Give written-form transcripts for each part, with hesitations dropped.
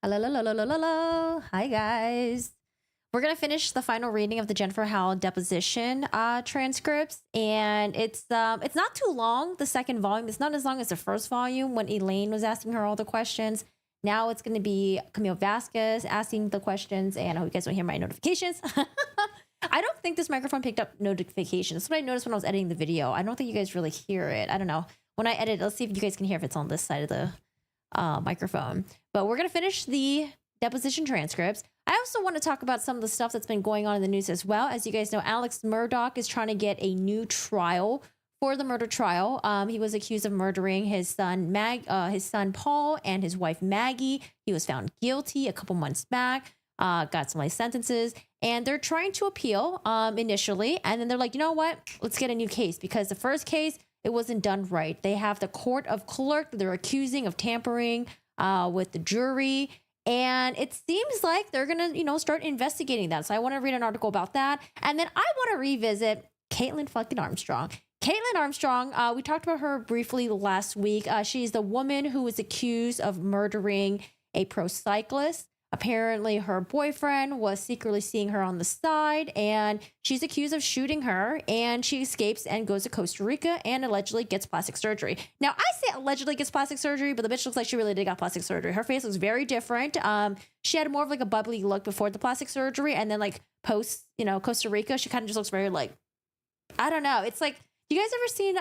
Hello, hello, hello, hello, hello. Hi, guys. We're gonna finish the final reading of the Jennifer Howell deposition transcripts, and it's not too long. The second volume, it's not as long as the first volume when Elaine was asking her all the questions. Now it's gonna be Camille Vasquez asking the questions, and I hope you guys don't hear my notifications. I don't think this microphone picked up notifications. That's what I noticed when I was editing the video. I don't think you guys really hear it. I don't know. When I edit, let's see if you guys can hear if it's on this side of the microphone. But we're gonna finish the deposition transcripts. I also want to talk about some of the stuff that's been going on in the news as well. As you guys know, Alex Murdaugh is trying to get a new trial for the murder trial. He was accused of murdering his son Paul and his wife Maggie. He was found guilty a couple months back. Got some life sentences, and they're trying to appeal initially, and then they're like, you know what? Let's get a new case because the first case, it wasn't done right. They have the court of clerk that they're accusing of tampering with the jury. And it seems like they're going to, start investigating that. So I want to read an article about that. And then I want to revisit Kaitlin fucking Armstrong. Caitlyn Armstrong, we talked about her briefly last week. She's the woman who was accused of murdering a pro cyclist. Apparently, her boyfriend was secretly seeing her on the side, and she's accused of shooting her, and she escapes and goes to Costa Rica and allegedly gets plastic surgery. Now, I say allegedly gets plastic surgery, but the bitch looks like she really did got plastic surgery. Her face looks very different. She had more of like a bubbly look before the plastic surgery, and then like post, Costa Rica, she kind of just looks very like, I don't know. It's like, you guys ever seen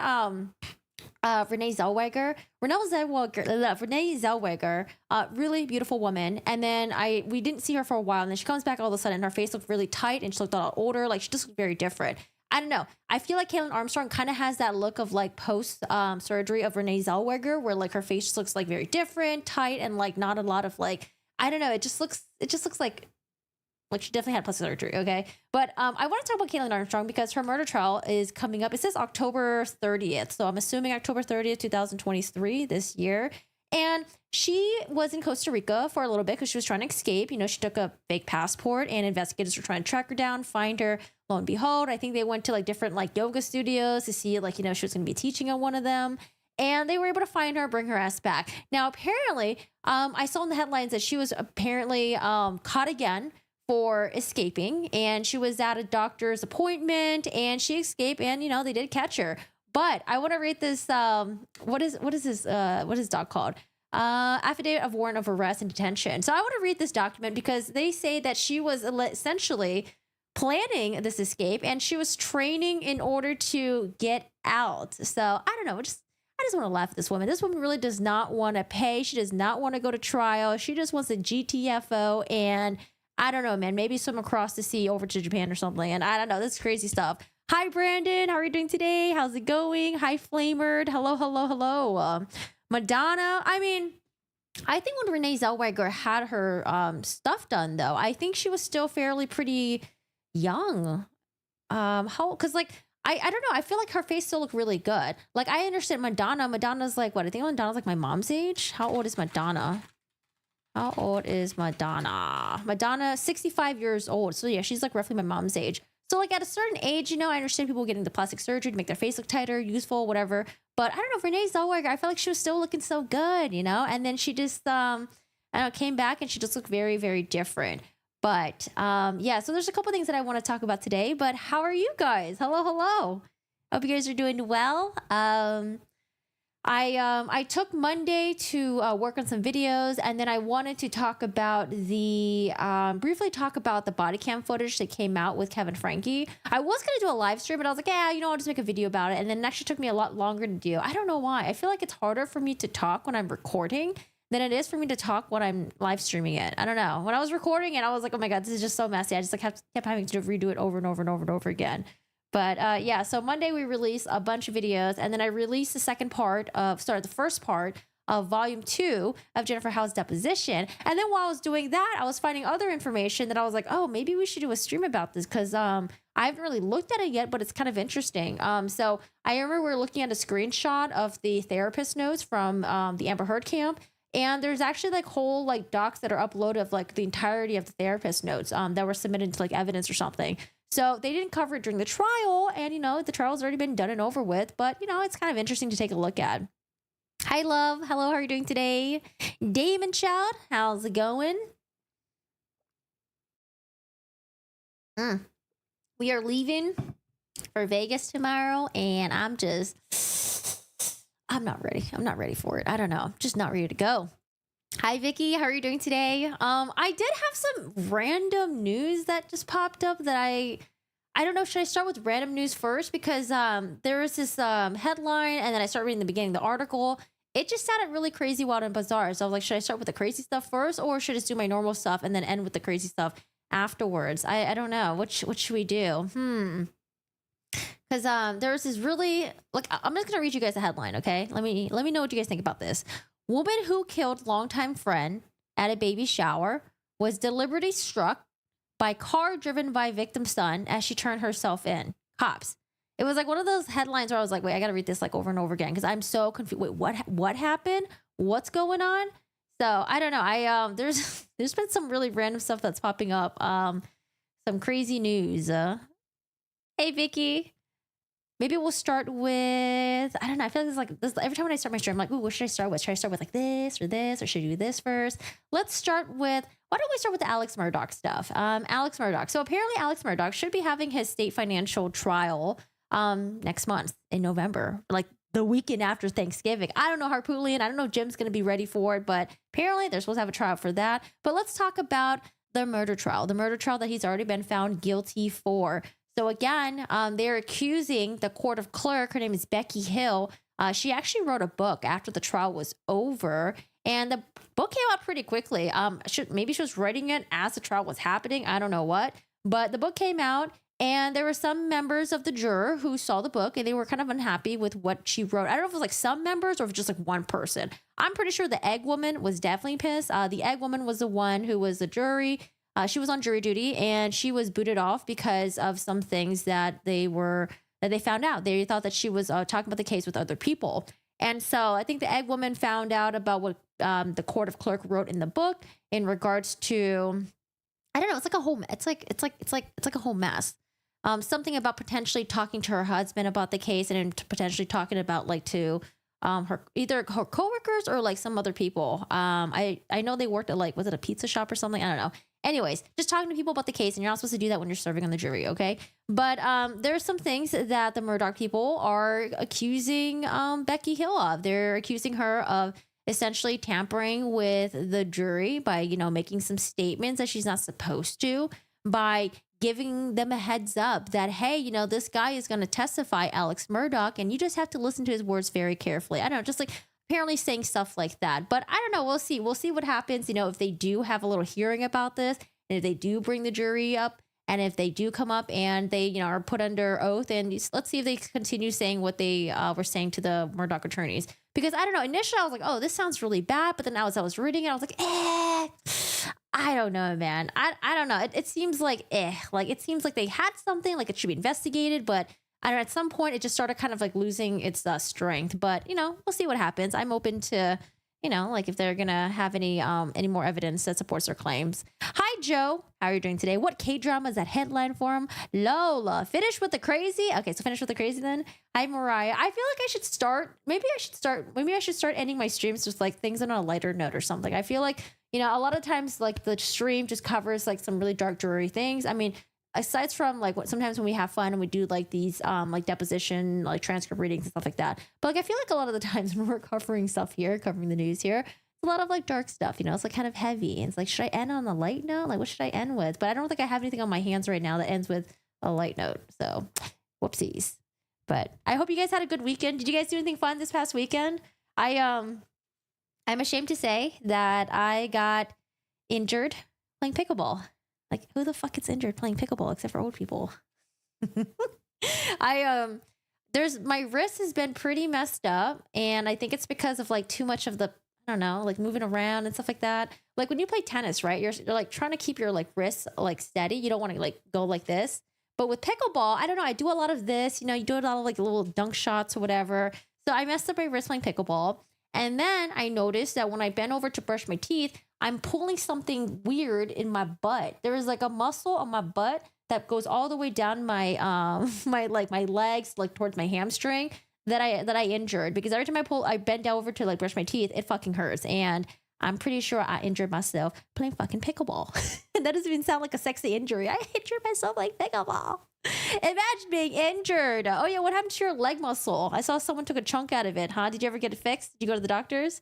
Renee Zellweger, really beautiful woman. And then we didn't see her for a while, and then she comes back all of a sudden. Her face looked really tight, and she looked a lot older. Like she just looked very different. I don't know. I feel like Kaitlyn Armstrong kind of has that look of like post surgery of Renee Zellweger, where like her face just looks like very different, tight, and like not a lot of like, I don't know. It just looks like she definitely had plastic surgery, okay? But I want to talk about Kaitlyn Armstrong because her murder trial is coming up. It says October 30th, so I'm assuming October 30th, 2023, this year. And she was in Costa Rica for a little bit because she was trying to escape. She took a fake passport, and investigators were trying to track her down, find her. Lo and behold, I think they went to like different like yoga studios to see like, she was going to be teaching at one of them. And they were able to find her, bring her ass back. Now, apparently, I saw in the headlines that she was apparently caught again for escaping, and she was at a doctor's appointment, and she escaped, and they did catch her. But I want to read this what is this doc called, affidavit of warrant of arrest and detention. So I want to read this document because they say that she was essentially planning this escape, and she was training in order to get out. So I don't know, I just want to laugh at this woman. This woman really does not want to pay. She does not want to go to trial. She just wants a GTFO, and I don't know, man. Maybe swim across the sea over to Japan or something. And I don't know. This is crazy stuff. Hi, Brandon. How are you doing today? How's it going? Hi, Flamered. Hello, hello, hello. Madonna. I mean, I think when Renee Zellweger had her stuff done, though, I think she was still fairly pretty young. Because like, I don't know. I feel like her face still looked really good. Like, I understand Madonna. Madonna's like, what? I think Madonna's like my mom's age. How old is Madonna? How old is Madonna? Madonna, 65 years old. So yeah, she's like roughly my mom's age. So like at a certain age, I understand people getting the plastic surgery to make their face look tighter, useful, whatever. But I don't know, Renee Zellweger, I felt like she was still looking so good, And then she just, came back and she just looked very, very different. But yeah, so there's a couple things that I want to talk about today. But how are you guys? Hello, hello. Hope you guys are doing well. I took Monday to work on some videos, and then I wanted to talk about briefly talk about the body cam footage that came out with Kevin Frankie. I was going to do a live stream, but I was like, yeah, I'll just make a video about it. And then it actually took me a lot longer to do. I don't know why. I feel like it's harder for me to talk when I'm recording than it is for me to talk when I'm live streaming it. I don't know. When I was recording it, I was like, oh my God, this is just so messy. I just like kept having to redo it over and over and over and over again. But yeah, so Monday we released a bunch of videos, and then I released the first part of volume 2 of Jennifer Howell's deposition. And then while I was doing that, I was finding other information that I was like, oh, maybe we should do a stream about this because I haven't really looked at it yet, but it's kind of interesting. So I remember we were looking at a screenshot of the therapist notes from the Amber Heard camp. And there's actually like whole like docs that are uploaded of like the entirety of the therapist notes that were submitted to like evidence or something. So they didn't cover it during the trial, and the trial's already been done and over with, but it's kind of interesting to take a look at. Hi, love. Hello, how are you doing today? Damon Child, how's it going? Mm. We are leaving for Vegas tomorrow, and I'm not ready. I'm not ready for it. I don't know. Just not ready to go. Hi, Vicky. How are you doing today? I did have some random news that just popped up that I don't know. Should I start with random news first? Because there was this headline, and then I started reading the beginning of the article. It just sounded really crazy, wild, and bizarre. So I was like, should I start with the crazy stuff first, or should I just do my normal stuff and then end with the crazy stuff afterwards? I don't know. What should we do? Because there was this really, like, I'm just gonna read you guys a headline, okay? Let me know what you guys think about this. Woman who killed longtime friend at a baby shower was deliberately struck by car driven by victim's son as she turned herself in. Cops. It was like one of those headlines where I was like, wait, I gotta read this like over and over again because I'm so confused. Wait, what happened? What's going on? So I don't know. There's been some really random stuff that's popping up. Some crazy news. Hey Vicky. Maybe we'll start with, I don't know. I feel like it's like this every time when I start my stream, I'm like, ooh, what should I start with? Should I start with like this, or should I do this first? Let's start with, why don't we start with the Alex Murdaugh stuff? Alex Murdaugh. So apparently Alex Murdaugh should be having his state financial trial next month in November, like the weekend after Thanksgiving. I don't know Harpootlian. I don't know if Jim's going to be ready for it, but apparently they're supposed to have a trial for that. But let's talk about the murder trial that he's already been found guilty for. So again, they're accusing the court of clerk. Her name is Becky Hill. She actually wrote a book after the trial was over, and the book came out pretty quickly. Maybe she was writing it as the trial was happening. I don't know what, but the book came out, and there were some members of the juror who saw the book, and they were kind of unhappy with what she wrote. I don't know if it was like some members or if it was just like one person. I'm pretty sure the egg woman was definitely pissed. The egg woman was the one who was the jury. She was on jury duty, and she was booted off because of some things that they found out. They thought that she was talking about the case with other people. And so I think the egg woman found out about what the court of clerk wrote in the book in regards to, I don't know. It's like a whole, it's like a whole mess. Something about potentially talking to her husband about the case, and then potentially talking about like to either her coworkers or like some other people. I know they worked at like, was it a pizza shop or something? I don't know. Anyways, just talking to people about the case, and you're not supposed to do that when you're serving on the jury, okay? But there's some things that the Murdaugh people are accusing Becky Hill of. They're accusing her of essentially tampering with the jury by, making some statements that she's not supposed to, by giving them a heads up that, hey, this guy is going to testify, Alex Murdaugh, and you just have to listen to his words very carefully. I don't know, just like apparently saying stuff like that. But I don't know. We'll see. We'll see what happens, if they do have a little hearing about this, and if they do bring the jury up, and if they do come up and they, are put under oath, and let's see if they continue saying what they were saying to the Murdaugh attorneys. Because I don't know. Initially, I was like, oh, this sounds really bad. But then as I was reading it, I was like, I don't know, man. I don't know. It seems like, like it seems like they had something, like it should be investigated, but I don't know, at some point it just started kind of like losing its strength. But we'll see what happens. I'm open to, like if they're gonna have any more evidence that supports their claims. Hi Joe, how are you doing today? What K-drama is that headline for him? Lola, finish with the crazy. Okay, so finish with the crazy then. Hi Mariah. I feel like I should start. Maybe I should start ending my streams with like things on a lighter note or something. I feel like a lot of times like the stream just covers like some really dark, dreary things. I mean, aside from like what sometimes when we have fun and we do like these like deposition, like transcript readings and stuff like that. But like I feel like a lot of the times when we're covering stuff here, covering the news here, it's a lot of like dark stuff, it's like kind of heavy. And it's like, should I end on a light note? Like what should I end with? But I don't think I have anything on my hands right now that ends with a light note. So whoopsies. But I hope you guys had a good weekend. Did you guys do anything fun this past weekend? I'm ashamed to say that I got injured playing pickleball. Like, who the fuck gets injured playing pickleball except for old people? My wrist has been pretty messed up, and I think it's because of like too much of the, I don't know, like moving around and stuff like that. Like when you play tennis, right? You're like trying to keep your like wrists like steady. You don't want to like go like this. But with pickleball, I don't know. I do a lot of this. You do a lot of like little dunk shots or whatever. So I messed up my wrist playing pickleball. And then I noticed that when I bend over to brush my teeth, I'm pulling something weird in my butt. There is like a muscle on my butt that goes all the way down my my legs, like towards my hamstring. that I injured, because every time I bend down over to like brush my teeth, it fucking hurts. And I'm pretty sure I injured myself playing fucking pickleball. And that doesn't even sound like a sexy injury. I injured myself playing pickleball. Imagine being injured. Oh yeah, what happened to your leg muscle? I saw someone took a chunk out of it, huh? Did you ever get it fixed? Did you go to the doctors? Is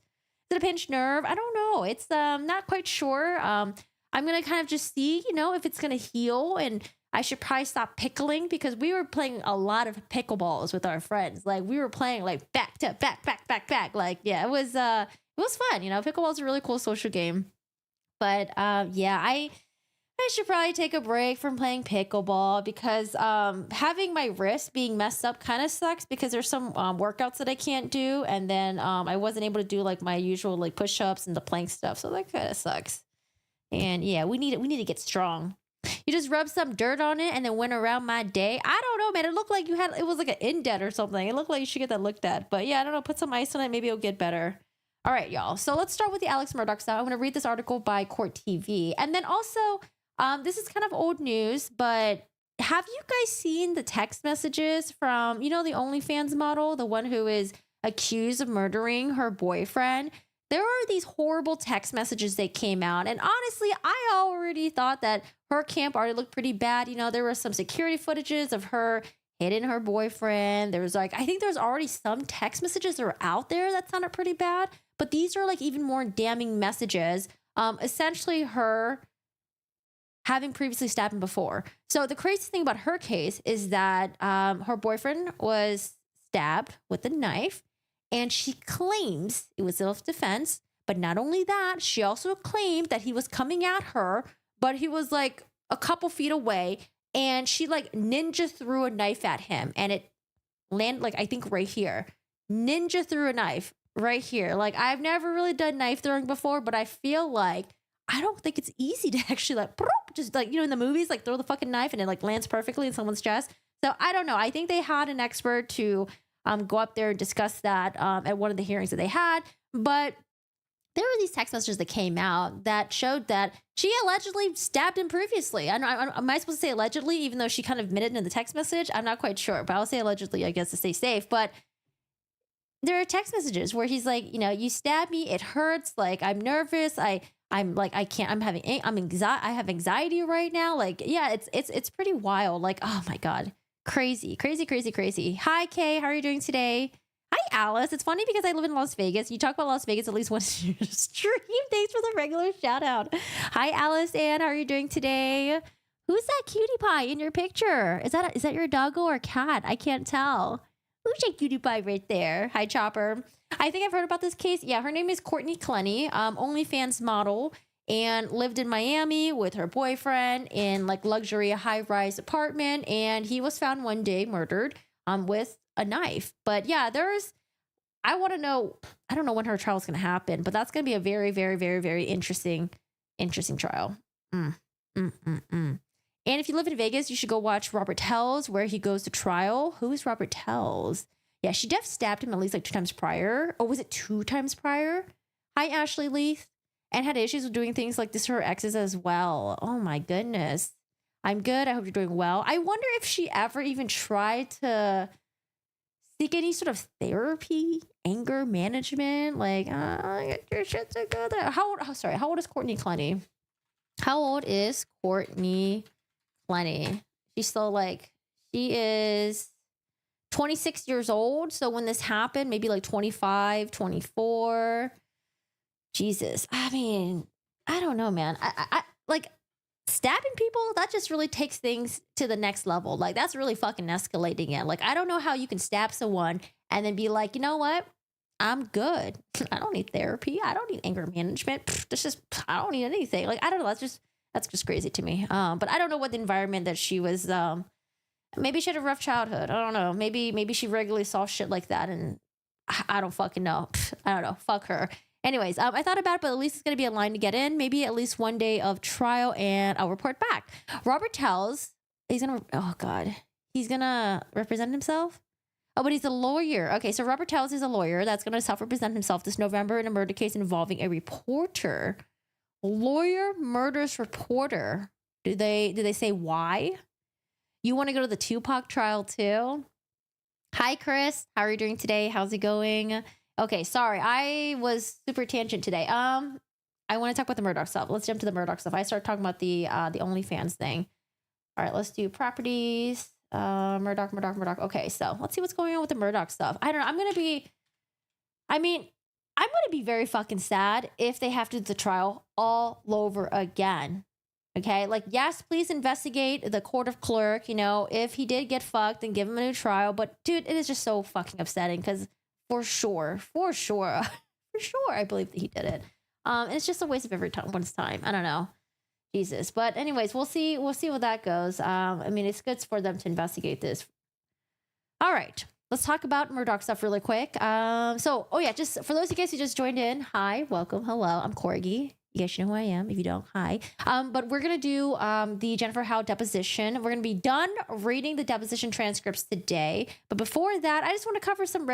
it a pinched nerve? I don't know. It's not quite sure. I'm gonna kind of just see, if it's gonna heal, and I should probably stop pickling, because we were playing a lot of pickleballs with our friends. Like we were playing like back to back, back, back, back. Like, yeah, it was fun. Pickleball's a really cool social game. But yeah, I should probably take a break from playing pickleball, because having my wrist being messed up kind of sucks, because there's some workouts that I can't do, and then I wasn't able to do like my usual like push-ups and the plank stuff, so that kind of sucks. And yeah, we need to get strong. You just rub some dirt on it and then went around my day. I don't know, man. It looked like it was like an indent or something. It looked like you should get that looked at. But yeah, I don't know. Put some ice on it. Maybe it'll get better. All right, y'all. So let's start with the Alex Murdaugh stuff. I'm going to read this article by Court TV. And then also, this is kind of old news, but have you guys seen the text messages from, the OnlyFans model, the one who is accused of murdering her boyfriend? There are these horrible text messages that came out. And honestly, I already thought that her camp already looked pretty bad. There were some security footages of her hitting her boyfriend. There was I think there's already some text messages that are out there that sounded pretty bad. But these are like even more damning messages. Essentially her having previously stabbed him before. So the crazy thing about her case is that her boyfriend was stabbed with a knife. And she claims it was self-defense. But not only that, she also claimed that he was coming at her, but he was like a couple feet away. And she like ninja threw a knife at him. And it landed like, I think right here. Ninja threw a knife right here. Like, I've never really done knife throwing before, but I feel like, I don't think it's easy to actually like, just like, in the movies, like throw the fucking knife and it like lands perfectly in someone's chest. So I don't know. I think they had an expert to go up there and discuss that at one of the hearings that they had. But there were these text messages that came out that showed that she allegedly stabbed him previously. Am I supposed to say allegedly, even though she kind of admitted in the text message? I'm not quite sure, but I'll say allegedly, I guess, to stay safe. But there are text messages where he's like, you stabbed me, it hurts, like I'm nervous, I'm like, I can't, I have anxiety right now. Like, yeah, it's pretty wild. Like, oh my God. Crazy, crazy, crazy, crazy. Hi, Kay. How are you doing today? Hi, Alice. It's funny because I live in Las Vegas. You talk about Las Vegas at least once in your stream. Thanks for the regular shout out. Hi, Alice Ann. How are you doing today? Who's that cutie pie in your picture? Is that your doggo or cat? I can't tell. Who's that cutie pie right there? Hi, Chopper. I think I've heard about this case. Yeah, her name is Courtney Clenny, OnlyFans model, and lived in Miami with her boyfriend in like luxury high-rise apartment. And he was found one day murdered with a knife. But yeah, I want to know, I don't know when her trial is going to happen, but that's going to be a very, very, very, very interesting trial. And if you live in Vegas, you should go watch Robert Tell's, where he goes to trial. Who is Robert Tell's? Yeah, she def stabbed him at least like 2 times prior. Or was it 2 times prior? Hi, Ashley Leith. And had issues with doing things like this to her exes as well. Oh my goodness. I'm good. I hope you're doing well. I wonder if she ever even tried to seek any sort of therapy, anger management. Like, get your shit together. How old is Courtney Clenny? How old is Courtney Clenny? She's still like, she is 26 years old. So when this happened, maybe like 25, 24. Jesus. I mean, I don't know, man. I like stabbing people, that just really takes things to the next level. Like, that's really fucking escalating it. Like, I don't know how you can stab someone and then be like, you know what? I'm good. I don't need therapy. I don't need anger management. I don't need anything. Like, I don't know. That's just crazy to me. But I don't know what the environment that she was, maybe she had a rough childhood. I don't know. Maybe she regularly saw shit like that, and I don't fucking know. I don't know. Fuck her. Anyways, I thought about it, but at least it's going to be a line to get in. Maybe at least one day of trial, and I'll report back. Robert Tells, he's going to represent himself? Oh, but he's a lawyer. Okay, so Robert Tells is a lawyer that's going to self-represent himself this November in a murder case involving a reporter. Lawyer murders reporter. Do they say why? You want to go to the Tupac trial too? Hi, Chris. How are you doing today? How's it going? Okay, sorry. I was super tangent today. I want to talk about the Murdaugh stuff. Let's jump to the Murdaugh stuff. I started talking about the OnlyFans thing. All right, let's do properties. Murdaugh. Okay, so let's see what's going on with the Murdaugh stuff. I don't know. I'm gonna be very fucking sad if they have to do the trial all over again. Okay, like, yes, please investigate the court of clerk. You know, if he did get fucked, then give him a new trial. But dude, it is just so fucking upsetting because for sure, I believe that he did it. And it's just a waste of everyone's time. I don't know, Jesus. But anyways, we'll see what that goes. I mean, it's good for them to investigate this. All right, let's talk about Murdaugh stuff really quick. Just for those of you guys who just joined in, hi, welcome, hello, I'm Corgi. You guys know who I am. If you don't, hi. But we're going to do the Jennifer Howell deposition. We're going to be done reading the deposition transcripts today. But before that, I just want to cover some,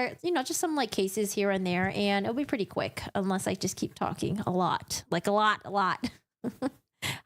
just some like cases here and there. And it'll be pretty quick unless I just keep talking a lot. Like a lot.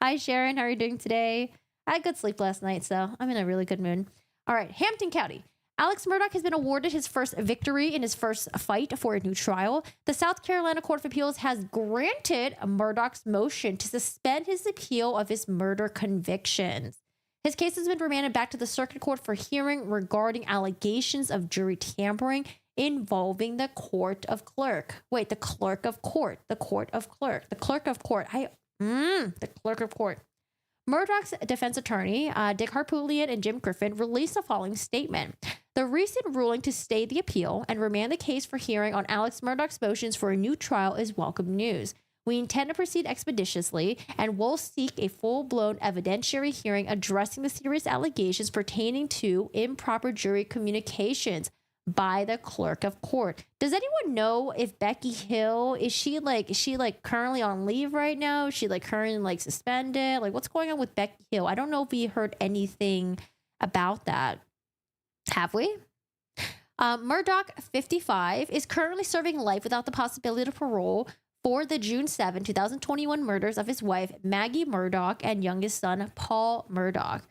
Hi, Sharon. How are you doing today? I had good sleep last night, so I'm in a really good mood. All right, Hampton County. Alex Murdaugh has been awarded his first victory in his first fight for a new trial. The South Carolina Court of Appeals has granted Murdaugh's motion to suspend his appeal of his murder convictions. His case has been remanded back to the circuit court for hearing regarding allegations of jury tampering involving the court of clerk. Wait, the clerk of court. The court of clerk. The clerk of court. The clerk of court. Murdaugh's defense attorney, Dick Harpootlian and Jim Griffin, released the following statement. The recent ruling to stay the appeal and remand the case for hearing on Alex Murdaugh's motions for a new trial is welcome news. We intend to proceed expeditiously and will seek a full-blown evidentiary hearing addressing the serious allegations pertaining to improper jury communications by the clerk of court. Does anyone know if Becky Hill, is she currently on leave right now? Is she currently suspended? Like, what's going on with Becky Hill? I don't know if we heard anything about that. Have we? Murdaugh, 55, is currently serving life without the possibility of parole for the June 7, 2021 murders of his wife, Maggie Murdaugh, and youngest son, Paul Murdaugh.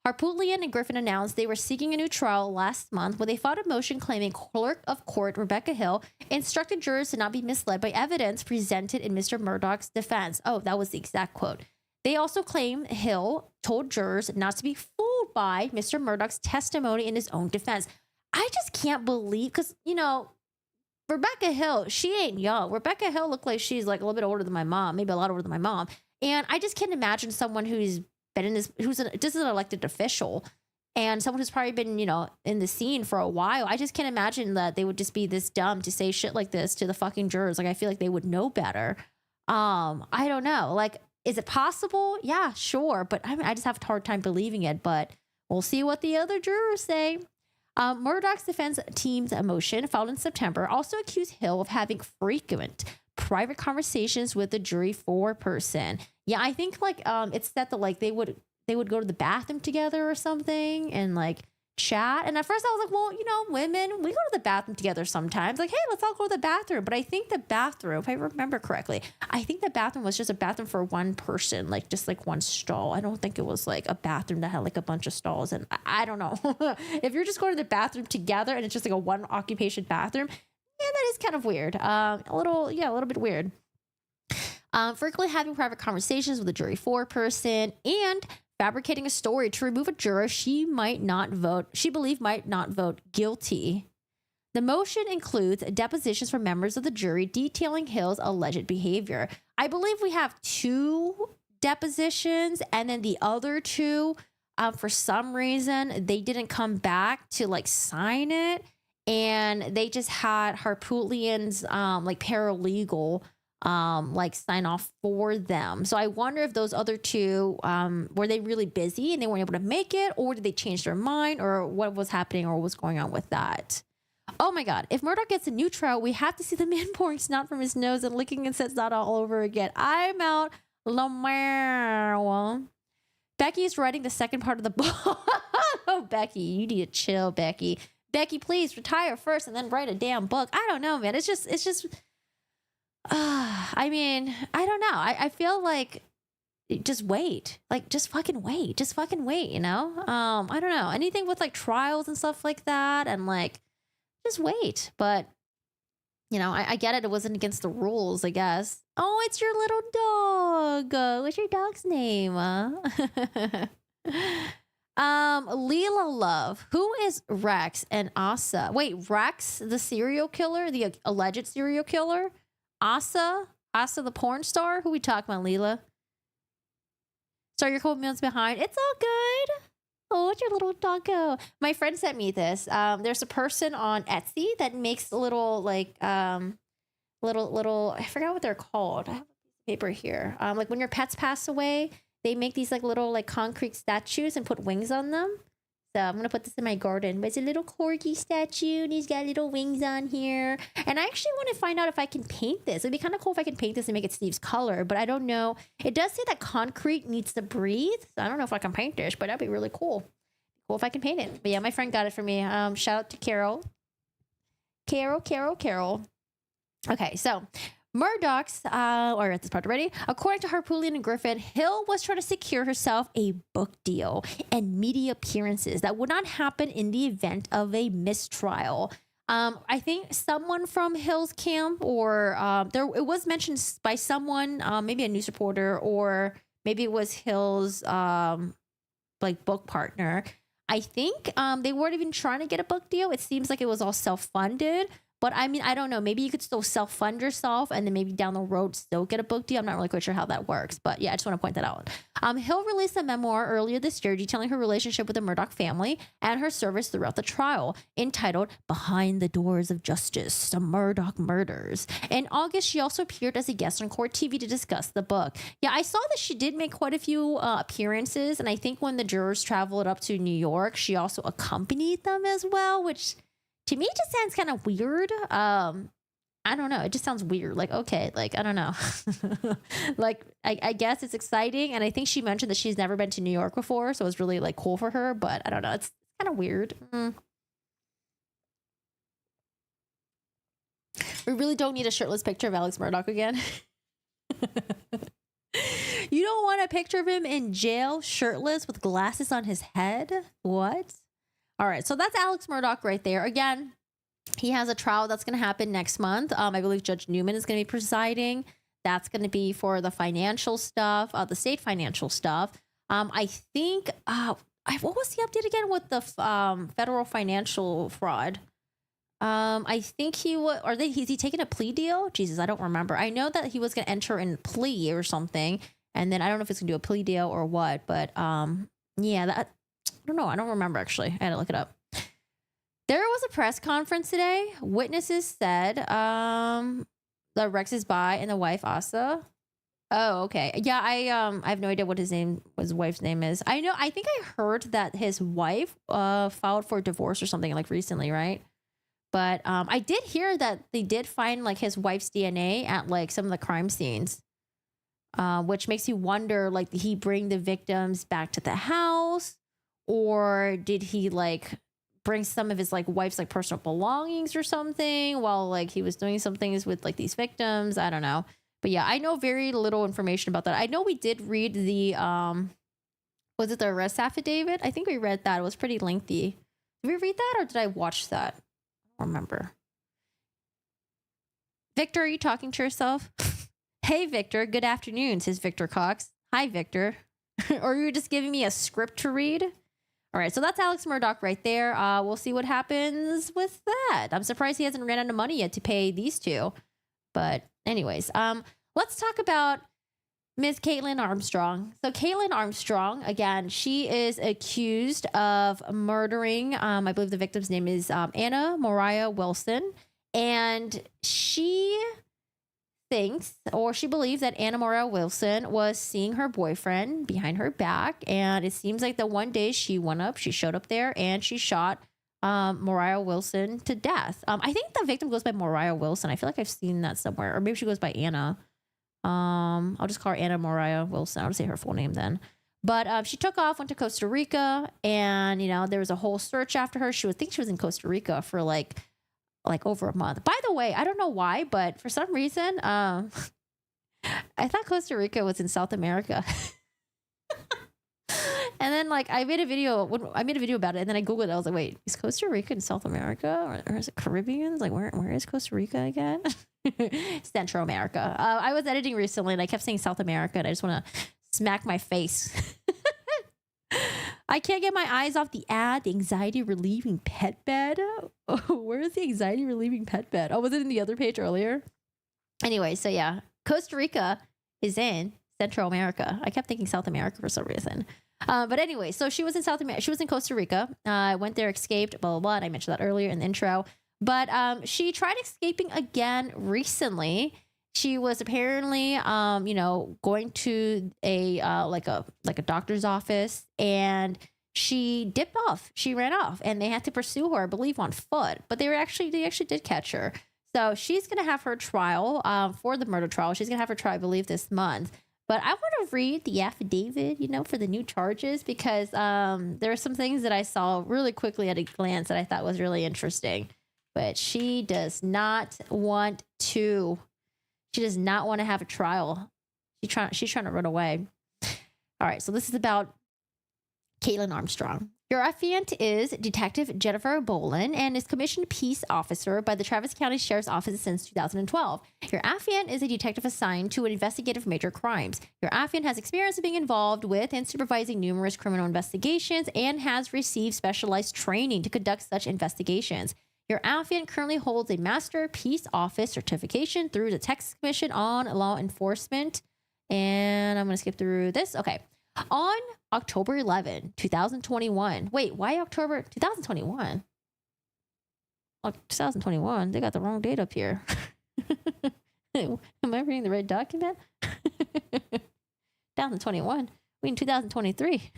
Harpootlian and Griffin announced they were seeking a new trial last month when they filed a motion claiming clerk of court Rebecca Hill instructed jurors to not be misled by evidence presented in Mr. Murdaugh's defense. Oh, that was the exact quote. They also claim Hill told jurors not to be fooled by Mr. Murdaugh's testimony in his own defense. I just can't believe, because, Rebecca Hill, she ain't young. Rebecca Hill looked like she's a little bit older than my mom, maybe a lot older than my mom. And I just can't imagine someone who's been in this, just an elected official and someone who's probably been, in the scene for a while. I just can't imagine that they would just be this dumb to say shit like this to the fucking jurors. I feel like they would know better. I don't know. Is it possible? Yeah, sure. But I just have a hard time believing it, but we'll see what the other jurors say. Murdaugh's defense team's motion filed in September also accused Hill of having frequent private conversations with the jury foreperson. Yeah, I think it's said that they would go to the bathroom together or something and chat. And at first I was like, well, women, we go to the bathroom together sometimes. Hey, let's all go to the bathroom. But I think the bathroom, if I remember correctly, I think the bathroom was just a bathroom for one person, just one stall. I don't think it was a bathroom that had a bunch of stalls. And I don't know. If you're just going to the bathroom together and it's just a one occupation bathroom, yeah, that is kind of weird. A little bit weird. Frequently having private conversations with a jury foreperson and fabricating a story to remove a juror she believed might not vote guilty. The motion includes depositions from members of the jury detailing Hill's alleged behavior. I believe we have 2 depositions, and then the other 2, for some reason, they didn't come back to sign it, and they just had Harpootlian's paralegal sign off for them. So I wonder if those other 2 were they really busy and they weren't able to make it, or did they change their mind, or what was happening, or what was going on with that? Oh my God. If Murdaugh gets a new trial, we have to see the man pouring snot from his nose and licking and said snot all over again. I'm out. Lmao. Becky is writing the second part of the book. Oh, Becky, you need to chill, Becky. Becky, please retire first and then write a damn book. I don't know, man. It's just I don't know. I feel like just wait. Like, just fucking wait. Just fucking wait, you know? I don't know. Anything with like trials and stuff like that, and like, just wait. But, you know, I get it. It wasn't against the rules, I guess. Oh, it's your little dog. What's your dog's name? Leela Love. Who is Rex and Asa? Wait, Rex, the serial killer, the alleged serial killer? Asa the porn star? Who we talking about, Leela? Sorry, you're a couple minutes behind. It's all good. Oh, it's your little doggo. My friend sent me this. There's a person on Etsy that makes little like little I forgot what they're called. I have a paper here. Like when your pets pass away, they make these like little like concrete statues and put wings on them. So I'm gonna put this in my garden. But it's a little corgi statue and he's got little wings on here. And I actually want to find out if I can paint this. It'd be kind of cool if I can paint this and make it Steve's color, but I don't know. It does say that concrete needs to breathe. So I don't know if I can paint this, but that'd be really cool. Cool if I can paint it. But yeah, my friend got it for me. Shout out to Carol. Carol. Okay, so Murdaugh's, or at this part already, according to Harpootlian and Griffin, Hill was trying to secure herself a book deal and media appearances that would not happen in the event of a mistrial. I think someone from Hill's camp, or it was mentioned by someone, maybe a news reporter, or maybe it was Hill's like book partner. I think they weren't even trying to get a book deal. It seems like it was all self-funded. But I mean, I don't know. Maybe you could still self-fund yourself and then maybe down the road still get a book deal. I'm not really quite sure how that works. But yeah, I just want to point that out. Hill released a memoir earlier this year detailing her relationship with the Murdaugh family and her service throughout the trial, entitled Behind the Doors of Justice, The Murdaugh Murders. In August, she also appeared as a guest on Court TV to discuss the book. Yeah, I saw that she did make quite a few appearances. And I think when the jurors traveled up to New York, she also accompanied them as well, which to me, it just sounds kind of weird. I don't know. It just sounds weird. Like, okay, like, I don't know. Like, I guess it's exciting. And I think she mentioned that she's never been to New York before. So it was really like cool for her. But I don't know. It's kind of weird. We really don't need a shirtless picture of Alex Murdaugh again. You don't want a picture of him in jail, shirtless, with glasses on his head? What? All right, so that's Alex Murdaugh right there. Again, he has a trial that's going to happen next month. I believe Judge Newman is going to be presiding. That's going to be for the financial stuff, the state financial stuff. I think, what was the update again with the federal financial fraud? I think he was, is he taking a plea deal? Jesus, I don't remember. I know that he was going to enter in plea or something. And then I don't know if it's going to do a plea deal or what, but yeah, that. I don't know. I don't remember, actually. I had to look it up. There was a press conference today. Witnesses said that Rex is bi and the wife, Asa. Oh, okay. Yeah, I have no idea what his wife's name is. I know. I think I heard that his wife filed for divorce or something like recently, right? But I did hear that they did find like his wife's DNA at like some of the crime scenes. Which makes you wonder, like, did he bring the victims back to the house? Or did he like bring some of his like wife's like personal belongings or something while like he was doing some things with like these victims? I don't know. But yeah, I know very little information about that. I know we did read the was it the arrest affidavit? I think we read that. It was pretty lengthy. Did we read that or did I watch that? I don't remember. Victor, are you talking to yourself? Hey Victor, good afternoon, says Victor Cox. Hi Victor. Or you were just giving me a script to read? All right, so that's Alex Murdaugh right there. We'll see what happens with that. I'm surprised he hasn't ran out of money yet to pay these two. But anyways, let's talk about Ms. Caitlyn Armstrong. So Caitlyn Armstrong, again, she is accused of murdering, I believe the victim's name is Anna Moriah Wilson. And she thinks, or she believes, that Anna Moriah Wilson was seeing her boyfriend behind her back, and it seems like the one day she showed up there and she shot Moriah Wilson to death. I think the victim goes by Moriah Wilson. I feel like I've seen that somewhere, or maybe she goes by Anna. I'll just call her Anna Moriah Wilson. I'll just say her full name then. But she took off, went to Costa Rica, and there was a whole search after her. She was in Costa Rica for like over a month. By the way, I don't know why, but for some reason, I thought Costa Rica was in South America. And then like I made a video about it, and then I Googled it. I was like, wait, is Costa Rica in South America, or is it Caribbean? Like where is Costa Rica again? Central America. I was editing recently and I kept saying South America, and I just want to smack my face. I can't get my eyes off the ad, the anxiety relieving pet bed. Oh, where is the anxiety relieving pet bed? Oh, was it in the other page earlier? Anyway, so yeah, Costa Rica is in Central America. I kept thinking South America for some reason. But anyway, so she was in South America. She was in Costa Rica. Went there, escaped, blah, blah, blah. And I mentioned that earlier in the intro. But she tried escaping again recently. She was apparently, going to a like a doctor's office, and she dipped off. She ran off, and they had to pursue her, I believe, on foot. But they actually did catch her. So she's gonna have her trial for the murder trial. She's gonna have her trial, I believe, this month. But I want to read the affidavit, for the new charges, because there are some things that I saw really quickly at a glance that I thought was really interesting. But she does not want to. She does not want to have a trial. She's trying to run away. All right, so this is about Caitlyn Armstrong. Your affiant is Detective Jennifer Bolin and is commissioned peace officer by the Travis County Sheriff's Office since 2012. Your affiant is a detective assigned to investigative major crimes. Your affiant has experience of being involved with and supervising numerous criminal investigations and has received specialized training to conduct such investigations. Your affiant currently holds a Master Peace Office certification through the Texas Commission on Law Enforcement. And I'm going to skip through this. Okay. On October 11, 2021. Wait, why October 2021? Oh, 2021. They got the wrong date up here. Am I reading the right document? 2021. We in 2023.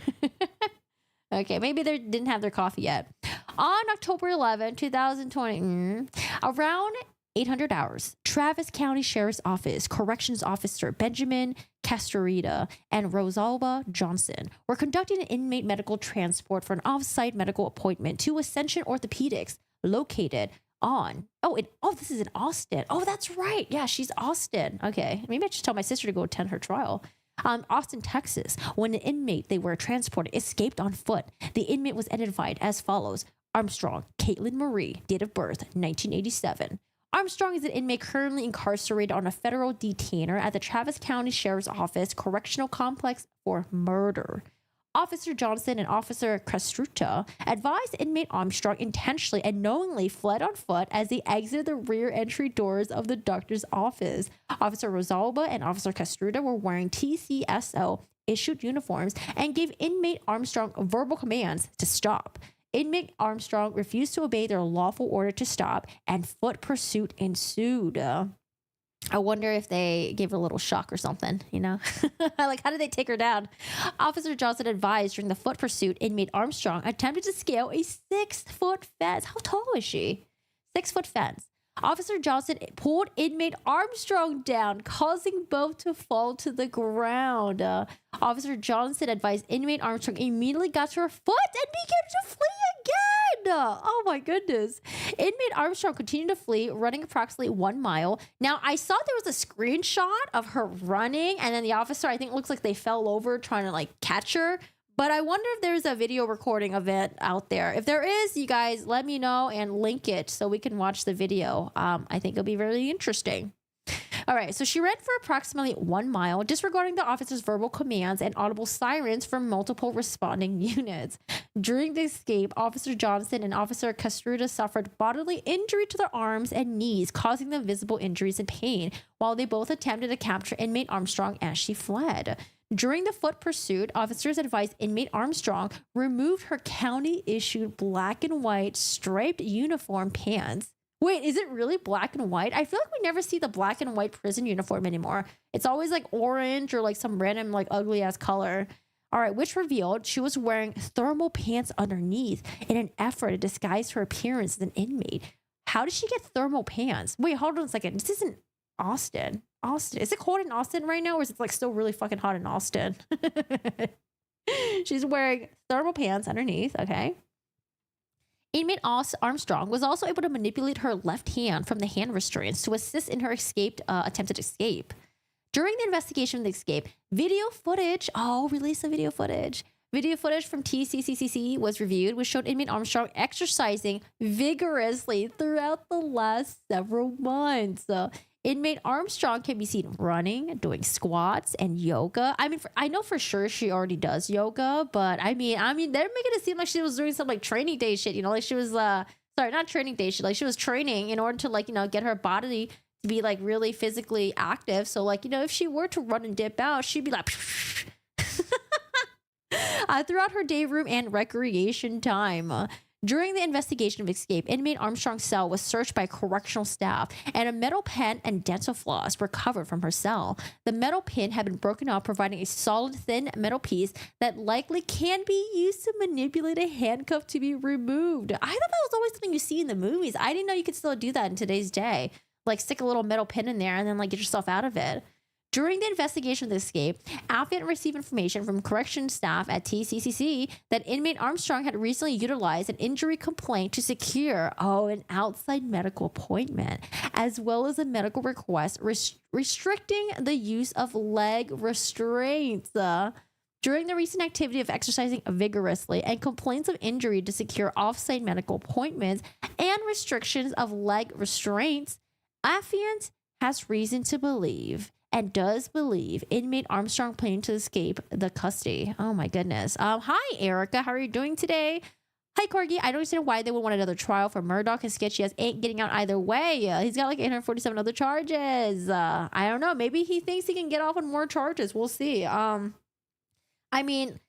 Okay, maybe they didn't have their coffee yet. On October 11, 2020, around 800 hours, Travis County Sheriff's Office Corrections Officer Benjamin Castorita and Rosalba Johnson were conducting an inmate medical transport for an off-site medical appointment to Ascension Orthopedics located on... this is in Austin. Oh, that's right. Yeah, she's Austin. Okay, maybe I should tell my sister to go attend her trial. Austin, Texas, when the inmate they were transporting escaped on foot. The inmate was identified as follows. Armstrong, Caitlin Marie, date of birth, 1987. Armstrong is an inmate currently incarcerated on a federal detainer at the Travis County Sheriff's Office Correctional Complex for murder. Officer Johnson and Officer Castruta advised inmate Armstrong intentionally and knowingly fled on foot as they exited the rear entry doors of the doctor's office. Officer Rosalba and Officer Castruta were wearing TCSO issued uniforms and gave inmate Armstrong verbal commands to stop. Inmate Armstrong refused to obey their lawful order to stop, and foot pursuit ensued. I wonder if they gave her a little shock or something, Like, how did they take her down? Officer Johnson advised during the foot pursuit, inmate Armstrong attempted to scale a 6-foot fence. How tall is she? 6-foot fence. Officer Johnson pulled inmate Armstrong down, causing both to fall to the ground. Officer Johnson advised inmate Armstrong immediately got to her foot and began to flee again. Oh my goodness. Inmate Armstrong continued to flee, running approximately 1 mile. Now, I saw there was a screenshot of her running, and then the officer, I think it looks like they fell over trying to catch her. But I wonder if there's a video recording of it out there. If there is, you guys, let me know and link it so we can watch the video. I think it'll be really interesting. All right, so she ran for approximately 1 mile, disregarding the officer's verbal commands and audible sirens from multiple responding units. During the escape, Officer Johnson and Officer Castruta suffered bodily injury to their arms and knees, causing them visible injuries and pain, while they both attempted to capture inmate Armstrong as she fled. During the foot pursuit, officers advised inmate Armstrong removed her county-issued black and white striped uniform pants. Wait, is it really black and white? I feel like we never see the black and white prison uniform anymore. It's always orange or some random ugly ass color. All right, which revealed she was wearing thermal pants underneath in an effort to disguise her appearance as an inmate. How did she get thermal pants? Wait, hold on a second. This isn't Austin. Is it cold in Austin right now, or is it still really fucking hot in Austin? She's wearing thermal pants underneath. Okay. Inmate Armstrong was also able to manipulate her left hand from the hand restraints to assist in her attempted escape. During the investigation of the escape, release the video footage. Video footage from TCCCC was reviewed, which showed inmate Armstrong exercising vigorously throughout the last several months. Inmate Armstrong can be seen running, doing squats and yoga. I mean, I know for sure she already does yoga, but I mean, they're making it seem like she was doing some like training day shit. Like she was, sorry, not training day shit. Like she was training in order to like get her body to be like really physically active. So like if she were to run and dip out, she'd be like. Throughout her day room and recreation time. During the investigation of escape, inmate Armstrong's cell was searched by correctional staff, and a metal pen and dental floss were recovered from her cell. The metal pin had been broken off, providing a solid, thin metal piece that likely can be used to manipulate a handcuff to be removed. I thought that was always something you see in the movies. I didn't know you could still do that in today's day. Like stick a little metal pin in there and then like get yourself out of it. During the investigation of the escape, Outfit received information from correction staff at TCCC that inmate Armstrong had recently utilized an injury complaint to secure an outside medical appointment, as well as a medical request restricting the use of leg restraints. During the recent activity of exercising vigorously and complaints of injury to secure off-site medical appointments and restrictions of leg restraints, Affiant has reason to believe and does believe inmate Armstrong planned to escape the custody. Oh my goodness. Hi, Erica. How are you doing today? Hi, Corgi. I don't understand why they would want another trial for Murdaugh. His sketchy ass ain't getting out either way. He's got like 847 other charges. I don't know. Maybe he thinks he can get off on more charges. We'll see. I mean,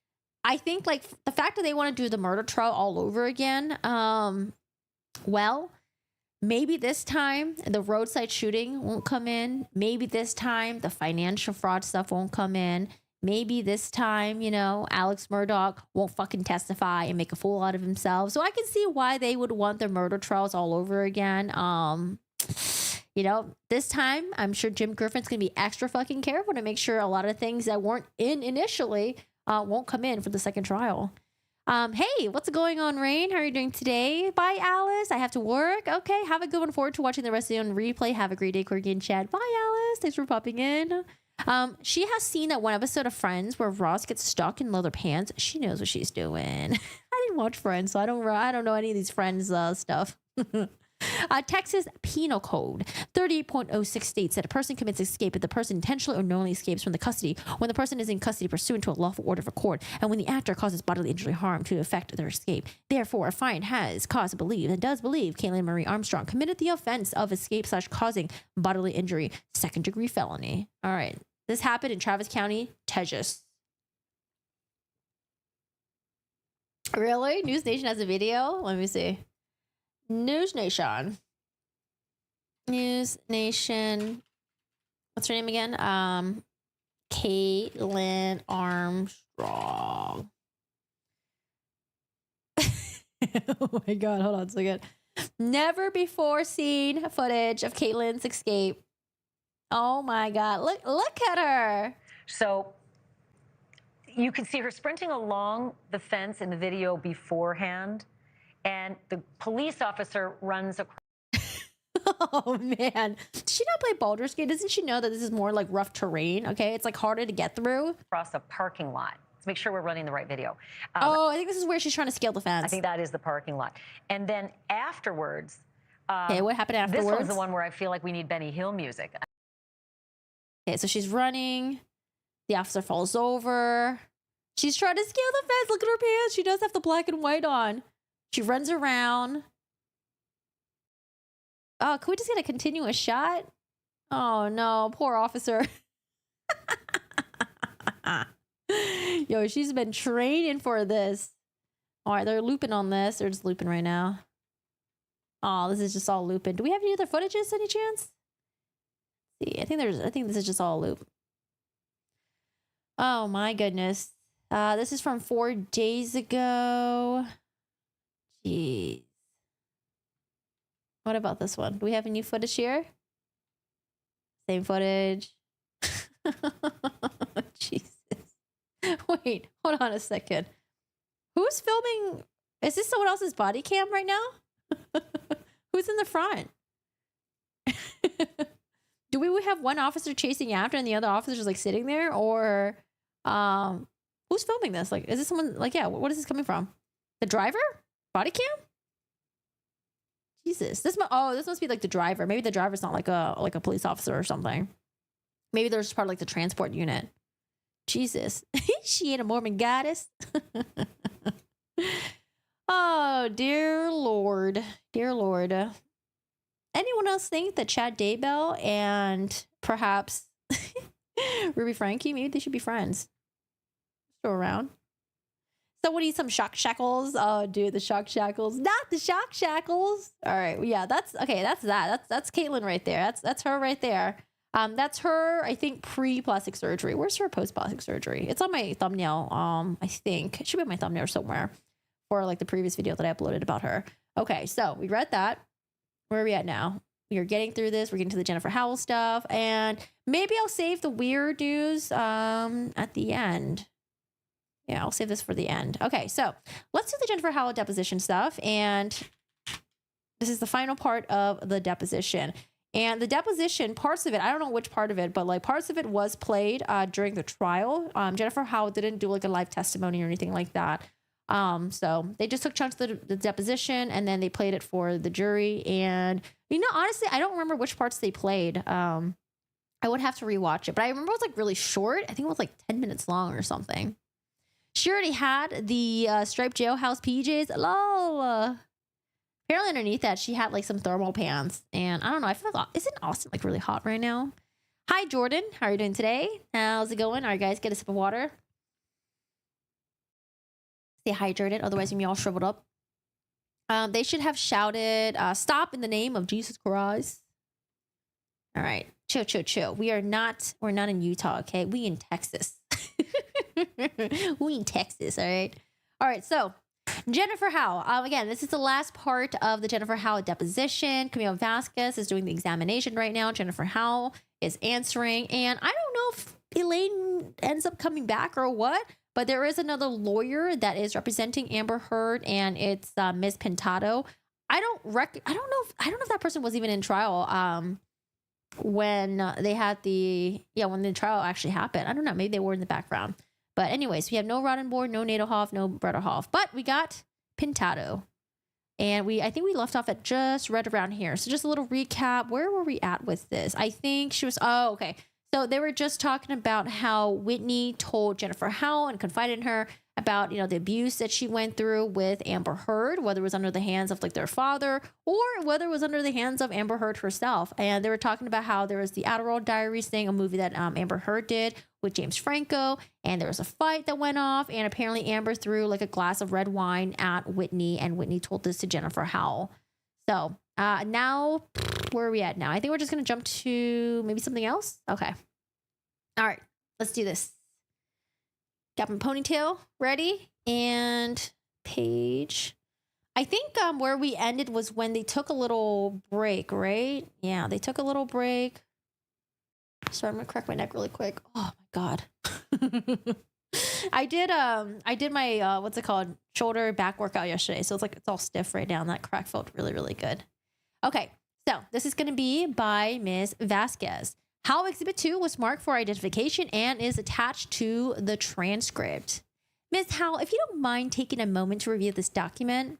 I think like the fact that they want to do the murder trial all over again, well, maybe this time the roadside shooting won't come in. Maybe this time the financial fraud stuff won't come in. Maybe this time, Alex Murdaugh won't fucking testify and make a fool out of himself. So I can see why they would want their murder trials all over again. This time I'm sure Jim Griffin's gonna be extra fucking careful to make sure a lot of things that weren't in initially won't come in for the second trial. Hey, what's going on, Rain? How are you doing today? Bye, Alice. I have to work. Okay, have a good one. Forward to watching the rest of the on replay. Have a great day, Corgi and Chad. Bye, Alice. Thanks for popping in. She has seen that one episode of Friends where Ross gets stuck in leather pants. She knows what she's doing. I didn't watch Friends, so I don't know any of these Friends stuff. Texas Penal Code 38.06 states that a person commits escape if the person intentionally or knowingly escapes from the custody when the person is in custody pursuant to a lawful order of a court and when the actor causes bodily injury or harm to affect their escape. Therefore, a find has cause to believe and does believe Caitlin Marie Armstrong committed the offense of escape / causing bodily injury, second degree felony. All right. This happened in Travis County, Texas. Really? News Nation has a video? Let me see. News Nation. What's her name again? Caitlyn Armstrong. Oh my god, hold on a second. Never before seen footage of Caitlyn's escape. Oh my god, look at her. So you can see her sprinting along the fence in the video beforehand. And the police officer runs across. Oh man, did she not play Baldur's Gate? Doesn't she know that this is more like rough terrain? Okay, it's like harder to get through. Across a parking lot. Let's make sure we're running the right video. I think this is where she's trying to scale the fence. I think that is the parking lot. And then afterwards. Okay, what happened afterwards? This one's the one where I feel like we need Benny Hill music. Okay, so she's running. The officer falls over. She's trying to scale the fence. Look at her pants. She does have the black and white on. She runs around. Oh, can we just get a continuous shot? Oh no, poor officer. Yo, she's been training for this. All right, they're looping on this. They're just looping right now. Oh, this is just all looping. Do we have any other footages, any chance? Let's see, I think this is just all a loop. Oh my goodness. This is from 4 days ago. Jeez. What about this one? Do we have any footage here? Same footage. Jesus. Wait, hold on a second. Who's filming? Is this someone else's body cam right now? Who's in the front? Do we have one officer chasing after and the other officer just like sitting there? Or who's Who's filming this? Like, is this someone, like, yeah, what is this coming from? The driver? Body cam? Jesus. This must be like the driver. Maybe the driver's not like a police officer or something. Maybe they're just part of like the transport unit. Jesus. She ain't a Mormon goddess. Oh, dear Lord. Dear Lord. Anyone else think that Chad Daybell and perhaps Ruby Frankie, maybe they should be friends? Still around. Someone needs some shock shackles. Oh, dude, the shock shackles. Not the shock shackles. All right. Well, yeah, that's okay. That's Kaitlin right there. That's her right there. That's her, I think, pre-plastic surgery. Where's her post-plastic surgery? It's on my thumbnail. I think it should be on my thumbnail somewhere for like the previous video that I uploaded about her. Okay, so we read that. Where are we at now? We are getting through this. We're getting to the Jennifer Howell stuff, and maybe I'll save the weird news at the end. Yeah, I'll save this for the end. Okay, so let's do the Jennifer Howell deposition stuff, and this is the final part of the deposition. And the deposition, parts of it, I don't know which part of it, but like parts of it was played during the trial. Jennifer Howell didn't do like a live testimony or anything like that. So they just took chunks of the deposition and then they played it for the jury. And, you know, honestly, I don't remember which parts they played. I would have to rewatch it, but I remember it was like really short. I think it was like 10 minutes long or something. She already had the striped jailhouse PJs. Lol. Apparently underneath that, she had like some thermal pants. And I don't know, I feel like, isn't Austin like really hot right now? Hi, Jordan. How are you doing today? How's it going? All right, guys, get a sip of water. Stay hydrated, otherwise you're all shriveled up. They should have shouted, stop in the name of Jesus Christ. All right, chill, chill, chill. We're not in Utah, okay? We in Texas. We in Texas, all right? All right, so Jennifer Howell. Again, this is the last part of the Jennifer Howell deposition. Camille Vasquez is doing the examination right now. Jennifer Howell is answering. And I don't know if Elaine ends up coming back or what, but there is another lawyer that is representing Amber Heard, and it's Ms. Pintado. I don't know if that person was even in trial when they had when the trial actually happened. I don't know. Maybe they were in the background. But anyways, we have no Roddenborn, no Nadelhoff, no Brederhoff, but we got Pintado. And I think we left off at just right around here. So just a little recap. Where were we at with this? I think she was, okay. So they were just talking about how Whitney told Jennifer Howell and confided in her about, you know, the abuse that she went through with Amber Heard, whether it was under the hands of like their father or whether it was under the hands of Amber Heard herself. And they were talking about how there was the Adderall Diaries thing, a movie that Amber Heard did with James Franco. And there was a fight that went off. And apparently Amber threw like a glass of red wine at Whitney, and Whitney told this to Jennifer Howell. So now, where are we at now? I think we're just going to jump to maybe something else. Okay. All right, let's do this. Got my ponytail ready, and page. I think where we ended was when they took a little break, right? Yeah, they took a little break. Sorry, I'm gonna crack my neck really quick. Oh my God. I did my what's it called? Shoulder back workout yesterday. So it's all stiff right now. And that crack felt really, really good. Okay, so this is gonna be by Ms. Vasquez. How Exhibit 2 was marked for identification and is attached to the transcript. Ms. Howell, if you don't mind taking a moment to review this document,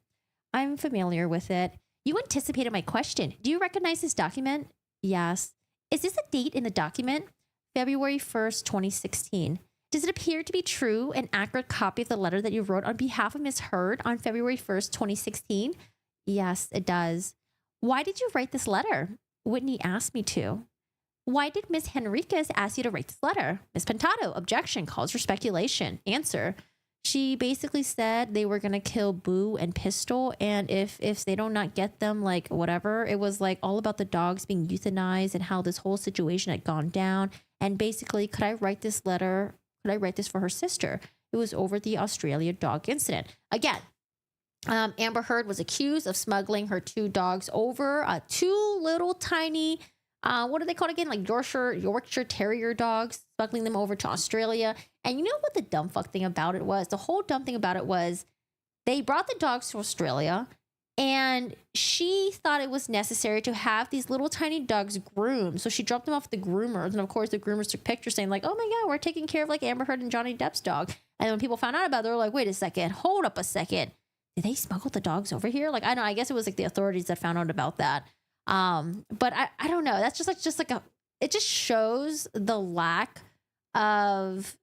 I'm familiar with it. You anticipated my question. Do you recognize this document? Yes. Is this a date in the document? February 1st, 2016. Does it appear to be true, an accurate copy of the letter that you wrote on behalf of Ms. Heard on February 1st, 2016? Yes, it does. Why did you write this letter? Whitney asked me to. Why did Ms. Henriquez ask you to write this letter? Ms. Pintado, objection, calls for speculation. Answer. She basically said they were going to kill Boo and Pistol, and if they don't not get them, like whatever, it was like all about the dogs being euthanized and how this whole situation had gone down. And basically, could I write this letter? Could I write this for her sister? It was over the Australia dog incident. Again, Amber Heard was accused of smuggling her 2 dogs over, 2 little tiny what are they called again? Like Yorkshire Terrier dogs, smuggling them over to Australia. And you know what the dumb fuck thing about it was? The whole dumb thing about it was they brought the dogs to Australia, and she thought it was necessary to have these little tiny dogs groomed. So she dropped them off at the groomers. And of course, the groomers took pictures saying like, oh my God, we're taking care of like Amber Heard and Johnny Depp's dog. And when people found out about it, they were like, wait a second, hold up a second. Did they smuggle the dogs over here? Like, I guess it was like the authorities that found out about that. But I don't know. That's it just shows the lack of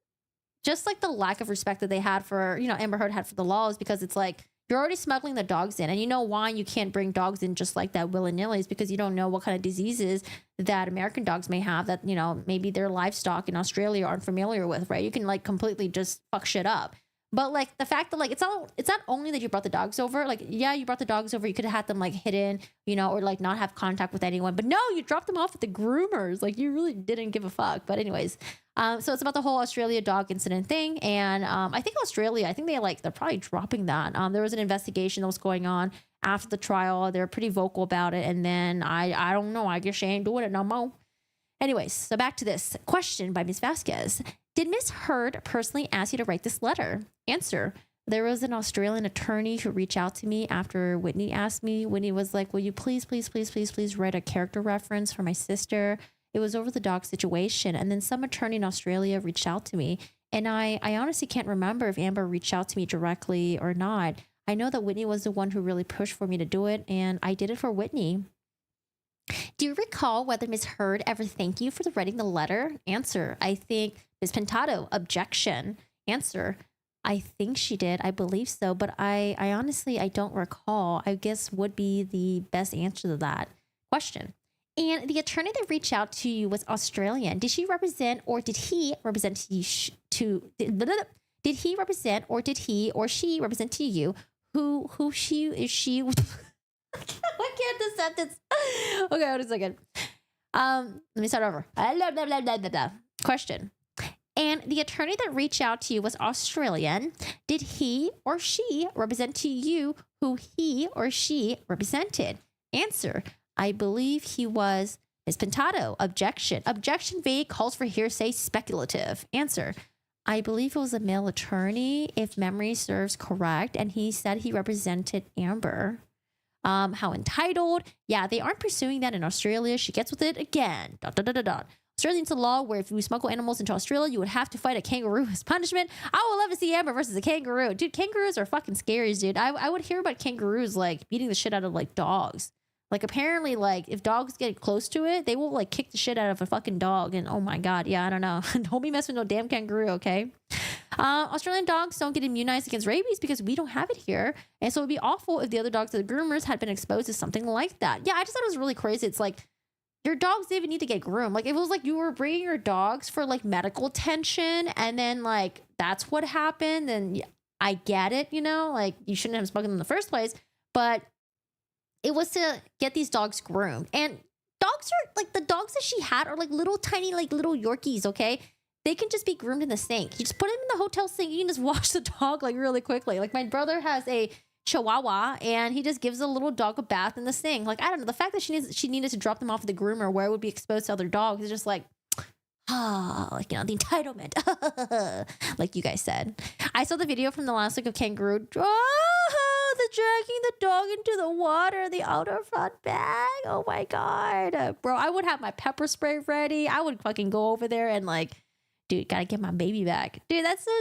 respect that they had for, Amber Heard had for the laws, because it's like, you're already smuggling the dogs in, and you know why you can't bring dogs in just like that willy-nilly is because you don't know what kind of diseases that American dogs may have that, maybe their livestock in Australia aren't familiar with, right? You can like completely just fuck shit up. But like the fact that like it's not only that you brought the dogs over, like, yeah, you brought the dogs over, you could have had them like hidden, or like not have contact with anyone, but no, you dropped them off at the groomers. Like, you really didn't give a fuck. But anyways, so it's about the whole Australia dog incident thing. And I think Australia, they're probably dropping that. There was an investigation that was going on after the trial. They're pretty vocal about it. And then I don't know, I guess she ain't doing it no more. Anyways, so back to this question by Ms. Vasquez. Did Ms. Heard personally ask you to write this letter? Answer. There was an Australian attorney who reached out to me after Whitney asked me. Whitney was like, will you please write a character reference for my sister? It was over the dog situation. And then some attorney in Australia reached out to me. And I honestly can't remember if Amber reached out to me directly or not. I know that Whitney was the one who really pushed for me to do it. And I did it for Whitney. Do you recall whether Ms. Heard ever thanked you for writing the letter? Answer. I think Ms. Pintado. Objection. Answer. I think she did. I believe so. But I honestly, I don't recall. I guess would be the best answer to that question. And the attorney that reached out to you was Australian. Did she represent or did he represent you did he represent or did he or she represent to you who she is she I can't this sentence. Okay, hold a second. Let me start over. Blah, blah, blah, blah, blah, blah. Question. And the attorney that reached out to you was Australian. Did he or she represent to you who he or she represented? Answer. I believe he was Ms. Pintado. Objection. Objection vague, calls for hearsay, speculative. Answer. I believe it was a male attorney, if memory serves correct, and he said he represented Amber. How entitled? Yeah, they aren't pursuing that in Australia. She gets with it again. ... Australia's a law where if you smuggle animals into Australia, you would have to fight a kangaroo as punishment. I would love to see Amber versus a kangaroo. Dude, kangaroos are fucking scary, dude. I would hear about kangaroos like beating the shit out of like dogs. Like apparently like if dogs get close to it, they will like kick the shit out of a fucking dog. And oh my God, yeah, I don't know. Don't be messing with no damn kangaroo, okay? Australian dogs don't get immunized against rabies because we don't have it here. And so it'd be awful if the other dogs of the groomers had been exposed to something like that. Yeah, I just thought it was really crazy. It's like your dogs didn't even need to get groomed. Like if it was like you were bringing your dogs for like medical attention and then like that's what happened, then I get it, like you shouldn't have smuggled them in the first place. But it was to get these dogs groomed. And dogs are like the dogs that she had are like little tiny like little Yorkies, okay? They can just be groomed in the sink. You just put them in the hotel sink. You can just wash the dog like really quickly. Like my brother has a Chihuahua and he just gives a little dog a bath in the sink. Like, I don't know. The fact that she needed to drop them off at the groomer where it would be exposed to other dogs is just like, like, the entitlement. Like you guys said. I saw the video from the last week of kangaroo. The dragging the dog into the water, the outer front bag. Oh my God. Bro, I would have my pepper spray ready. I would fucking go over there and like, dude, gotta get my baby back. Dude, that's so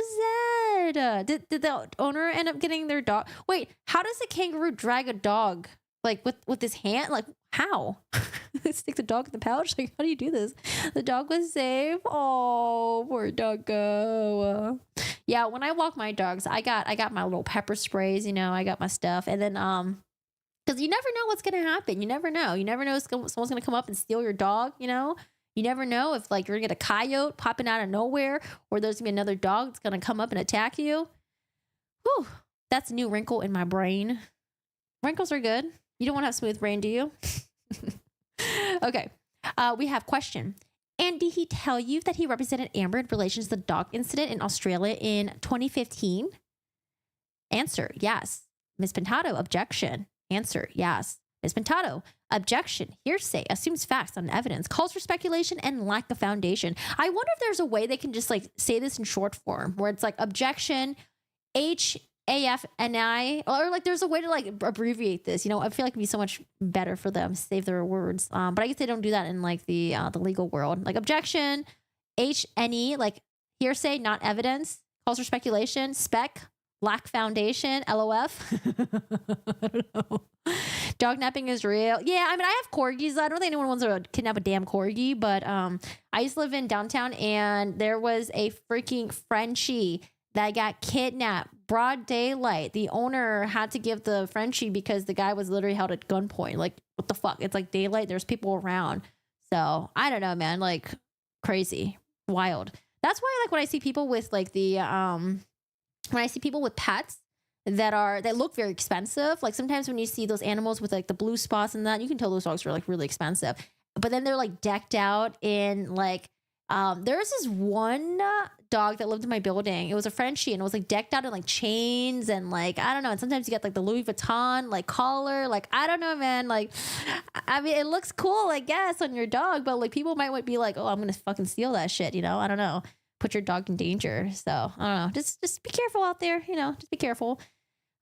sad. Did the owner end up getting their dog? Wait, how does a kangaroo drag a dog? Like with his hand? Like how? Stick the dog in the pouch? Like how do you do this? The dog was safe. Oh, poor doggo. Yeah, when I walk my dogs, I got my little pepper sprays. I got my stuff, and then because you never know what's gonna happen. You never know. You never know if someone's gonna come up and steal your dog. You never know if like you're gonna get a coyote popping out of nowhere, or there's gonna be another dog that's gonna come up and attack you. Whew, that's a new wrinkle in my brain. Wrinkles are good. You don't want to have smooth brain, do you? Okay. We have question. And did he tell you that he represented Amber in relation to the dog incident in Australia in 2015? Answer, yes. Ms. Pintado, objection. Answer, yes. Ms. Pintado, objection. Hearsay, assumes facts on evidence, calls for speculation and lack of foundation. I wonder if there's a way they can just like say this in short form where it's like objection, HAFNI, or like there's a way to like abbreviate this. I feel like it'd be so much better for them to save their words. But I guess they don't do that in like the legal world. Like objection, HNE, like hearsay, not evidence. calls for speculation. Spec, lack foundation, LOF. I don't know. Dog napping is real. Yeah, I mean, I have corgis. I don't think anyone wants to kidnap a damn corgi, but I used to live in downtown, and there was a freaking Frenchie that got kidnapped, broad daylight. The owner had to give the Frenchie because the guy was literally held at gunpoint. Like, what the fuck? It's like daylight. There's people around. So I don't know, man. Like, crazy, wild. That's why, like, when I see people with like when I see people with pets that look very expensive, like sometimes when you see those animals with like the blue spots and that, you can tell those dogs are like really expensive. But then they're like decked out in like, there was this one dog that lived in my building. It was a Frenchie, and it was like decked out in like chains and like, I don't know. And sometimes you get like the Louis Vuitton like collar. Like, I don't know, man. Like, I mean, it looks cool, I guess, on your dog, but like people might be like, oh, I'm going to fucking steal that shit. You know, I don't know. Put your dog in danger. So I don't know. Just be careful out there. You know, just be careful.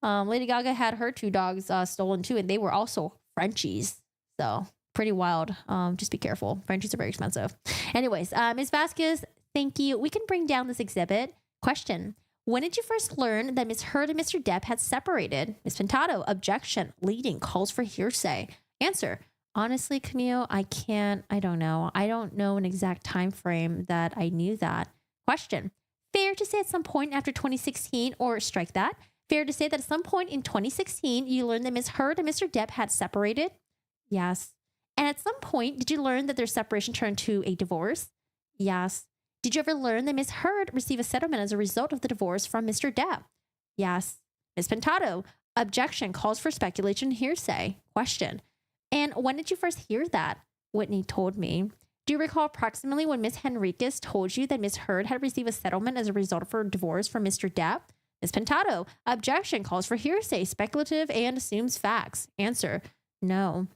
Lady Gaga had her 2 dogs stolen too, and they were also Frenchies. So pretty wild. Just be careful. Frenchies are very expensive. Anyways, Ms. Vasquez, thank you. We can bring down this exhibit. Question. When did you first learn that Ms. Heard and Mr. Depp had separated? Ms. Pintado, objection. Leading calls for hearsay. Answer. Honestly, Camille, I don't know. I don't know an exact time frame that I knew that. Question. Fair to say at some point after 2016, or strike that. Fair to say that at some point in 2016, you learned that Ms. Heard and Mr. Depp had separated? Yes. And at some point, did you learn that their separation turned to a divorce? Yes. Did you ever learn that Ms. Heard received a settlement as a result of the divorce from Mr. Depp? Yes. Ms. Pintado, objection, calls for speculation, hearsay. Question. And when did you first hear that? Whitney told me. Do you recall approximately when Ms. Henriquez told you that Ms. Heard had received a settlement as a result of her divorce from Mr. Depp? Ms. Pintado, objection, calls for hearsay, speculative, and assumes facts. Answer. No.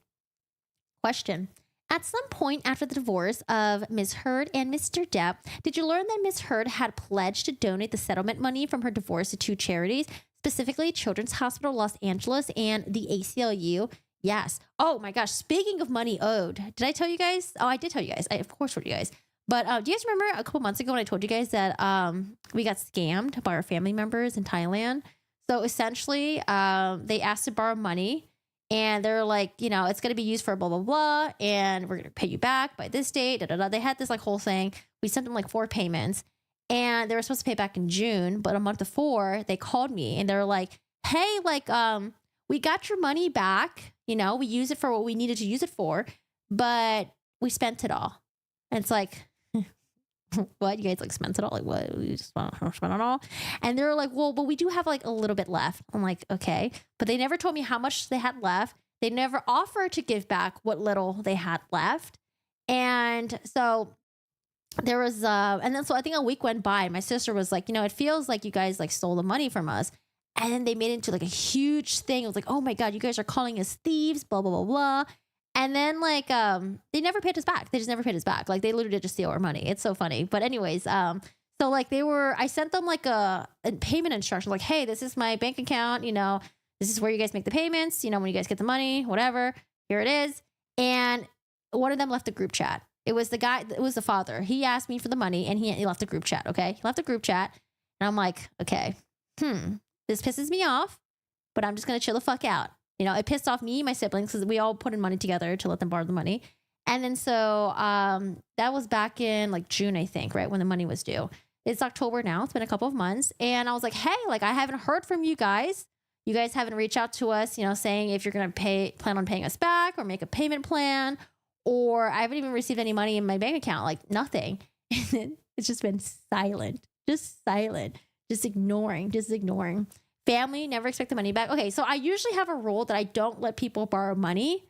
Question. At some point after the divorce of Ms. Heard and Mr. Depp, did you learn that Ms. Heard had pledged to donate the settlement money from her divorce to 2 charities, specifically Children's Hospital Los Angeles and the ACLU? Yes. Oh my gosh. Speaking of money owed, did I tell you guys? Oh, I did tell you guys. I of course told you guys. But do you guys remember a couple months ago when I told you guys that we got scammed by our family members in Thailand? So essentially, they asked to borrow money. And they're like, you know, it's going to be used for blah, blah, blah. And we're going to pay you back by this date. Da, da, da. They had this like whole thing. We sent them like 4 payments. And they were supposed to pay back in June. But a month before, they called me. And they were like, hey, like, we got your money back. You know, we used it for what we needed to use it for. But we spent it all. And it's like, what? You guys like spent it all? Like, what? We just spent it all? And they were like, well, but we do have like a little bit left. I'm like, okay. But they never told me how much they had left. They never offered to give back what little they had left. And so there was, and then so I think a week went by. And my sister was like, you know, it feels like you guys like stole the money from us. And then they made it into like a huge thing. It was like, oh my God, you guys are calling us thieves, blah, blah, blah, blah. And then like, they never paid us back. They just never paid us back. Like they literally did just steal our money. It's so funny. But anyways, so like I sent them like a payment instruction, like, hey, this is my bank account. You know, this is where you guys make the payments. You know, when you guys get the money, whatever, here it is. And one of them left the group chat. It was the guy, it was the father. He asked me for the money and he left the group chat. Okay. He left the group chat. And I'm like, okay, this pisses me off, but I'm just going to chill the fuck out. You know, it pissed off me, my siblings, because we all put in money together to let them borrow the money. And then so that was back in like June, I think, right? When the money was due. It's October now. It's been a couple of months. And I was like, hey, like I haven't heard from you guys. You guys haven't reached out to us, you know, saying if you're going to plan on paying us back or make a payment plan, or I haven't even received any money in my bank account, like nothing. And it's just been silent, just ignoring. Family, never expect the money back. Okay, so I usually have a rule that I don't let people borrow money.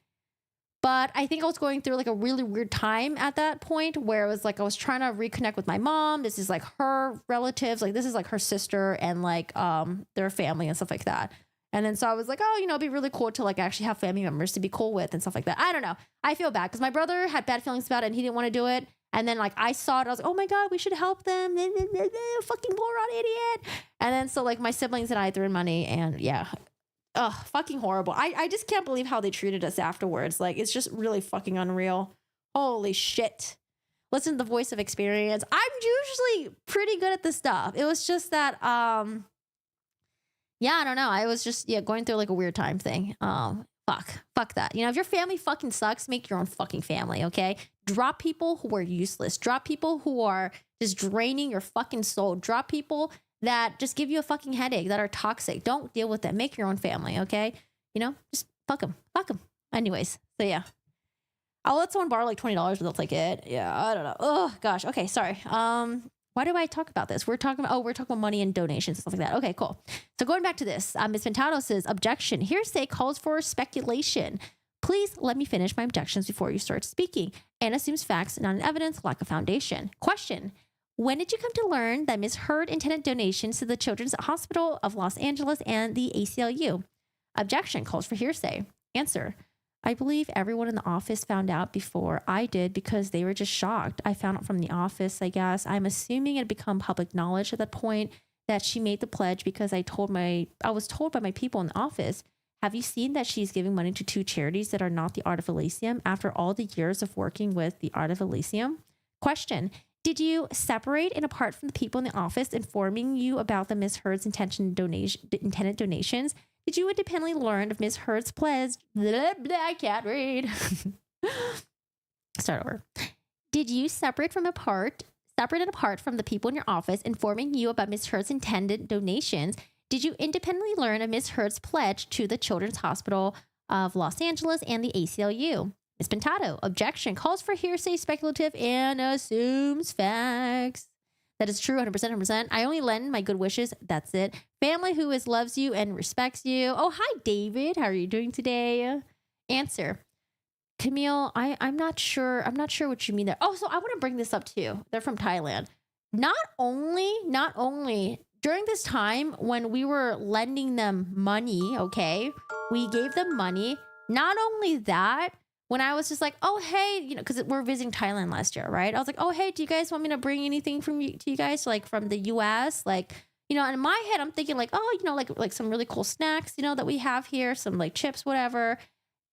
But I think I was going through like a really weird time at that point where it was like I was trying to reconnect with my mom. This is like her relatives. Like this is like her sister and like their family and stuff like that. And then so I was like, oh, you know, it'd be really cool to like actually have family members to be cool with and stuff like that. I don't know. I feel bad because my brother had bad feelings about it and he didn't want to do it. And then like I saw it, I was like, oh my God, we should help them. Fucking moron idiot. And then so like my siblings and I threw in money and yeah. Ugh, fucking horrible. I just can't believe how they treated us afterwards. Like it's just really fucking unreal. Holy shit. listen to the voice of experience. I'm usually pretty good at this stuff. It was just that, yeah, I don't know. I was just, going through like a weird time thing. Fuck that. If your family fucking sucks, make your own fucking family, okay? Drop people who are useless. Drop people who are just draining your fucking soul. Drop people that just give you a fucking headache, that are toxic. Don't deal with them. Make your own family, okay? Just fuck them. Fuck them. Anyways, so yeah. I'll let someone borrow like $20, but they'll take it. Yeah, I don't know. Oh gosh. Okay, sorry. Why do I talk about this? We're talking about money and donations and stuff like that. Okay, cool. So going back to this, Ms. Pintado says, objection. Hearsay calls for speculation. Please let me finish my objections before you start speaking, and assumes facts, not an evidence, lack of foundation. Question. When did you come to learn that Ms. Heard intended donations to the Children's Hospital of Los Angeles and the ACLU? Objection calls for hearsay. Answer. I believe everyone in the office found out before I did because they were just shocked. I found out from the office, I guess. I'm assuming it had become public knowledge at that point that she made the pledge because I was told by my people in the office, have you seen that she's giving money to 2 charities that are not the Art of Elysium after all the years of working with the Art of Elysium? Question. Did you separate and apart from the people in the office informing you about the Ms. Heard's intended donations? Did you independently learn of Ms. Heard's pledge? Blah, blah, I can't read. Start over. Did you separate and apart from the people in your office informing you about Ms. Heard's intended donations? Did you independently learn of Ms. Heard's pledge to the Children's Hospital of Los Angeles and the ACLU? Ms. Pintado, objection, calls for hearsay, speculative, and assumes facts. That is true, 100%, 100%. I only lend my good wishes. That's it. Family who loves you and respects you. Oh, hi, David. How are you doing today? Answer. Camille, I'm not sure. I'm not sure what you mean there. Oh, so I want to bring this up too. They're from Thailand. Not only during this time when we were lending them money, okay, we gave them money. Not only that, when I was just like, oh, hey, because we're visiting Thailand last year, right? I was like, oh, hey, do you guys want me to bring anything to you guys, like from the US? Like, in my head, I'm thinking like, oh, like some really cool snacks, that we have here, some like chips, whatever.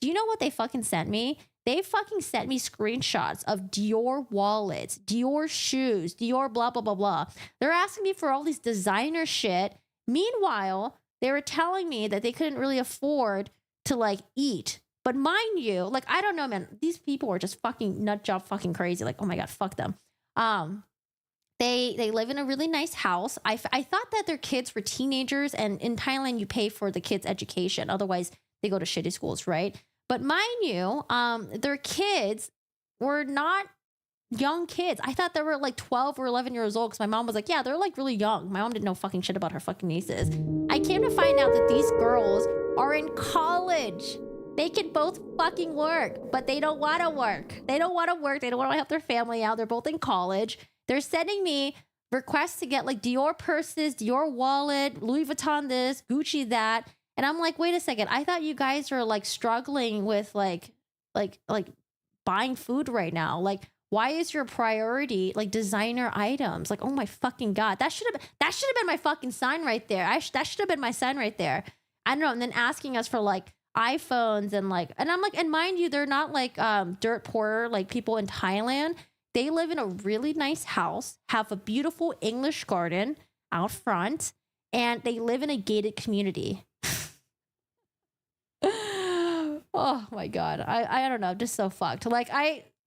Do you know what they fucking sent me? They fucking sent me screenshots of Dior wallets, Dior shoes, Dior blah, blah, blah, blah. They're asking me for all these designer shit. Meanwhile, they were telling me that they couldn't really afford to like eat. But mind you, like, I don't know, man, these people are just fucking nut job fucking crazy. Like, oh my God, fuck them. They live in a really nice house. I thought that their kids were teenagers, and in Thailand, you pay for the kids' education. Otherwise, they go to shitty schools, right? But mind you, their kids were not young kids. I thought they were like 12 or 11 years old because my mom was like, yeah, they're like really young. My mom didn't know fucking shit about her fucking nieces. I came to find out that these girls are in college. They can both fucking work, but they don't want to work. They don't want to work. They don't want to help their family out. They're both in college. They're sending me requests to get like Dior purses, Dior wallet, Louis Vuitton this, Gucci that. And I'm like, wait a second. I thought you guys are like struggling with like buying food right now. Like, why is your priority like designer items? Like, oh my fucking God. That should have been my fucking sign right there. That should have been my sign right there. I don't know. And then asking us for like iPhones and I'm like, and mind you, they're not like dirt poor like people in Thailand. They live in a really nice house, have a beautiful English garden out front, and they live in a gated community. Oh my God. I don't know, just so fucked. Like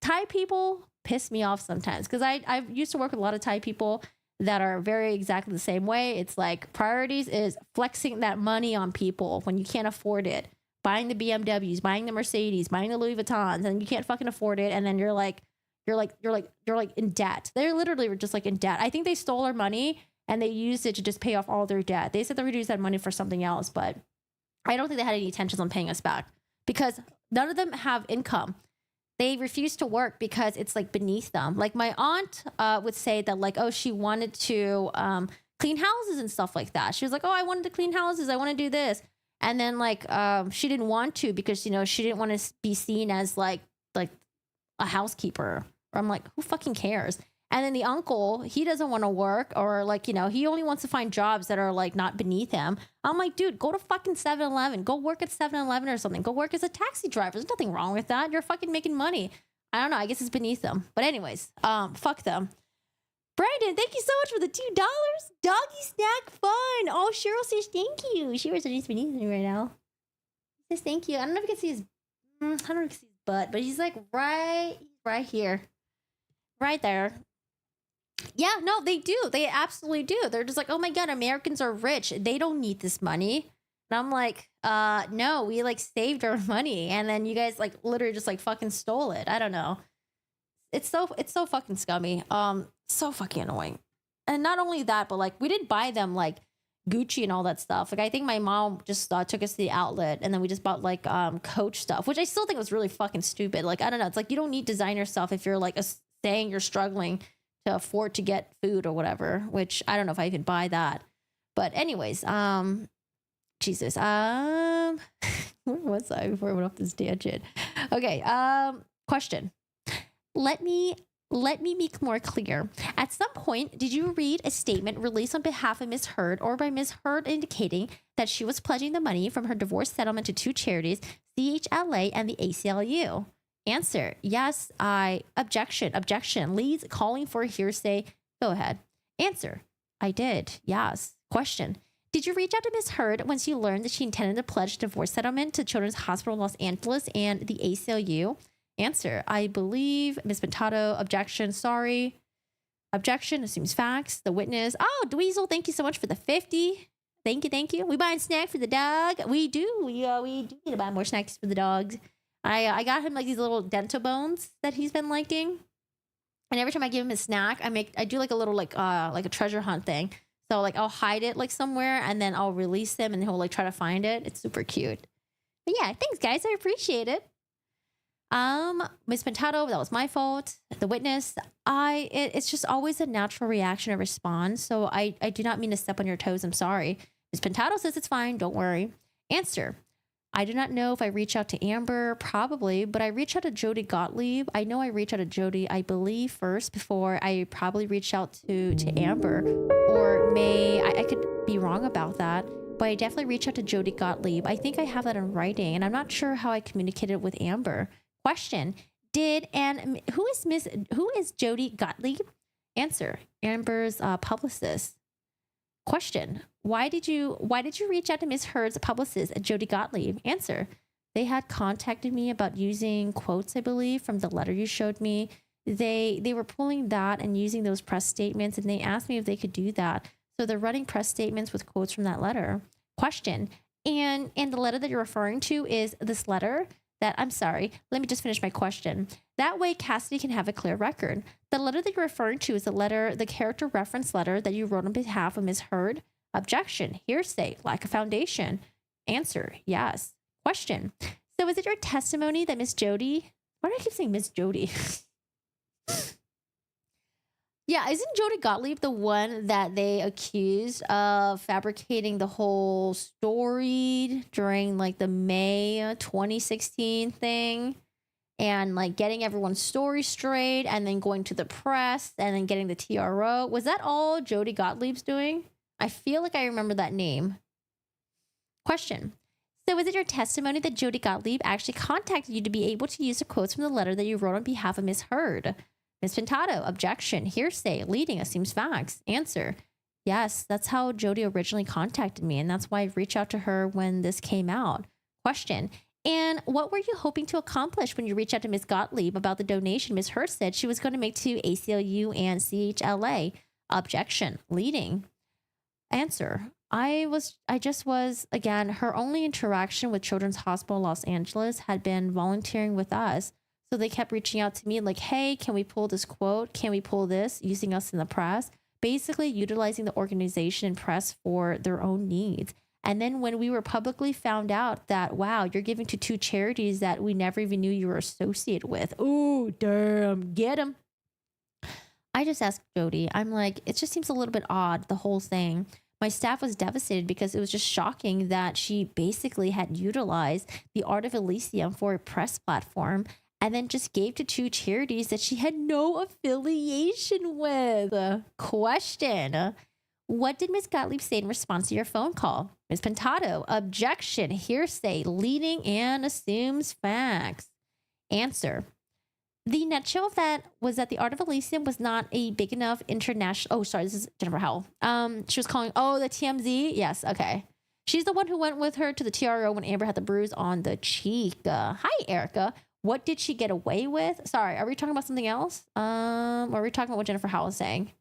Thai people piss me off sometimes because I used to work with a lot of Thai people that are very exactly the same way. It's like priorities is flexing that money on people when you can't afford it. Buying the BMWs, buying the Mercedes, buying the Louis Vuittons, and you can't fucking afford it. And then you're like in debt. They're literally just like in debt. I think they stole our money and they used it to just pay off all their debt. They said they would use that money for something else, but I don't think they had any intentions on paying us back because none of them have income. They refuse to work because it's like beneath them. Like my aunt would say that like, oh, she wanted to clean houses and stuff like that. She was like, oh, I wanted to clean houses. I want to do this. And then like she didn't want to because, she didn't want to be seen as like a housekeeper. Or I'm like, who fucking cares? And then the uncle, he doesn't want to work or like, he only wants to find jobs that are like not beneath him. I'm like, dude, go to fucking 7-Eleven. Go work at 7-Eleven or something. Go work as a taxi driver. There's nothing wrong with that. You're fucking making money. I don't know. I guess it's beneath them. But anyways, fuck them. Brandon, thank you so much for the $2. Doggy snack fun. Oh, Cheryl says thank you. Cheryl says he's beneath me right now. He says thank you. I don't know if you can see his. I don't know if you can see his butt, but he's like right here, right there. Yeah, no, they do. They absolutely do. They're just like, oh my god, Americans are rich. They don't need this money. And I'm like, no, we like saved our money, and then you guys like literally just like fucking stole it. I don't know. It's so fucking scummy. So fucking annoying. And not only that, but like we didn't buy them like Gucci and all that stuff. Like I think my mom just took us to the outlet, and then we just bought like Coach stuff, which I still think was really fucking stupid. Like I don't know. It's like you don't need designer stuff if you're like saying you're struggling to afford to get food or whatever. Which I don't know if I even buy that. But anyways, Jesus. Where was I before I went off this tangent? Okay. Question. Let me make more clear. At some point, did you read a statement released on behalf of Ms. Heard or by Ms. Heard indicating that she was pledging the money from her divorce settlement to two charities, CHLA and the ACLU? Answer. Yes, I. Objection. Leads calling for hearsay. Go ahead. Answer. I did. Yes. Question. Did you reach out to Ms. Heard once you learned that she intended to pledge divorce settlement to Children's Hospital Los Angeles and the ACLU? Answer. I believe Ms. Pintado. Objection. Sorry. Objection. Assumes facts. The witness. Oh, Dweezil, thank you so much for the 50. Thank you. We buying snack for the dog. We do. We do need to buy more snacks for the dogs. I got him like these little Dento bones that he's been liking. And every time I give him a snack, I do like a little like a treasure hunt thing. So like I'll hide it like somewhere, and then I'll release him, and he'll like try to find it. It's super cute. But yeah, thanks guys. I appreciate it. Ms. Pintado, that was my fault. The witness, it's just always a natural reaction to respond. So I do not mean to step on your toes. I'm sorry. Ms. Pintado says it's fine. Don't worry. Answer. I do not know if I reach out to Amber, probably, but I reached out to Jody Gottlieb. I know I reached out to Jody, I believe, first before I probably reached out to Amber, or I could be wrong about that, but I definitely reached out to Jody Gottlieb. I think I have that in writing, and I'm not sure how I communicated with Amber. Question. Who is Jody Gottlieb? Answer. Amber's publicist. Question. Why did you reach out to Ms. Heard's publicist, Jody Gottlieb? Answer. They had contacted me about using quotes, I believe, from the letter you showed me. They were pulling that and using those press statements, and they asked me if they could do that. So they're running press statements with quotes from that letter. Question. And the letter that you're referring to is this letter that, I'm sorry, let me just finish my question. That way Cassidy can have a clear record. The letter that you're referring to is the character reference letter that you wrote on behalf of Ms. Heard. Objection. Hearsay. Lack of foundation. Answer. Yes. Question. So is it your testimony that Miss Jody... Why do I keep saying Miss Jody? Yeah, isn't Jody Gottlieb the one that they accused of fabricating the whole story during like the May 2016 thing? And like getting everyone's story straight and then going to the press and then getting the TRO. Was that all Jody Gottlieb's doing? I feel like I remember that name. Question. So is it your testimony that Jody Gottlieb actually contacted you to be able to use the quotes from the letter that you wrote on behalf of Ms. Heard? Ms. Pintado. Objection. Hearsay. Leading. Assumes facts. Answer. Yes, that's how Jody originally contacted me, and that's why I reached out to her when this came out. Question. And what were you hoping to accomplish when you reached out to Ms. Gottlieb about the donation Ms. Heard said she was going to make to ACLU and CHLA? Objection. Leading. Answer. I just was, again, her only interaction with Children's Hospital Los Angeles had been volunteering with us. So they kept reaching out to me like, hey, can we pull this quote? Can we pull this? Using us in the press, basically utilizing the organization and press for their own needs. And then when we were publicly found out that, wow, you're giving to two charities that we never even knew you were associated with. Oh, damn, get them. I just asked Jody, I'm like, it just seems a little bit odd, the whole thing. My staff was devastated because it was just shocking that she basically had utilized the Art of Elysium for a press platform and then just gave to two charities that she had no affiliation with. Question. What did Ms. Gottlieb say in response to your phone call? Ms. Pintado. Objection. Hearsay. Leading and assumes facts. Answer. The nutshell of that was that the Art of Elysium was not a big enough international. Oh, sorry, this is Jennifer Howell. She was calling. Oh, the TMZ. Yes, okay. She's the one who went with her to the TRO when Amber had the bruise on the cheek. Hi, Erica. What did she get away with? Sorry, are we talking about something else? Or are we talking about what Jennifer Howell is saying?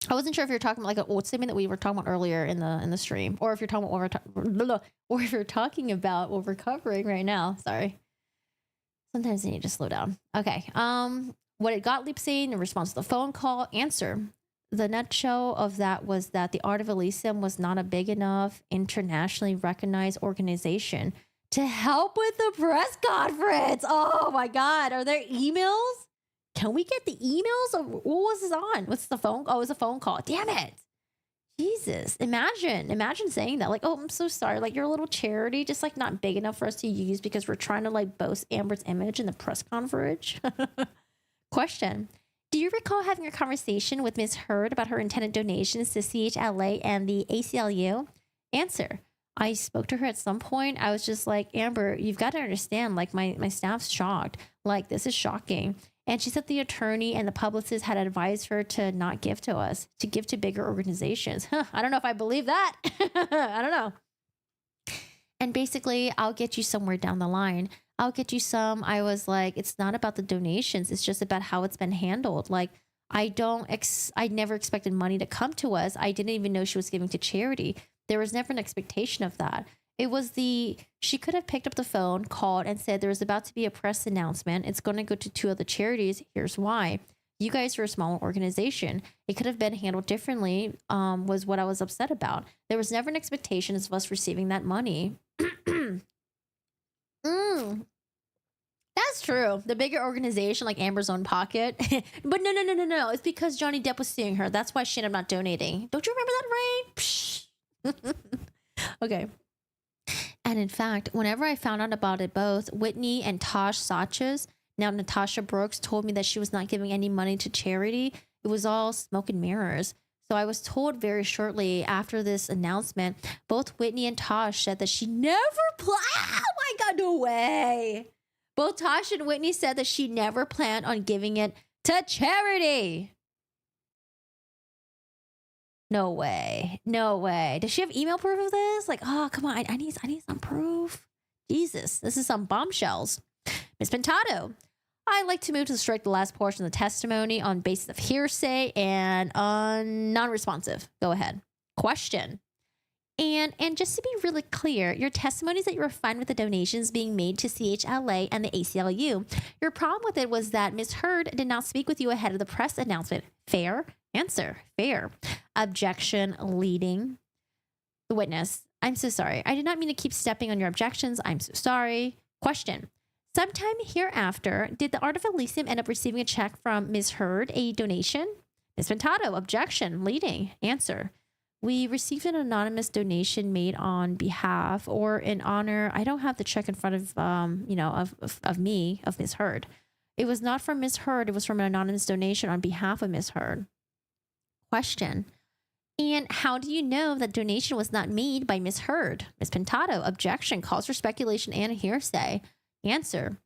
I wasn't sure if you're talking about like a statement that we were talking about earlier in the stream, or if you're talking about or if you're talking about what we're covering right now. Sorry. Sometimes you need to slow down. Okay. What did Gottlieb say in response to the phone call? Answer. The nutshell of that was that the Art of Elysium was not a big enough internationally recognized organization to help with the press conference. Oh my God. Are there emails? Can we get the emails? Or what was this on? What's the phone? Oh, it was a phone call. Damn it. Jesus. Imagine saying that. Like, oh, I'm so sorry. Like, you're a little charity, just like not big enough for us to use because we're trying to like boast Amber's image in the press conference. Question. Do you recall having a conversation with Ms. Heard about her intended donations to CHLA and the ACLU? Answer. I spoke to her at some point. I was just like, Amber, you've got to understand, like my staff's shocked. Like, this is shocking. And she said the attorney and the publicist had advised her to not give to us, to give to bigger organizations. I don't know if I believe that. I don't know. And basically, I'll get you somewhere down the line. I'll get you some. I was like, it's not about the donations. It's just about how it's been handled. Like, I never expected money to come to us. I didn't even know she was giving to charity. There was never an expectation of that. It was she could have picked up the phone, called, and said, there's about to be a press announcement. It's going to go to 2 other charities. Here's why. You guys are a small organization. It could have been handled differently, was what I was upset about. There was never an expectation of us receiving that money. That's true. The bigger organization, like Amber's own pocket. But no. It's because Johnny Depp was suing her. That's why she ended up not donating. Don't you remember that, Ray? Okay. And in fact, whenever I found out about it, both Whitney and Tosh Sanchez, now Natasha Brooks, told me that she was not giving any money to charity. It was all smoke and mirrors. So I was told very shortly after this announcement, both Whitney and Tosh said that she never oh my God, no way. Both Tosh and Whitney said that she never planned on giving it to charity. No way. Does she have email proof of this? Like, oh, come on. I need some proof. Jesus, this is some bombshells. Ms. Pintado, I'd like to move to strike the last portion of the testimony on basis of hearsay and non-responsive. Go ahead. Question. And just to be really clear, your testimony is that you were fine with the donations being made to CHLA and the ACLU. Your problem with it was that Ms. Heard did not speak with you ahead of the press announcement. Fair? Answer. Fair. Objection leading. The witness. I'm so sorry. I did not mean to keep stepping on your objections. I'm so sorry. Question. Sometime hereafter, did the Art of Elysium end up receiving a check from Ms. Heard, a donation? Ms. Pintado. Objection leading. Answer. We received an anonymous donation made on behalf or in honor. I don't have the check in front of, of Ms. Heard. It was not from Ms. Heard. It was from an anonymous donation on behalf of Ms. Heard. Question. And how do you know that donation was not made by Ms. Heard? Ms. Pintado. Objection. Calls for speculation and hearsay. Answer.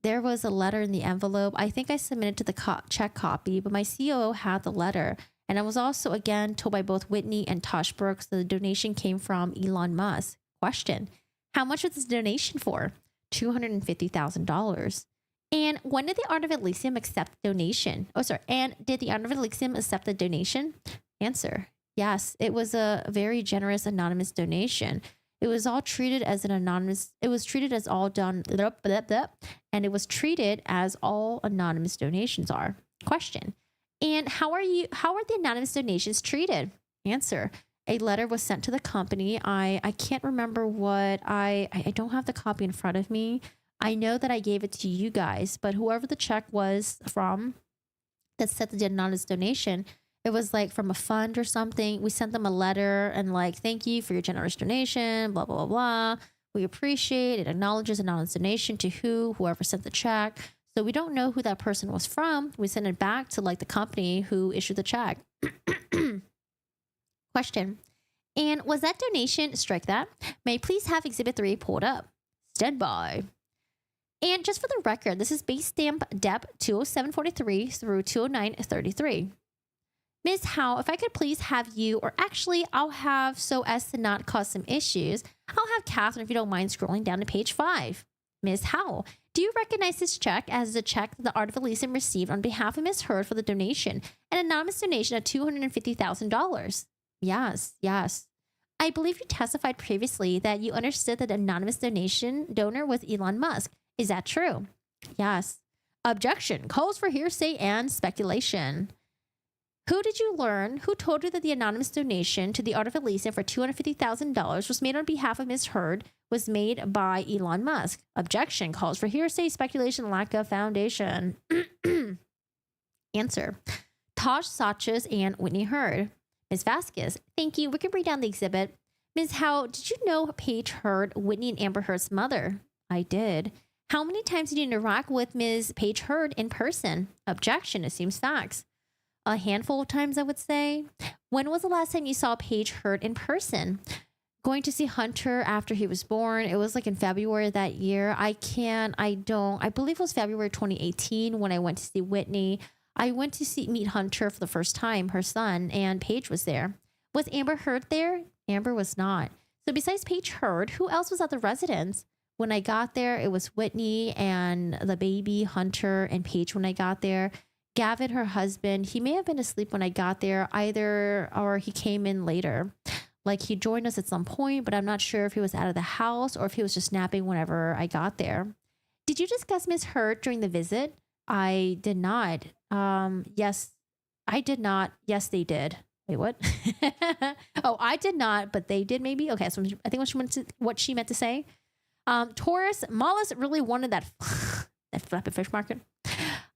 There was a letter in the envelope. I think I submitted to the check copy, but my COO had the letter. And I was also, again, told by both Whitney and Tosh Brooks that the donation came from Elon Musk. Question. How much was this donation for? $250,000. And when did the Art of Elysium accept the donation? And did the Art of Elysium accept the donation? Answer. Yes, it was a very generous anonymous donation. It was all treated as an anonymous, it was treated as all done, and it was treated as all anonymous donations are. Question. And how are the anonymous donations treated? Answer. A letter was sent to the company. I can't remember what, I don't have the copy in front of me. I know that I gave it to you guys, but whoever the check was from that said the anonymous donation, it was like from a fund or something. We sent them a letter and like, thank you for your generous donation, blah, blah, blah, blah. We appreciate it. Acknowledges anonymous donation to whoever sent the check. So we don't know who that person was from. We send it back to like the company who issued the check. Question. And was that donation, strike that, may I please have Exhibit 3 pulled up? Stand by. And just for the record, this is base stamp depp 20743 through 20933. Ms. Howell, if I could please have you, or actually I'll have, so as to not cause some issues, I'll have Catherine, if you don't mind scrolling down to page 5. Ms. Howell, do you recognize this check as the check that the Art of Elysium received on behalf of Ms. Heard for the donation, an anonymous donation of $250,000? Yes, yes. I believe you testified previously that you understood that the anonymous donor was Elon Musk. Is that true? Yes. Objection. Calls for hearsay and speculation. Who did you learn? Who told you that the anonymous donation to the Art of Elysium for $250,000 was made on behalf of Ms. Heard was made by Elon Musk? Objection. Calls for hearsay, speculation, lack of foundation. Answer. Tosh Sanchez and Whitney Heard. Ms. Vasquez. Thank you. We can bring down the exhibit. Ms. Howell, did you know Paige Heard, Whitney and Amber Heard's mother? I did. How many times did you interact with Ms. Paige Heard in person? Objection. It seems facts. A handful of times, I would say. When was the last time you saw Paige Heard in person? Going to see Hunter after he was born. It was like in February that year. I believe it was February 2018 when I went to see Whitney. I went to meet Hunter for the first time, her son, and Paige was there. Was Amber Heard there? Amber was not. So besides Paige Heard, who else was at the residence? When I got there, it was Whitney and the baby, Hunter, and Paige when I got there. Gavin, her husband, he may have been asleep when I got there, or he came in later. Like he joined us at some point, but I'm not sure if he was out of the house or if he was just napping whenever I got there. Did you discuss Miss Heard during the visit? I did not. Yes, I did not. Yes, they did. Wait, what? Oh, I did not, but they did maybe. Okay, so I think what she meant to say. Taurus, Mollis really wanted that flappy fish market.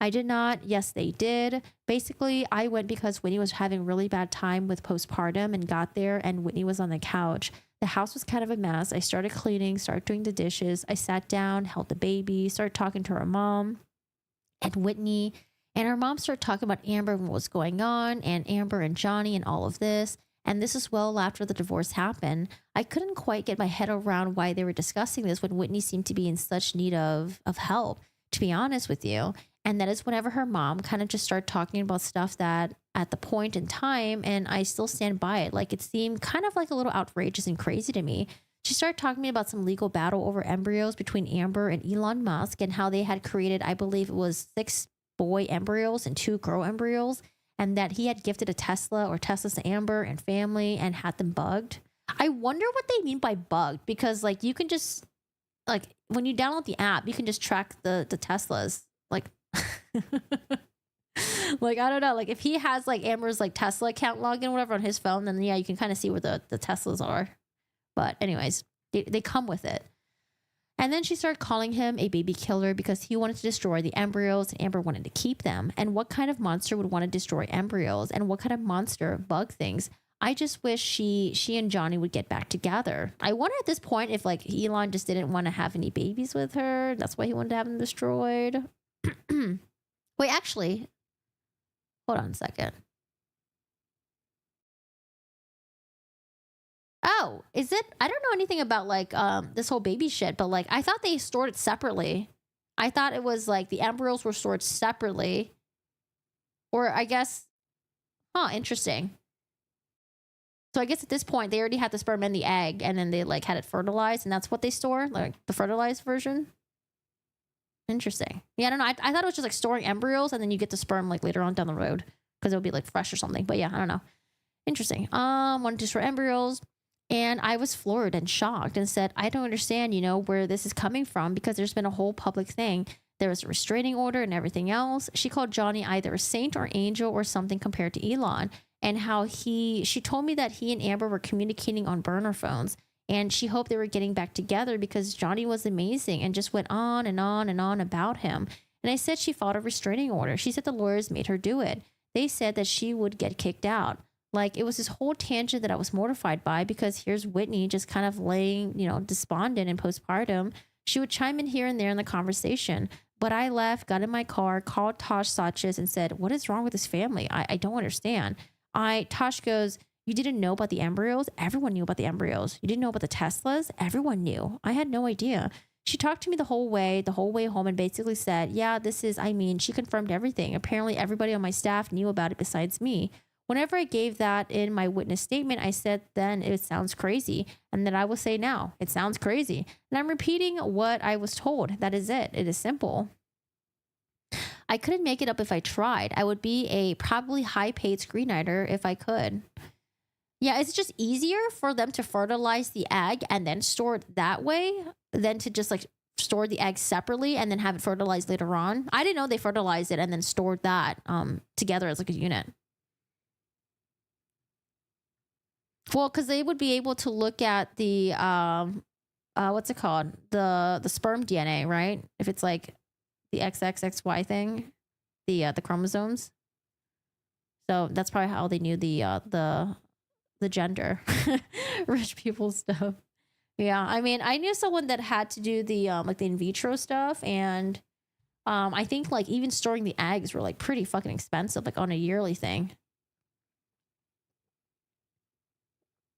I did not. Yes, they did. Basically, I went because Whitney was having a really bad time with postpartum and got there and Whitney was on the couch. The house was kind of a mess. I started cleaning, started doing the dishes. I sat down, held the baby, started talking to her mom and Whitney. And her mom started talking about Amber and what was going on and Amber and Johnny and all of this. And this is well after the divorce happened. I couldn't quite get my head around why they were discussing this when Whitney seemed to be in such need of help, to be honest with you. And that is whenever her mom kind of just started talking about stuff that at the point in time, and I still stand by it, like it seemed kind of like a little outrageous and crazy to me. She started talking to me about some legal battle over embryos between Amber and Elon Musk and how they had created, I believe it was 6 boy embryos and 2 girl embryos, and that he had gifted a Tesla or Teslas to Amber and family and had them bugged. I wonder what they mean by bugged, because like you can just, like when you download the app, you can just track the Teslas. Like, like, I don't know, like if he has like Amber's like Tesla account login or whatever on his phone, then yeah, you can kind of see where the Teslas are. But anyways, they come with it. And then she started calling him a baby killer because he wanted to destroy the embryos and Amber wanted to keep them. And what kind of monster would want to destroy embryos? And what kind of monster bug things? I just wish she and Johnny would get back together. I wonder at this point if like Elon just didn't want to have any babies with her. That's why he wanted to have them destroyed. Wait, actually, hold on a second. Oh, is it? I don't know anything about like this whole baby shit, but like I thought they stored it separately. I thought it was like the embryos were stored separately. Or I guess, interesting. So I guess at this point they already had the sperm and the egg and then they like had it fertilized and that's what they store, like the fertilized version. Interesting. Yeah, I don't know. I thought it was just like storing embryos and then you get the sperm like later on down the road because it would be like fresh or something. But yeah, I don't know. Interesting. Wanted to store embryos. And I was floored and shocked and said, I don't understand, where this is coming from because there's been a whole public thing. There was a restraining order and everything else. She called Johnny either a saint or angel or something compared to Elon. And how she told me that he and Amber were communicating on burner phones. And she hoped they were getting back together because Johnny was amazing and just went on and on and on about him. And I said she filed a restraining order. She said the lawyers made her do it. They said that she would get kicked out. Like, it was this whole tangent that I was mortified by because here's Whitney just kind of laying, despondent in postpartum. She would chime in here and there in the conversation. But I left, got in my car, called Tosh Sanchez and said, what is wrong with this family? I don't understand. Tosh goes, You didn't know about the embryos? Everyone knew about the embryos. You didn't know about the Teslas? Everyone knew. I had no idea. She talked to me the whole way home, and basically said, yeah, she confirmed everything. Apparently everybody on my staff knew about it besides me. Whenever I gave that in my witness statement, I said then it sounds crazy. And then I will say now, it sounds crazy. And I'm repeating what I was told. That is it. It is simple. I couldn't make it up if I tried. I would be a probably high-paid screenwriter if I could. Yeah, it's just easier for them to fertilize the egg and then store it that way than to just like store the egg separately and then have it fertilized later on. I didn't know they fertilized it and then stored that together as like a unit. Well, because they would be able to look at the what's it called? The sperm DNA, right? If it's like the XXXY thing, the chromosomes. So that's probably how they knew the gender. Rich people stuff. Yeah, I mean, I knew someone that had to do the like the in vitro stuff, and I think like even storing the eggs were like pretty fucking expensive, like on a yearly thing.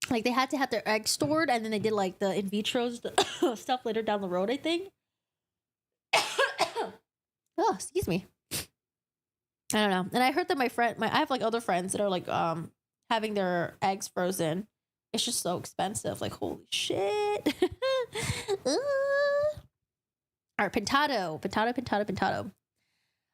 Like they had to have their eggs stored, and then they did like the in vitro stuff later down the road, I think. Oh, excuse me. I don't know. And I heard that I have like other friends that are like having their eggs frozen. It's just so expensive. Like, holy shit. All right, Pintado.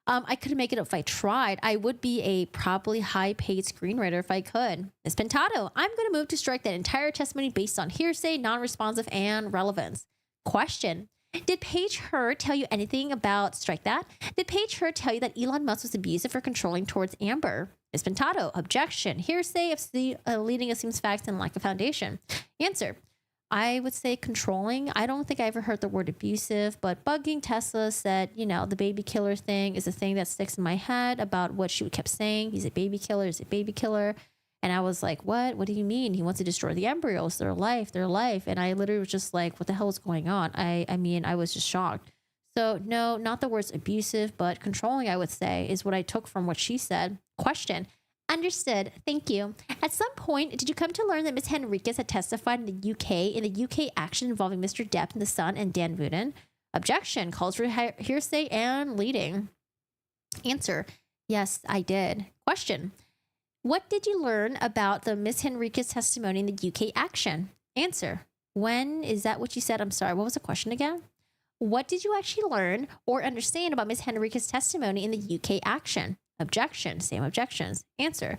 I couldn't make it up if I tried. I would be a probably high-paid screenwriter if I could. Ms. Pintado, I'm going to move to strike that entire testimony based on hearsay, non-responsive, and relevance. Question. Did Paige Hurd tell you anything about, strike that? Did Paige Hurd tell you that Elon Musk was abusive or controlling towards Amber? Ms. Pintado, objection. Hearsay, leading assumes facts and lack of foundation. Answer. I would say controlling. I don't think I ever heard the word abusive, but bugging. Tesla said, the baby killer thing is a thing that sticks in my head about what she kept saying. He's a baby killer. He's a baby killer. And I was like, what? What do you mean? He wants to destroy the embryos, their life. And I literally was just like, what the hell is going on? I mean, I was just shocked. So no, not the words abusive, but controlling, I would say, is what I took from what she said. Question. Understood. Thank you. At some point, did you come to learn that Ms. Henriquez had testified in the UK action involving Mr. Depp and the Sun and Dan Wooten? Objection. Calls for hearsay and leading. Answer. Yes, I did. Question. What did you learn about the Ms. Henriquez testimony in the UK action? Answer. When? Is that what you said? I'm sorry. What was the question again? What did you actually learn or understand about Ms. Henriquez's testimony in the UK action? Objection. Same objections. Answer.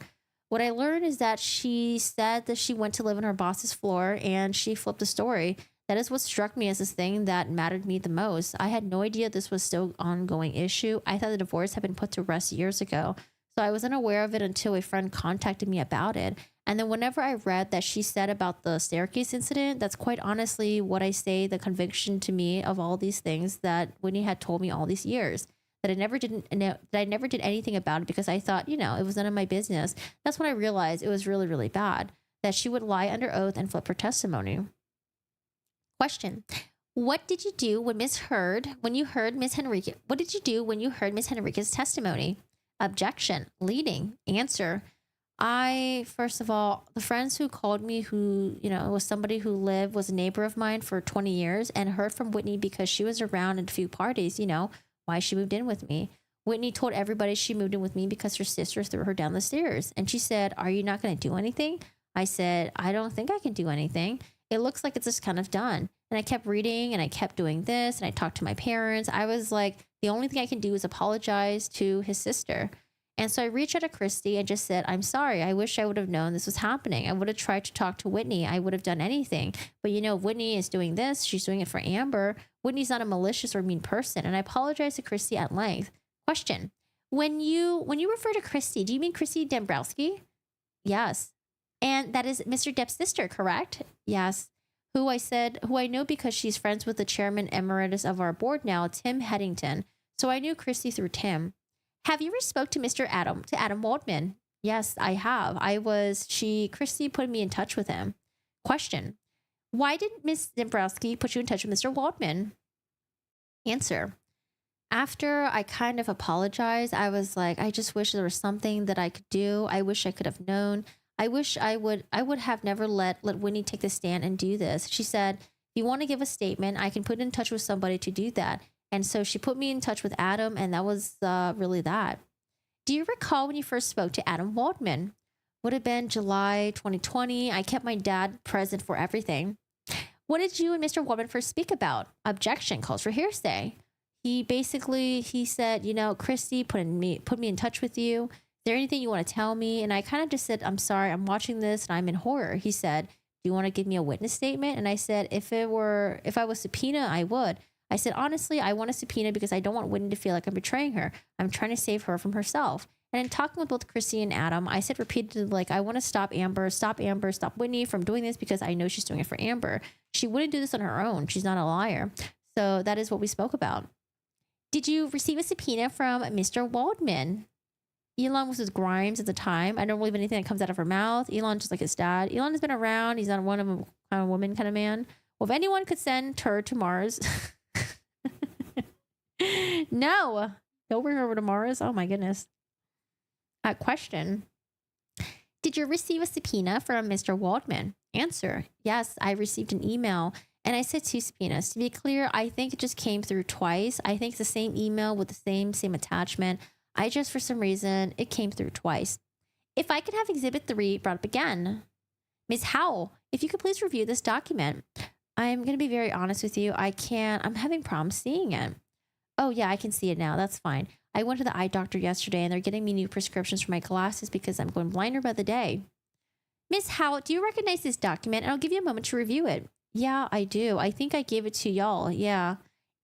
What I learned is that she said that she went to live on her boss's floor and she flipped the story. That is what struck me as this thing that mattered me the most. I had no idea this was still an ongoing issue. I thought the divorce had been put to rest years ago. So I wasn't aware of it until a friend contacted me about it. And then whenever I read that she said about the staircase incident, that's quite honestly what I say, the conviction to me of all these things that Whitney had told me all these years. That I never did anything about it because I thought, it was none of my business. That's when I realized it was really, really bad. That she would lie under oath and flip her testimony. Question. What did you do when you heard Ms. Henriquez's testimony? Objection. Leading. Answer. First of all, the friends who called me who, was somebody who was a neighbor of mine for 20 years and heard from Whitney because she was around at a few parties, why she moved in with me. Whitney told everybody she moved in with me because her sister threw her down the stairs. And she said, are you not going to do anything? I said, I don't think I can do anything. It looks like it's just kind of done. And I kept reading and I kept doing this and I talked to my parents. I was like, the only thing I can do is apologize to his sister. And so I reached out to Christy and just said, I'm sorry. I wish I would have known this was happening. I would have tried to talk to Whitney. I would have done anything. But Whitney is doing this. She's doing it for Amber. Whitney's not a malicious or mean person. And I apologize to Christy at length. Question. When you refer to Christy, do you mean Christy Dembrowski? Yes. And that is Mr. Depp's sister, correct? Yes. Who I know because she's friends with the chairman emeritus of our board now, Tim Headington. So I knew Christy through Tim. Have you ever spoke to Adam Waldman? Yes, I have. Christy put me in touch with him. Question. Why did Ms. Dembrowski put you in touch with Mr. Waldman? Answer. After I kind of apologized, I was like, I just wish there was something that I could do. I wish I could have known. I wish I would have never let Whitney take the stand and do this. She said, if you want to give a statement, I can put in touch with somebody to do that. And so she put me in touch with Adam, and that was really that. Do you recall when you first spoke to Adam Waldman? Would have been July 2020. I kept my dad present for everything. What did you and Mr. Waldman first speak about? Objection calls for hearsay. He said, Christy put me in touch with you. Is there anything you want to tell me? And I kind of just said, I'm sorry, I'm watching this and I'm in horror. He said, do you want to give me a witness statement? And I said, if I was subpoena, I would. I said, honestly, I want a subpoena because I don't want Whitney to feel like I'm betraying her. I'm trying to save her from herself. And in talking with both Chrissy and Adam, I said repeatedly, like, I want to stop Whitney from doing this because I know she's doing it for Amber. She wouldn't do this on her own. She's not a liar. So that is what we spoke about. Did you receive a subpoena from Mr. Waldman? Elon was with Grimes at the time. I don't believe anything that comes out of her mouth. Elon, just like his dad. Elon has been around. He's not one of a kind of woman kind of man. Well, if anyone could send her to Mars. No. Don't bring her over to Mars. Oh, my goodness. Question. Did you receive a subpoena from Mr. Waldman? Answer. Yes, I received an email. And I said 2 subpoenas. To be clear, I think it just came through twice. I think it's the same email with the same attachment. For some reason, it came through twice. If I could have Exhibit 3 brought up again. Ms. Howell, if you could please review this document. I'm going to be very honest with you. I'm having problems seeing it. Oh, yeah, I can see it now. That's fine. I went to the eye doctor yesterday and they're getting me new prescriptions for my glasses because I'm going blinder by the day. Ms. Howell, do you recognize this document? And I'll give you a moment to review it. Yeah, I do. I think I gave it to y'all. Yeah.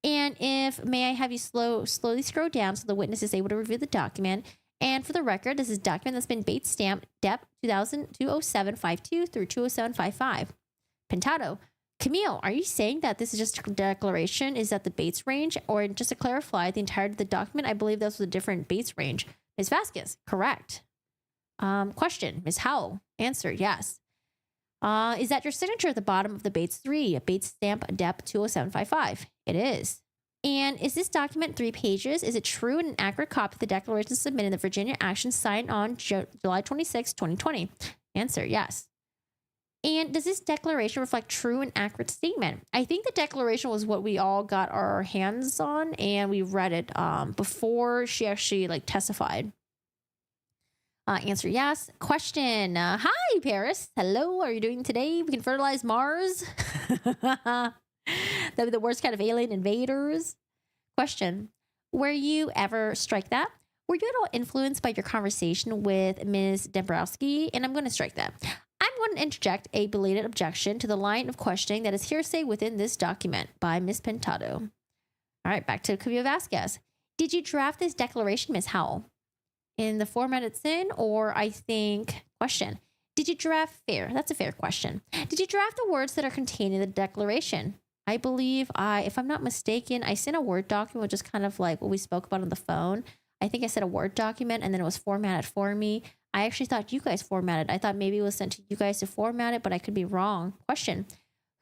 And may I have you slowly scroll down so the witness is able to review the document. And for the record, this is a document that's been Bates stamped depp 20752 through 20755. Pintado. Camille, are you saying that this is just a declaration? Is that the Bates range? Or just to clarify, the entirety of the document, I believe this was a different Bates range. Ms. Vasquez, correct. Question, Ms. Howell, answer, yes. Is that your signature at the bottom of the Bates 3, a Bates stamp depp 20755? It is. And is this document 3 pages? Is it true and an accurate copy of the declaration submitted in the Virginia action signed on July 26, 2020? Answer, yes. And does this declaration reflect true and accurate statement? I think the declaration was what we all got our hands on and we read it before she actually testified. Answer, yes. Question. Hi, Paris. Hello. Are you doing today? We can fertilize Mars. That'd be the worst kind of alien invaders. Question. Were you ever strike that? Were you at all influenced by your conversation with Ms. Dombrowski? And I'm going to strike that. I'm going to interject a belated objection to the line of questioning that is hearsay within this document by Ms. Pintado. All right, back to Camille Vasquez. Did you draft this declaration, Ms. Howell, in the format it's in, or question. Did you draft fair? That's a fair question. Did you draft the words that are contained in the declaration? I believe if I'm not mistaken, I sent a Word document, which is kind of like what we spoke about on the phone. I think I sent a Word document and then it was formatted for me. I actually thought you guys formatted. I thought maybe it was sent to you guys to format it, but I could be wrong. Question.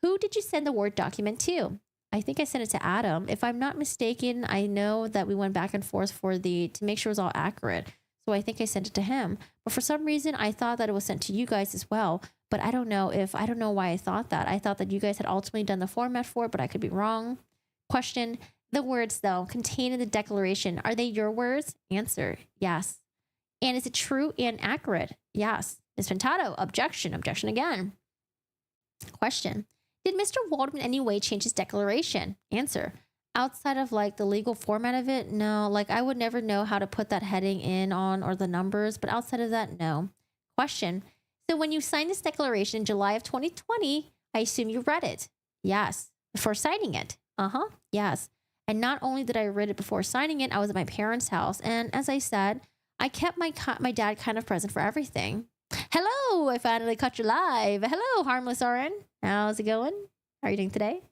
Who did you send the Word document to? I think I sent it to Adam. If I'm not mistaken, I know that we went back and forth to make sure it was all accurate. So I think I sent it to him. But for some reason, I thought that it was sent to you guys as well. But I don't know why I thought that. I thought that you guys had ultimately done the format for it, but I could be wrong. Question. The words, though, contained in the declaration, are they your words? Answer. Yes. And is it true and accurate? Yes. Ms. Pintado, objection. Objection again. Question. Did Mr. Waldman in any way change his declaration? Answer. Outside of the legal format of it, no. I would never know how to put that heading in on or the numbers, but outside of that, no. Question. So when you signed this declaration in July of 2020, I assume you read it? Yes. Before signing it? Yes. And not only did I read it before signing it, I was at my parents' house. And as I said, I kept my dad kind of present for everything. Hello, I finally caught you live. Hello, Harmless RN. How's it going? How are you doing today?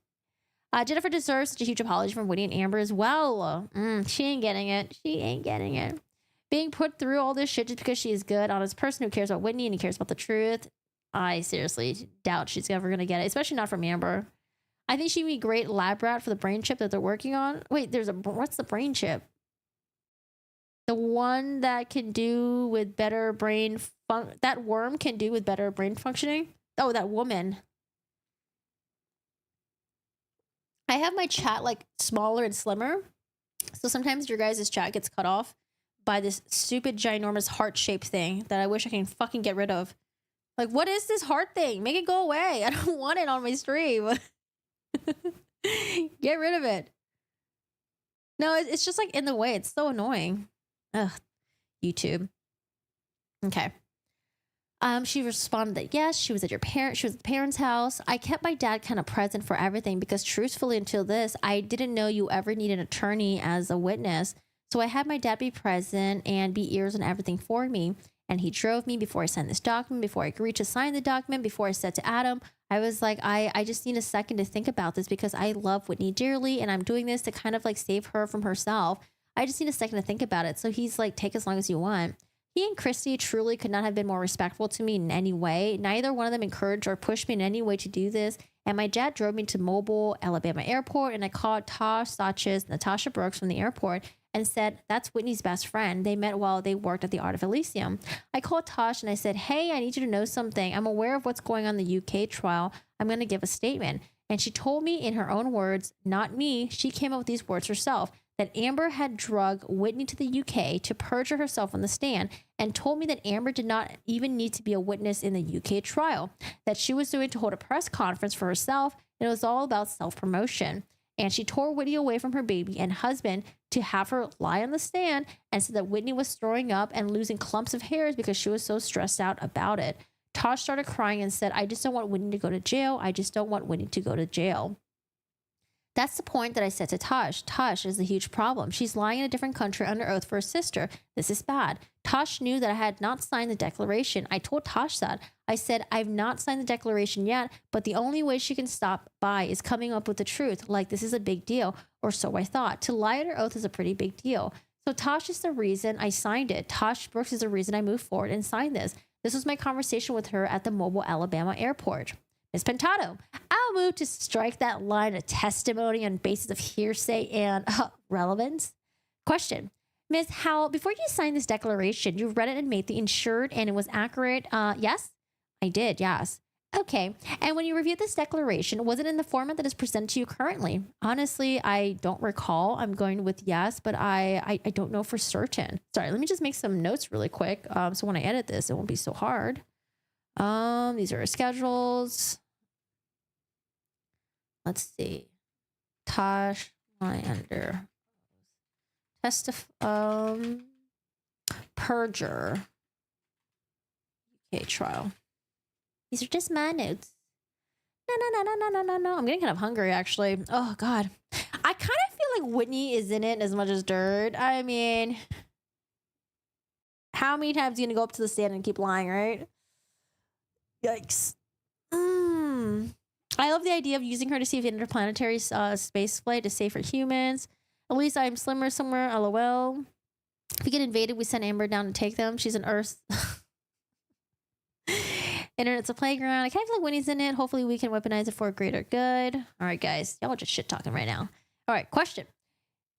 Jennifer deserves such a huge apology from Whitney and Amber as well. She ain't getting it. She ain't getting it. Being put through all this shit just because she is good, honest person who cares about Whitney and he cares about the truth. I seriously doubt she's ever going to get it, especially not from Amber. I think she'd be a great lab rat for the brain chip that they're working on. Wait, what's the brain chip? The one that can do with better brain that worm can do with better brain functioning. Oh, that woman. I have my chat like smaller and slimmer. So sometimes your guys' chat gets cut off by this stupid, ginormous heart-shaped thing that I wish I can fucking get rid of. Like, what is this heart thing? Make it go away. I don't want it on my stream. Get rid of it. No, it's just like in the way. It's so annoying. Ugh, YouTube. Okay. She responded that yes, she was at the parents' house. I kept my dad kind of present for everything because truthfully, until this, I didn't know you ever need an attorney as a witness. So I had my dad be present and be ears on everything for me. And he drove me before I signed this document, before I agreed to sign the document, before I said to Adam, I was like, I just need a second to think about this because I love Whitney dearly and I'm doing this to kind of like save her from herself. I just need a second to think about it. So he's like, take as long as you want. He and Christy truly could not have been more respectful to me in any way. Neither one of them encouraged or pushed me in any way to do this. And my dad drove me to Mobile, Alabama airport, and I called Tosh Sanchez, Natasha Brooks from the airport and said, that's Whitney's best friend. They met while they worked at the Art of Elysium. I called Tosh and I said, hey, I need you to know something. I'm aware of what's going on in the UK trial. I'm going to give a statement. And she told me in her own words, not me, she came up with these words herself, that Amber had drugged Whitney to the UK to perjure herself on the stand and told me that Amber did not even need to be a witness in the UK trial, that she was doing to hold a press conference for herself, and it was all about self-promotion. And she tore Whitney away from her baby and husband to have her lie on the stand and said that Whitney was throwing up and losing clumps of hairs because she was so stressed out about it. Tosh started crying and said, I just don't want Whitney to go to jail. I just don't want Whitney to go to jail. That's the point that I said to Tosh. Tosh is a huge problem. She's lying in a different country under oath for her sister. This is bad. Tosh knew that I had not signed the declaration. I told Tosh that. I said, I've not signed the declaration yet, but the only way she can stop by is coming up with the truth. Like, this is a big deal, or so I thought. To lie under oath is a pretty big deal. So Tosh is the reason I signed it. Tosh Brooks is the reason I moved forward and signed this. This was my conversation with her at the Mobile, Alabama airport. Ms. Pentado, I'll move to strike that line of testimony on basis of hearsay and relevance. Question. Ms. Howell, before you signed this declaration, you read it and made the insured and it was accurate. Yes? I did, yes. Okay. And when you reviewed this declaration, was it in the format that is presented to you currently? Honestly, I don't recall. I'm going with yes, but I don't know for certain. Sorry, let me just make some notes really quick. So when I edit this, it won't be so hard. These are our schedules. Let's see. Tosh, lie under perjure. Okay, trial. These are just my notes. No. I'm getting kind of hungry, actually. Oh, God. I kind of feel like Whitney is in it as much as Dirt. I mean, how many times are you going to go up to the stand and keep lying, right? Yikes. I love the idea of using her to see if interplanetary space flight is safe for humans. At least I'm slimmer somewhere, lol. If we get invaded, we send Amber down to take them. She's an Earth. Internet's a playground. I kind of feel like Winnie's in it. Hopefully we can weaponize it for a greater good. All right, guys. Y'all are just shit talking right now. All right, question.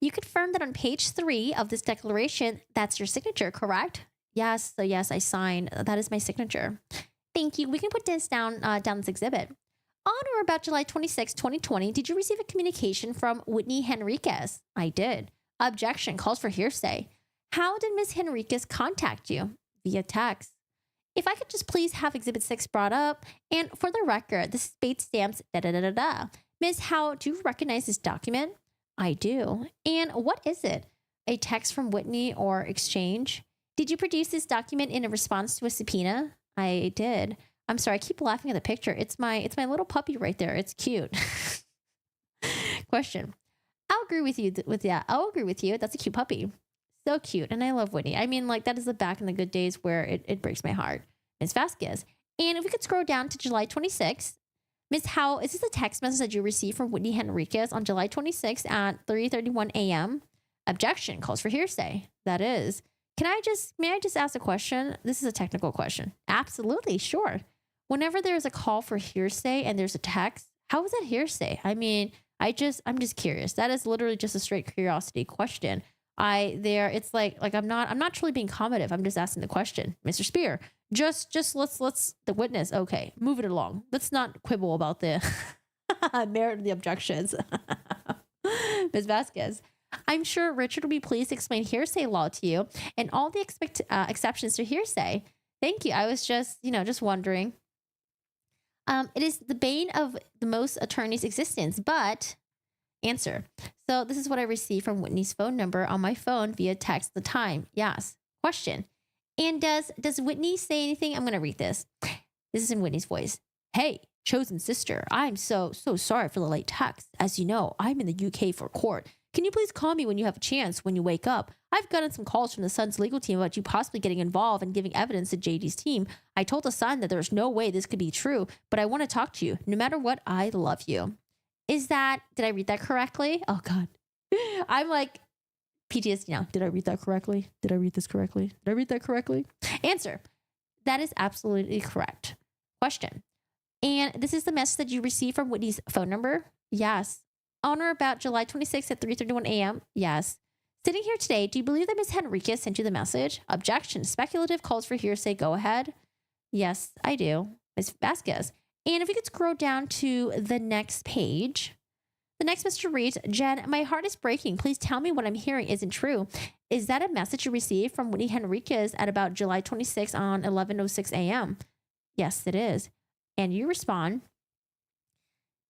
You confirmed that on page 3 of this declaration, that's your signature, correct? Yes. So yes, I signed. That is my signature. Thank you. We can put this down this exhibit. On or about July 26, 2020, did you receive a communication from Whitney Henriquez? I did. Objection. Calls for hearsay. How did Ms. Henriquez contact you? Via text. If I could just please have Exhibit 6 brought up. And for the record, this is Bates stamps, da-da-da-da-da. Ms. Howe, do you recognize this document? I do. And what is it? A text from Whitney or exchange? Did you produce this document in a response to a subpoena? I did. I'm sorry, I keep laughing at the picture. It's my little puppy right there. It's cute. Question. I'll agree with you with that. I'll agree with you. That's a cute puppy. So cute. And I love Whitney. I mean, like, that is the back in the good days where it breaks my heart. Ms. Vasquez. And if we could scroll down to July 26th. Ms. Howell, is this a text message that you received from Whitney Henriquez on July 26th at 3:31 a.m.? Objection. Calls for hearsay. That is. May I just ask a question? This is a technical question. Absolutely. Sure. Whenever there's a call for hearsay and there's a text, how is that hearsay? I mean, I'm just curious. That is literally just a straight curiosity question. It's like I'm not truly being combative. I'm just asking the question. Mr. Spear, Just let's the witness. Okay, move it along. Let's not quibble about the merit of the objections. Ms. Vasquez, I'm sure Richard will be pleased to explain hearsay law to you and all the exceptions to hearsay. Thank you. I was just wondering. It is the bane of the most attorneys' existence, but answer. So this is what I received from Whitney's phone number on my phone via text at the time. Yes. Question. And does Whitney say anything? I'm going to read this. This is in Whitney's voice. Hey, chosen sister, I'm so sorry for the late text. As you know, I'm in the UK for court. Can you please call me when you have a chance, when you wake up? I've gotten some calls from the Sun's legal team about you possibly getting involved and giving evidence to JD's team. I told the Sun that there's no way this could be true, but I want to talk to you. No matter what, I love you. Did I read that correctly? Oh God. I'm like PTSD now. Did I read that correctly? Did I read this correctly? Did I read that correctly? Answer. That is absolutely correct. Question. And this is the message that you received from Whitney's phone number? Yes. On or about July 26th at 3:31 a.m.? Yes. Sitting here today, do you believe that Ms. Henriquez sent you the message? Objection. Speculative calls for hearsay. Go ahead. Yes, I do. Ms. Vasquez. And if we could scroll down to the next page, the next message reads, Jen, my heart is breaking. Please tell me what I'm hearing isn't true. Is that a message you received from Whitney Henriquez at about July 26th on 11:06 a.m.? Yes, it is. And you respond,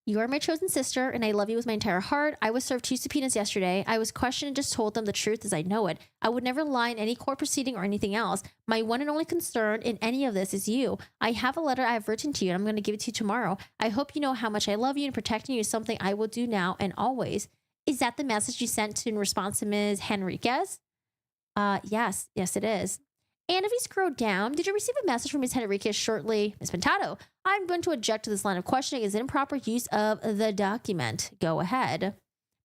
you are my chosen sister, and I love you with my entire heart. I was served 2 subpoenas yesterday. I was questioned and just told them the truth as I know it. I would never lie in any court proceeding or anything else. My one and only concern in any of this is you. I have a letter I have written to you, and I'm going to give it to you tomorrow. I hope you know how much I love you, and protecting you is something I will do now and always. Is that the message you sent in response to Ms. Henriquez? Yes, it is. And if you scroll down, did you receive a message from Ms. Henriquez shortly? Ms. Pintado, I'm going to object to this line of questioning as improper use of the document. Go ahead.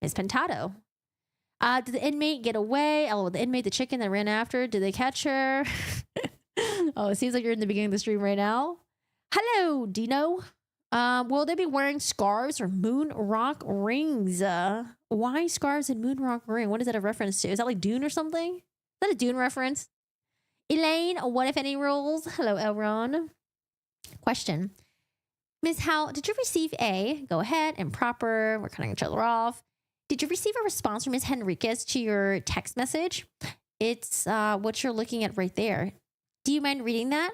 Ms. Pintado. Did the inmate get away? Oh, the inmate, the chicken that ran after, did they catch her? Oh, it seems like you're in the beginning of the stream right now. Hello, Dino. Will they be wearing scarves or moon rock rings? Why scarves and moon rock ring? What is that a reference to? Is that like Dune or something? Is that a Dune reference? Elaine, what if any rules? Hello, Elron. Question. Ms. Howell, did you receive go ahead, improper, we're cutting each other off. Did you receive a response from Ms. Henriquez to your text message? It's what you're looking at right there. Do you mind reading that?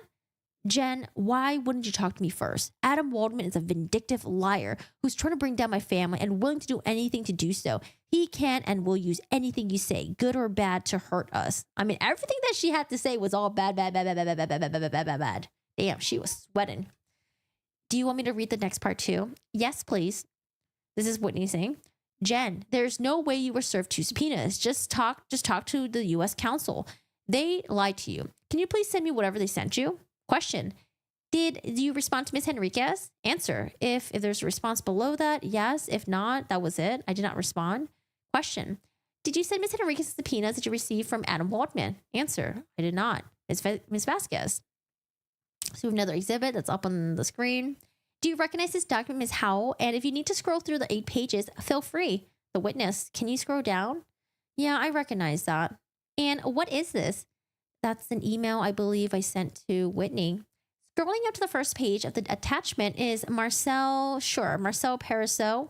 Jen, why wouldn't you talk to me first? Adam Waldman is a vindictive liar who's trying to bring down my family and willing to do anything to do so. He can and will use anything you say, good or bad, to hurt us. I mean, everything that she had to say was all bad. Damn, she was sweating. Do you want me to read the next part too? Yes, please. This is Whitney saying, Jen, there's no way you were served 2 subpoenas. Just talk to the U.S. counsel. They lied to you. Can you please send me whatever they sent you? Question. Did you respond to Ms. Henriquez? Answer. If there's a response below that, yes. If not, that was it. I did not respond. Question. Did you send Ms. Henriquez subpoenas that you received from Adam Waldman? Answer. I did not. Ms. Vasquez. So we have another exhibit that's up on the screen. Do you recognize this document, Ms. Howell? And if you need to scroll through the 8 pages, feel free. The witness. Can you scroll down? Yeah, I recognize that. And what is this? That's an email I believe I sent to Whitney. Scrolling up to the first page of the attachment is Marcel Pariseau.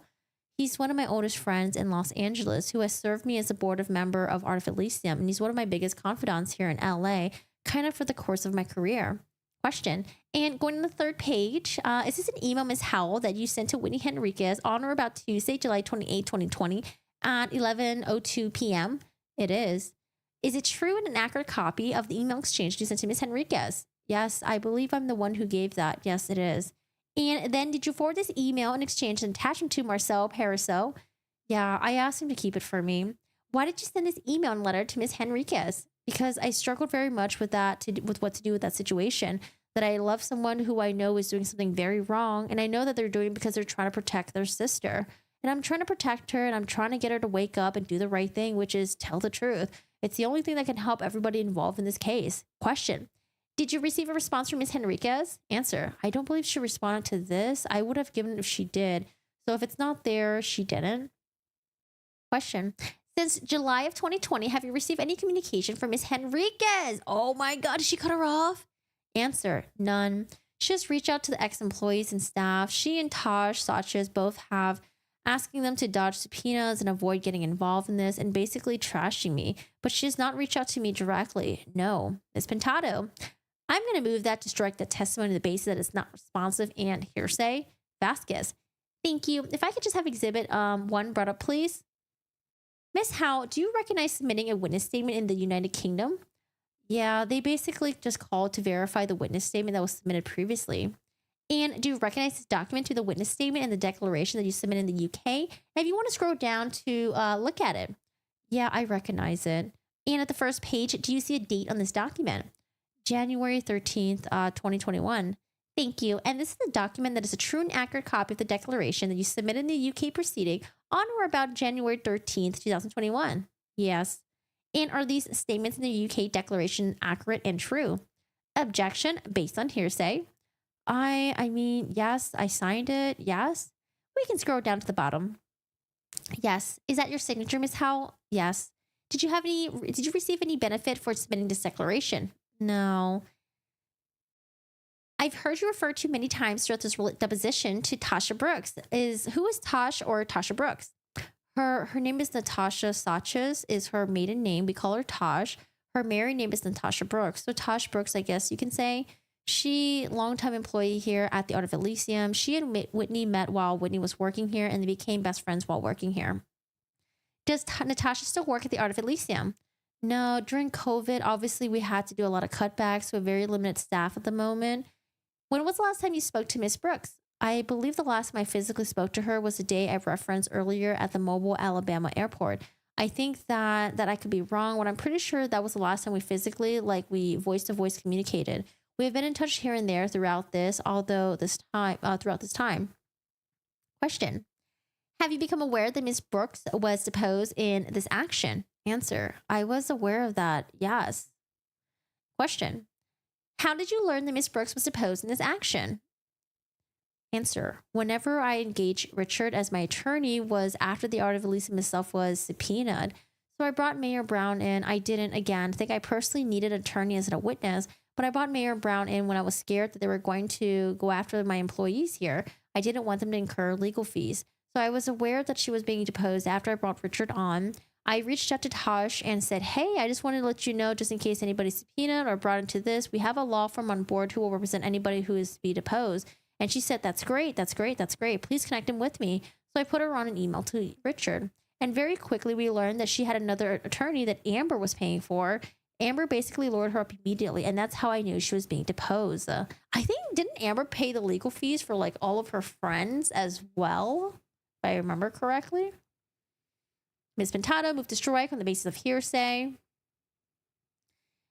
He's one of my oldest friends in Los Angeles who has served me as a board of member of Art of Elysium, and he's one of my biggest confidants here in LA, kind of for the course of my career. Question. And going to the third page, is this an email, Ms. Howell, that you sent to Whitney Henriquez on or about Tuesday, July 28, 2020 at 11:02 p.m.? It is. Is it true and an accurate copy of the email exchange you sent to Ms. Henriquez? Yes, I believe I'm the one who gave that. Yes, it is. And then did you forward this email and exchange and attachment to Marcel Pariseau? Yeah, I asked him to keep it for me. Why did you send this email and letter to Ms. Henriquez? Because I struggled very much with with what to do with that situation. That I love someone who I know is doing something very wrong, and I know that they're doing it because they're trying to protect their sister. And I'm trying to protect her, and I'm trying to get her to wake up and do the right thing, which is tell the truth. It's the only thing that can help everybody involved in this case. Question. Did you receive a response from Ms. Henriquez? Answer. I don't believe she responded to this. I would have given it if she did. So if it's not there, she didn't. Question. Since July of 2020, have you received any communication from Ms. Henriquez? Oh my God, did she cut her off? Answer, none. She just reached out to the ex-employees and staff. She and Taj Sanchez both have asking them to dodge subpoenas and avoid getting involved in this and basically trashing me. But she has not reached out to me directly. No. Ms. Pintado, I'm going to move that to strike the testimony on the basis that it's not responsive and hearsay. Vasquez, thank you. If I could just have exhibit 1 brought up, please. Miss Howell, do you recognize submitting a witness statement in the United Kingdom? Yeah, they basically just called to verify the witness statement that was submitted previously. And do you recognize this document to the witness statement and the declaration that you submitted in the UK? And if you want to scroll down to look at it. Yeah, I recognize it. And at the first page, do you see a date on this document? January 13th, 2021. Thank you. And this is the document that is a true and accurate copy of the declaration that you submitted in the UK proceeding on or about January 13th, 2021. Yes. And are these statements in the UK declaration accurate and true? Objection, based on hearsay. I mean, yes, I signed it. Yes. We can scroll down to the bottom. Yes. Is that your signature, Ms. Howell? Yes. Did you receive any benefit for submitting this declaration? No. I've heard you refer to many times throughout this deposition to Tasha Brooks. Who is Tosh or Tasha Brooks? Her name is Natasha Sanchez, is her maiden name. We call her Tosh. Her married name is Natasha Brooks. So Tosh Brooks, I guess you can say. She, longtime employee here at the Art of Elysium. She and Whitney met while Whitney was working here, and they became best friends while working here. Does Natasha still work at the Art of Elysium? No, during COVID, obviously we had to do a lot of cutbacks with very limited staff at the moment. When was the last time you spoke to Miss Brooks? I believe the last time I physically spoke to her was the day I referenced earlier at the Mobile, Alabama airport. I think that I could be wrong, but I'm pretty sure that was the last time we physically, we voice-to-voice communicated. We have been in touch here and there throughout this time. Question. Have you become aware that Ms. Brooks was deposed in this action? Answer. I was aware of that. Yes. Question. How did you learn that Ms. Brooks was deposed in this action? Answer. Whenever I engaged Richard as my attorney was after the Art of Elysium itself was subpoenaed. So I brought Mayor Brown in. I didn't, again, think I personally needed an attorney as a witness, but I brought Mayor Brown in when I was scared that they were going to go after my employees here. I didn't want them to incur legal fees. So I was aware that she was being deposed after I brought Richard on. I reached out to Tosh and said, hey, I just wanted to let you know, just in case anybody's subpoenaed or brought into this, we have a law firm on board who will represent anybody who is to be deposed. And she said, that's great. Please connect him with me. So I put her on an email to Richard. And very quickly, we learned that she had another attorney that Amber was paying for. Amber basically lured her up immediately. And that's how I knew she was being deposed. I think, didn't Amber pay the legal fees for all of her friends as well? If I remember correctly. Ms. Pintado moved to strike on the basis of hearsay.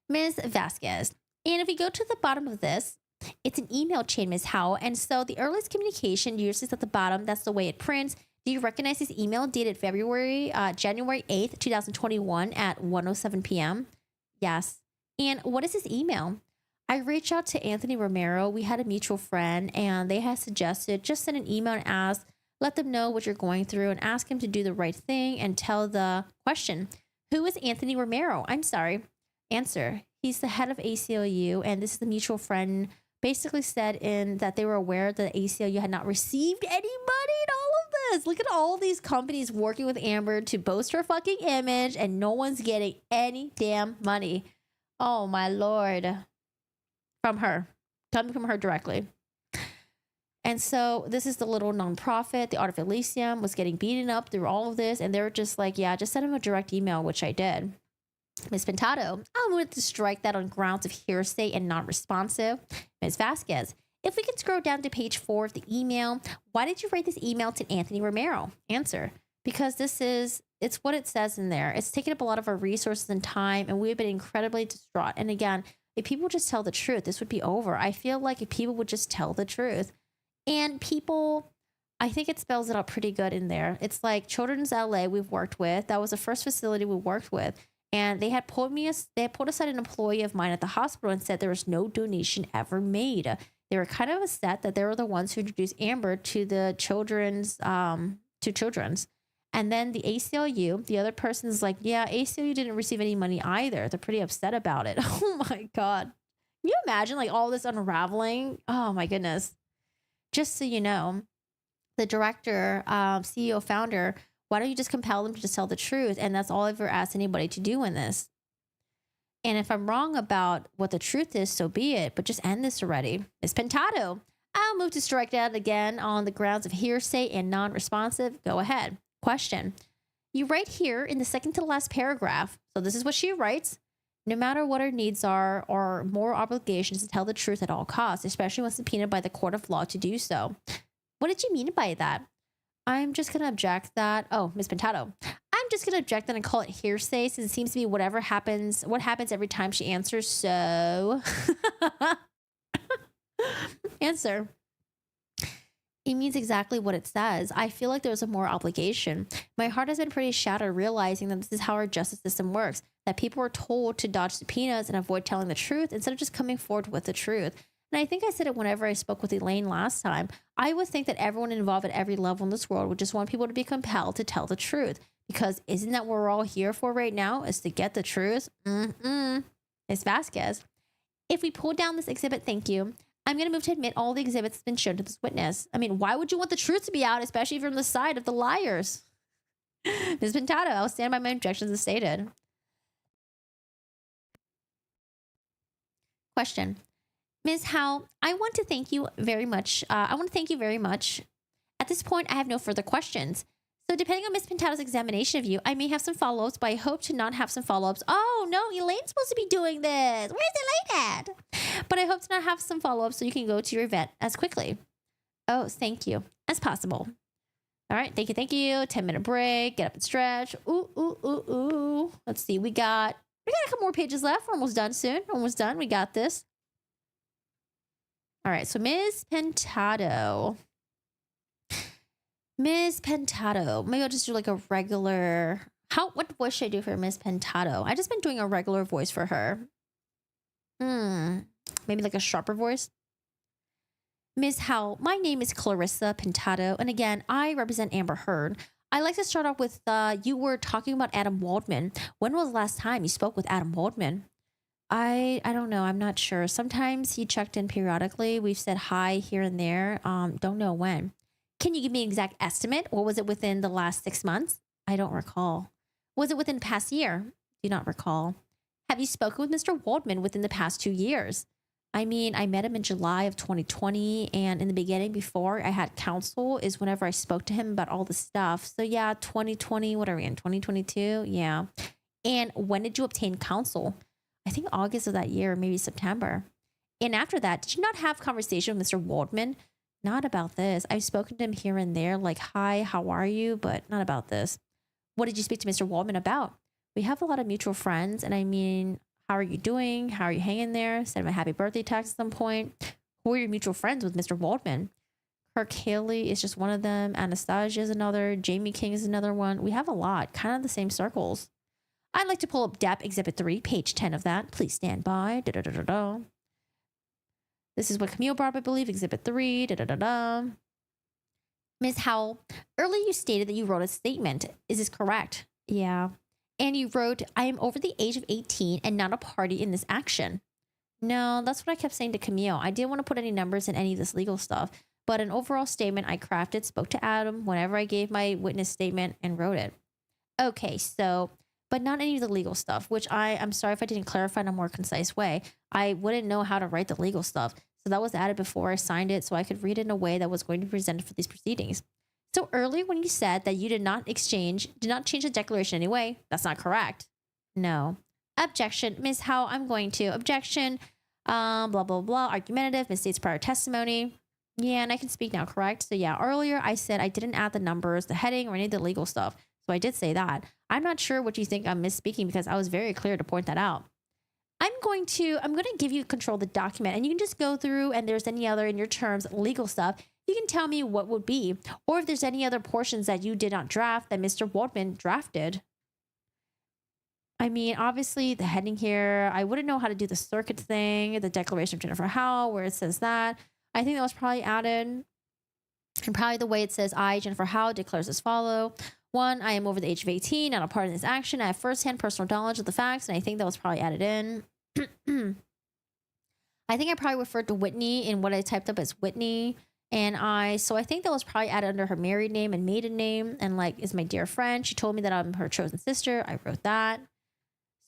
Ms. Vasquez. And if we go to the bottom of this, it's an email chain, Ms. Howell. And so the earliest communication usually is at the bottom. That's the way it prints. Do you recognize this email dated January 8th, 2021 at 1:07 p.m.? Yes. And what is this email? I reached out to Anthony Romero. We had a mutual friend, and they had suggested just send an email and ask, let them know what you're going through and ask him to do the right thing and tell the question. Who is Anthony Romero? I'm sorry. Answer. He's the head of ACLU, and this is the mutual friend basically said in that they were aware that ACLU had not received any money in all of this. Look at all these companies working with Amber to boast her fucking image, and no one's getting any damn money. Oh my Lord. From her. Coming from her directly. And so this is the little nonprofit, the Art of Elysium, was getting beaten up through all of this. And they were just like, yeah, just send him a direct email, which I did. Ms. Pintado, I wanted to strike that on grounds of hearsay and non-responsive. Ms. Vasquez, if we can scroll down to page 4 of the email, why did you write this email to Anthony Romero? Answer, because it's what it says in there. It's taken up a lot of our resources and time, and we've been incredibly distraught. And again, if people just tell the truth, this would be over. I feel like if people would just tell the truth. And people, I think it spells it out pretty good in there. It's like Children's LA we've worked with. That was the first facility we worked with. And they had pulled aside an employee of mine at the hospital and said there was no donation ever made. They were kind of upset that they were the ones who introduced Amber to the children's. And then the ACLU, the other person's like, yeah, ACLU didn't receive any money either. They're pretty upset about it. Oh my God. you imagine like all this unraveling? Oh my goodness. Just so you know, the director, CEO, founder, why don't you just compel them to just tell the truth? And that's all I've ever asked anybody to do in this. And if I'm wrong about what the truth is, so be it. But just end this already. Ms. Pintado, I'll move to strike out again on the grounds of hearsay and non-responsive. Go ahead. Question. You write here in the second to the last paragraph. So this is what she writes. No matter what her needs are or more obligations to tell the truth at all costs, especially when subpoenaed by the court of law to do so. What did you mean by that? I'm just going to object that. Oh, Ms. Pintado. I'm just going to object that and call it hearsay since it seems to be what happens every time she answers. So answer. It means exactly what it says. I feel like there was a more obligation. My heart has been pretty shattered realizing that this is how our justice system works, that people are told to dodge subpoenas and avoid telling the truth instead of just coming forward with the truth. And I think I said it whenever I spoke with Elaine last time. I would think that everyone involved at every level in this world would just want people to be compelled to tell the truth. Because isn't that what we're all here for right now, is to get the truth? Ms. Vasquez. If we pull down this exhibit, thank you. I'm going to move to admit all the exhibits that's been shown to this witness. I mean, why would you want the truth to be out, especially from the side of the liars? Ms. Pintado, I'll stand by my objections as stated. Question. Ms. Howell, I want to thank you very much. At this point, I have no further questions. So depending on Ms. Pintado's examination of you, I may have some follow-ups, but I hope to not have some follow-ups. Oh, no, Elaine's supposed to be doing this. Where's Elaine at? But I hope to not have some follow-ups so you can go to your event as quickly. Oh, thank you. As possible. All right, thank you. 10-minute break. Get up and stretch. Ooh. Let's see. We got a couple more pages left. We're almost done soon. Almost done. We got this. All right, so Ms. Pintado. Maybe I'll just do like a regular. What voice should I do for Ms. Pintado? I've just been doing a regular voice for her. Maybe like a sharper voice. Ms. Howell, my name is Clarissa Pintado, and again, I represent Amber Heard. I'd like to start off with you were talking about Adam Waldman. When was the last time you spoke with Adam Waldman? I don't know. I'm not sure. Sometimes he checked in periodically. We've said hi here and there. Don't know when. Can you give me an exact estimate? Or was it within the last 6 months? I don't recall. Was it within the past year? Do not recall. Have you spoken with Mr. Waldman within the past 2 years? I mean, I met him in July of 2020. And in the beginning, before I had counsel, is whenever I spoke to him about all the stuff. So yeah, 2020, what are we in? 2022? Yeah. And when did you obtain counsel? I think August of that year, maybe September. And after that, did you not have conversation with Mr. Waldman? Not about this. I've spoken to him here and there, like, hi, how are you? But not about this. What did you speak to Mr. Waldman about? We have a lot of mutual friends. And I mean, how are you doing? How are you hanging there? Send him a happy birthday text at some point. Who are your mutual friends with Mr. Waldman? Kirk Haley is just one of them. Anastasia is another. Jamie King is another one. We have a lot, kind of the same circles. I'd like to pull up Depp Exhibit 3, page 10 of that. Please stand by. This is what Camille brought up, I believe. Exhibit 3. Ms. Howell, earlier you stated that you wrote a statement. Is this correct? Yeah. And you wrote, I am over the age of 18 and not a party in this action. No, that's what I kept saying to Camille. I didn't want to put any numbers in any of this legal stuff, but an overall statement I crafted, spoke to Adam whenever I gave my witness statement and wrote it. Okay, so, but not any of the legal stuff, which I'm sorry if I didn't clarify in a more concise way. I wouldn't know how to write the legal stuff. So that was added before I signed it so I could read it in a way that was going to be presented for these proceedings. So earlier when you said that you did not change the declaration anyway, that's not correct. No. Objection. Ms. Howell, I'm going to. Objection. Blah, blah, blah. Argumentative. Misstates prior testimony. Yeah, and I can speak now, correct? So yeah, earlier I said I didn't add the numbers, the heading, or any of the legal stuff. So I did say that. I'm not sure what you think I'm misspeaking because I was very clear to point that out. I'm going to give you control of the document and you can just go through and there's any other in your terms legal stuff. You can tell me what would be, or if there's any other portions that you did not draft that Mr. Waldman drafted. I mean, obviously the heading here, I wouldn't know how to do the circuit thing, the declaration of Jennifer Howell, where it says that. I think that was probably added. And probably the way it says, I, Jennifer Howell, declares as follow. 1, I am over the age of 18, not a part of this action. I have firsthand personal knowledge of the facts, and I think that was probably added in. I think I probably referred to Whitney in what I typed up as Whitney. So I think that was probably added under her married name and maiden name. And like, is my dear friend. She told me that I'm her chosen sister. I wrote that.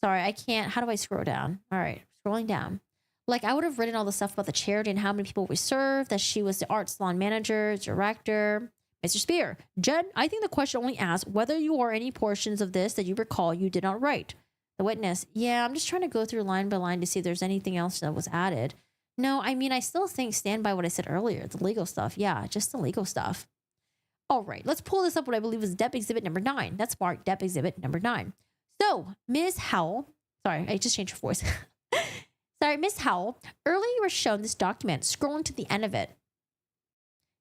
Sorry, I can't. How do I scroll down? All right, scrolling down. Like, I would have written all the stuff about the charity and how many people we serve, that she was the art salon manager, director. Mr. Spear, Jen, I think the question only asks whether you or any portions of this that you recall you did not write. The witness, yeah, I'm just trying to go through line by line to see if there's anything else that was added. No, I mean, I still stand by what I said earlier, the legal stuff. Yeah, just the legal stuff. All right, let's pull this up, what I believe is Depp Exhibit number 9. That's marked Depp Exhibit number 9. So, Ms. Howell, sorry, I just changed her voice. Sorry, Ms. Howell, earlier you were shown this document. Scrolling to the end of it.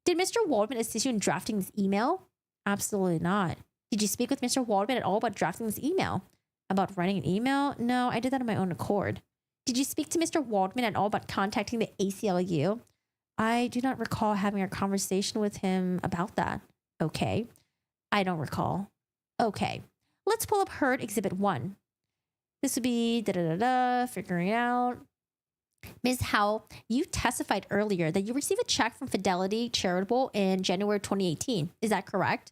Did Mr. Waldman assist you in drafting this email? Absolutely not. Did you speak with Mr. Waldman at all about drafting this email? About writing an email? No, I did that on my own accord. Did you speak to Mr. Waldman at all about contacting the ACLU? I do not recall having a conversation with him about that. Okay. I don't recall. Okay. Let's pull up Heard Exhibit 1. This would be figuring it out. Ms. Howell, you testified earlier that you received a check from Fidelity Charitable in January 2018. Is that correct?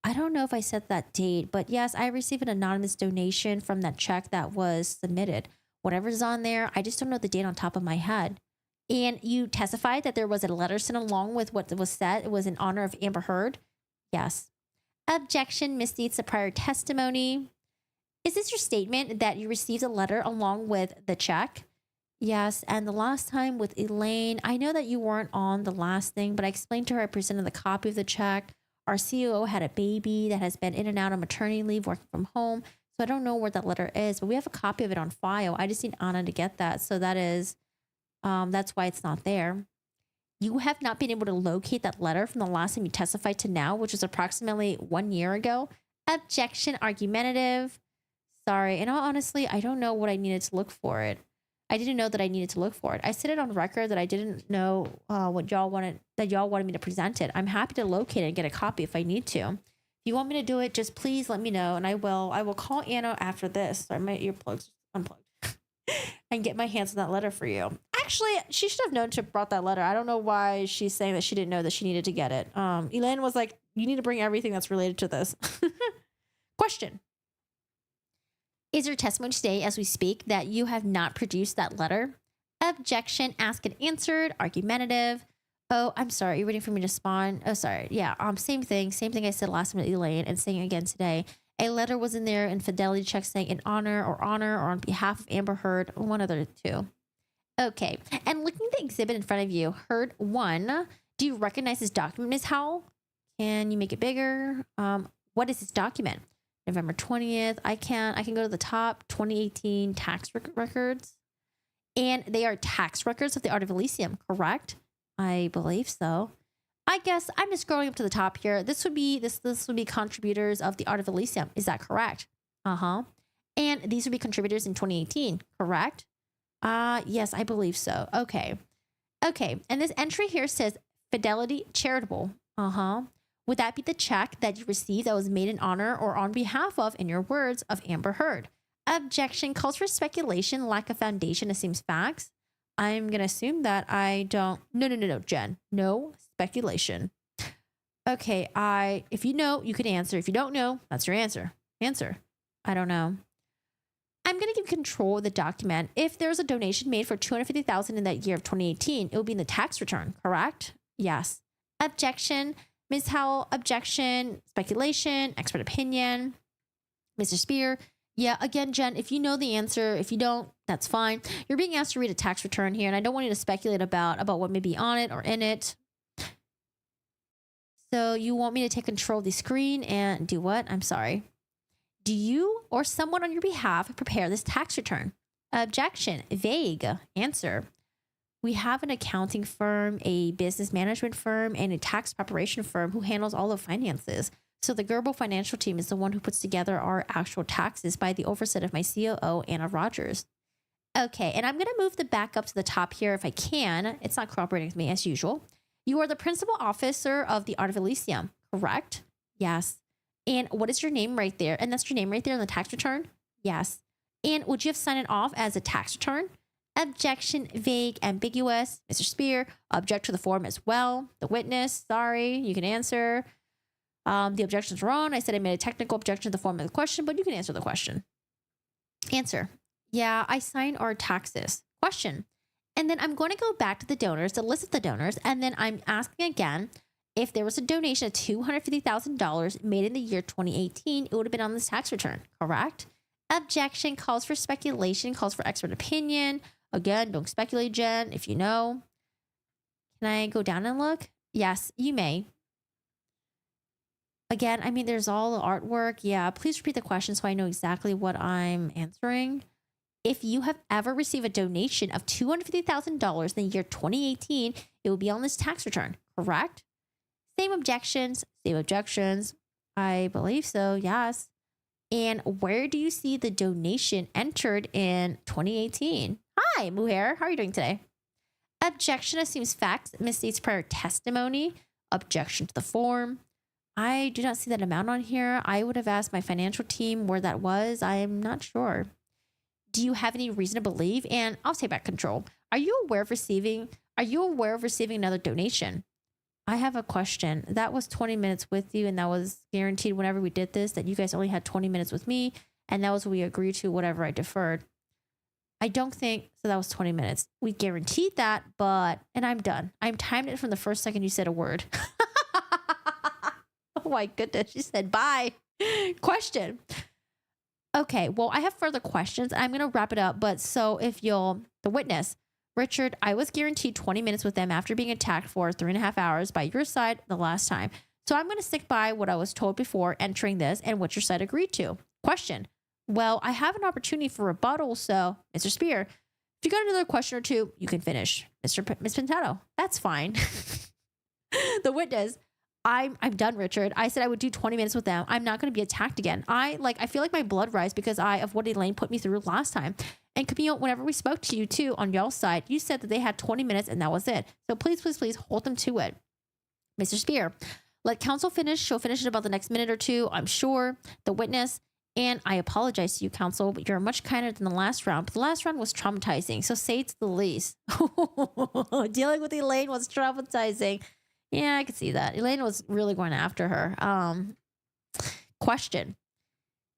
I don't know if I said that date, but yes, I received an anonymous donation from that check that was submitted. Whatever's on there, I just don't know the date on top of my head. And you testified that there was a letter sent along with what was said. It was in honor of Amber Heard. Yes. Objection misstates the prior testimony. Is this your statement that you received a letter along with the check? Yes, and the last time with Elaine, I know that you weren't on the last thing, but I explained to her I presented the copy of the check. Our COO had a baby that has been in and out on maternity leave, working from home. So I don't know where that letter is, but we have a copy of it on file. I just need Anna to get that. So that's why it's not there. You have not been able to locate that letter from the last time you testified to now, which was approximately 1 year ago. Objection, argumentative. Sorry, and honestly, I don't know what I needed to look for it. I didn't know that I needed to look for it. I said it on record that I didn't know what y'all wanted me to present it. I'm happy to locate it and get a copy if I need to. If you want me to do it, just please let me know, and I will call Anna after this. Sorry, my earplugs unplugged. And get my hands on that letter for you. Actually, she should have known to have brought that letter. I don't know why she's saying that she didn't know that she needed to get it. Elaine was like, you need to bring everything that's related to this. Question. Is your testimony today, as we speak, that you have not produced that letter? Objection, asked and answered, argumentative. Oh, I'm sorry. You're waiting for me to respond. Oh, sorry. Yeah, same thing. Same thing I said last time with Elaine and saying again today. A letter was in there in fidelity check saying in honor or on behalf of Amber Heard, one other two. Okay. And looking at the exhibit in front of you, Heard 1, do you recognize this document, Ms. Howell? Can you make it bigger? What is this document? November 20th. I can go to the top, 2018 tax records. And they are tax records of the Art of Elysium, correct? I believe so. I guess I'm just scrolling up to the top here. This would be contributors of the Art of Elysium. Is that correct? Uh-huh. And these would be contributors in 2018, correct? Yes, I believe so. Okay. And this entry here says Fidelity Charitable. Uh-huh. Would that be the check that you received that was made in honor or on behalf of, in your words, of Amber Heard? Objection calls for speculation, lack of foundation, assumes facts. I'm going to assume that I don't. No, Jen. No speculation. Okay, if you know, you can answer. If you don't know, that's your answer. Answer. I don't know. I'm going to give control of the document. If there's a donation made for $250,000 in that year of 2018, it will be in the tax return, correct? Yes. Objection. Ms. Howell, objection, speculation, expert opinion. Mr. Spear, yeah, again, Jen, if you know the answer, if you don't, that's fine. You're being asked to read a tax return here, and I don't want you to speculate about what may be on it or in it. So you want me to take control of the screen and do what? I'm sorry. Do you or someone on your behalf prepare this tax return? Objection, vague. Answer. We have an accounting firm, a business management firm, and a tax preparation firm who handles all of finances. So the Gerbil financial team is the one who puts together our actual taxes by the oversight of my COO, Anna Rogers. Okay, and I'm going to move the back up to the top here if I can. It's not cooperating with me as usual. You are the principal officer of the Art of Elysium, correct? Yes. And what is your name right there? And that's your name right there on the tax return? Yes. And would you have signed it off as a tax return? Objection, vague, ambiguous. Mr. Spear, object to the form as well. The witness, sorry, you can answer. The objection's wrong. I said I made a technical objection to the form of the question, but you can answer the question. Answer, yeah, I signed our taxes. Question, and then I'm going to go back to the donors, the list of the donors, and then I'm asking again, if there was a donation of $250,000 made in the year 2018, it would have been on this tax return, correct? Objection, calls for speculation, calls for expert opinion. Again, don't speculate, Jen, if you know. Can I go down and look? Yes, you may. Again, I mean, there's all the artwork. Yeah, please repeat the question so I know exactly what I'm answering. If you have ever received a donation of $250,000 in the year 2018, it will be on this tax return, correct? Same objections. I believe so, yes. And where do you see the donation entered in 2018? Hi, Muher. How are you doing today? Objection assumes facts, misstates prior testimony. Objection to the form. I do not see that amount on here. I would have asked my financial team where that was. I'm not sure. Do you have any reason to believe? And I'll take back control. Are you aware of receiving another donation? I have a question. That was 20 minutes with you, and that was guaranteed whenever we did this, that you guys only had 20 minutes with me, and that was what we agreed to, whatever I deferred. I don't think, so that was 20 minutes. We guaranteed that, and I'm done. I'm timed it from the first second you said a word. Oh my goodness, she said bye. Question. Okay, well, I have further questions. I'm going to wrap it up, but so the witness, Richard, I was guaranteed 20 minutes with them after being attacked for 3.5 hours by your side the last time. So I'm going to stick by what I was told before entering this and what your side agreed to. Question. Well, I have an opportunity for rebuttal, so Mr. Spear, if you got another question or two, you can finish. Miss Pintado, that's fine. The witness, I'm done, Richard. I said I would do 20 minutes with them. I'm not going to be attacked again. I feel like my blood rise because of what Elaine put me through last time. And Camille, whenever we spoke to you too on y'all's side, you said that they had 20 minutes and that was it. So please, please, please hold them to it. Mr. Spear, let counsel finish. She'll finish in about the next minute or two, I'm sure. The witness, and I apologize to you, counsel, but you're much kinder than the last round. But the last round was traumatizing, so say it's the least. Dealing with Elaine was traumatizing. Yeah, I could see that. Elaine was really going after her. Question.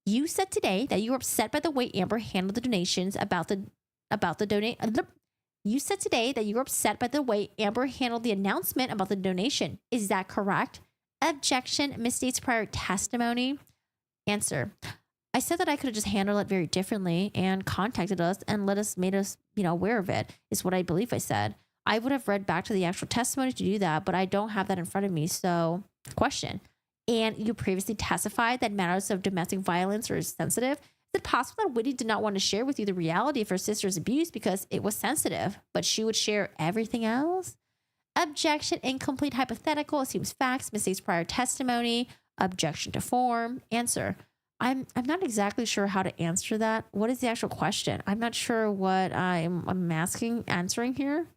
You said today that you were upset by the way Amber handled the donations You said today that you were upset by the way Amber handled the announcement about the donation. Is that correct? Objection, misstates prior testimony. Answer. I said that I could have just handled it very differently and contacted us and made us, aware of it, is what I believe I said. I would have read back to the actual testimony to do that, but I don't have that in front of me. So, question. And you previously testified that matters of domestic violence are sensitive. Is it possible that Whitney did not want to share with you the reality of her sister's abuse because it was sensitive, but she would share everything else? Objection, incomplete hypothetical, assumes facts, mistakes prior testimony. Objection to form. Answer. I'm not exactly sure how to answer that. What is the actual question? I'm not sure what I'm answering here.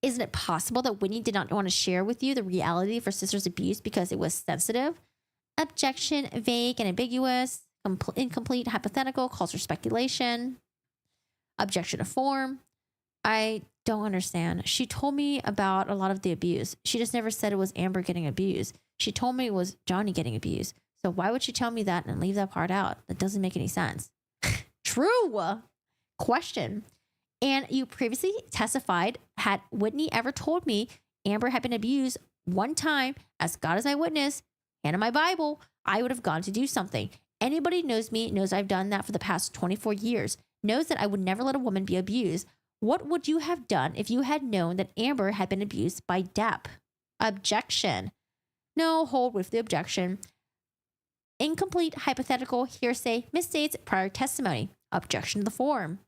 Isn't it possible that Whitney did not want to share with you the reality of her sister's abuse because it was sensitive? Objection, vague and ambiguous, incomplete, hypothetical, calls for speculation. Objection to form. I don't understand. She told me about a lot of the abuse. She just never said it was Amber getting abused. She told me it was Johnny getting abused. So why would she tell me that and leave that part out? That doesn't make any sense. True. Question. And you previously testified, had Whitney ever told me Amber had been abused one time, as God is my witness, hand in my Bible, I would have gone to do something. Anybody knows me, knows I've done that for the past 24 years, knows that I would never let a woman be abused. What would you have done if you had known that Amber had been abused by Depp? Objection. No, hold with the objection. Incomplete, hypothetical, hearsay, misstates, prior testimony. Objection to the form.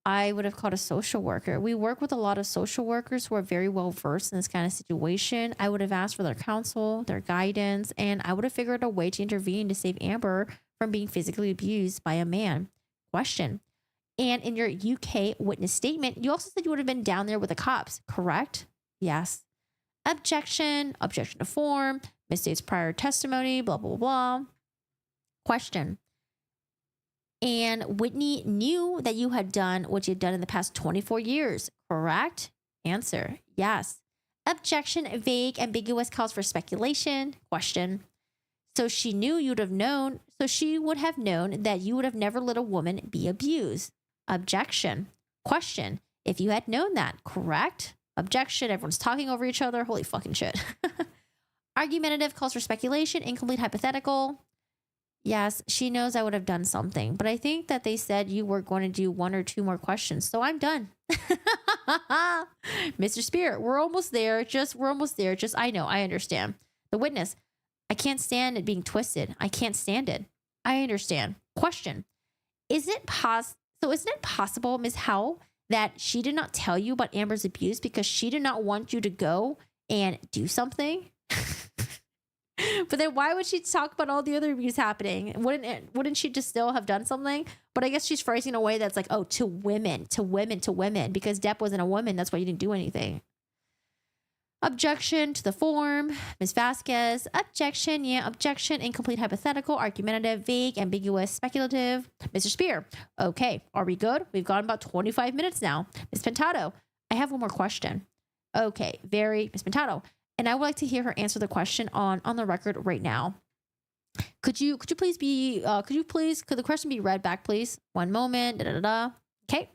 I would have called a social worker. We work with a lot of social workers who are very well versed in this kind of situation. I would have asked for their counsel, their guidance, and I would have figured a way to intervene to save Amber from being physically abused by a man. Question. And in your UK witness statement, you also said you would have been down there with the cops, correct? Yes. Objection to form, misstates prior testimony, blah, blah, blah. Question. And Whitney knew that you had done what you had done in the past 24 years, correct? Answer, yes. Objection, vague, ambiguous, calls for speculation. Question. So she knew you'd have known, so she would have known that you would have never let a woman be abused. Objection. Question. If you had known that, correct? Objection. Everyone's talking over each other. Holy fucking shit. Argumentative, calls for speculation. Incomplete, hypothetical. Yes, she knows I would have done something, but I think that they said you were going to do 1 or 2 more questions, so I'm done. Mr. Spear, we're almost there. We're almost there. I know, I understand. The witness, I can't stand it being twisted. I can't stand it. I understand. Question, isn't it possible, Ms. Howell, that she did not tell you about Amber's abuse because she did not want you to go and do something? But then why would she talk about all the other abuse happening? Wouldn't she just still have done something? But I guess she's phrasing in a way that's like, oh, to women. Because Depp wasn't a woman. That's why you didn't do anything. Objection to the form. Ms. Vasquez. Objection. Yeah, objection. Incomplete, hypothetical, argumentative, vague, ambiguous, speculative. Mr. Spear. Okay, are we good? We've gone about 25 minutes now. Ms. Pintado. I have one more question. Okay, Ms. Pintado. And I would like to hear her answer the question on the record right now. Could the question be read back, please? One moment. Okay.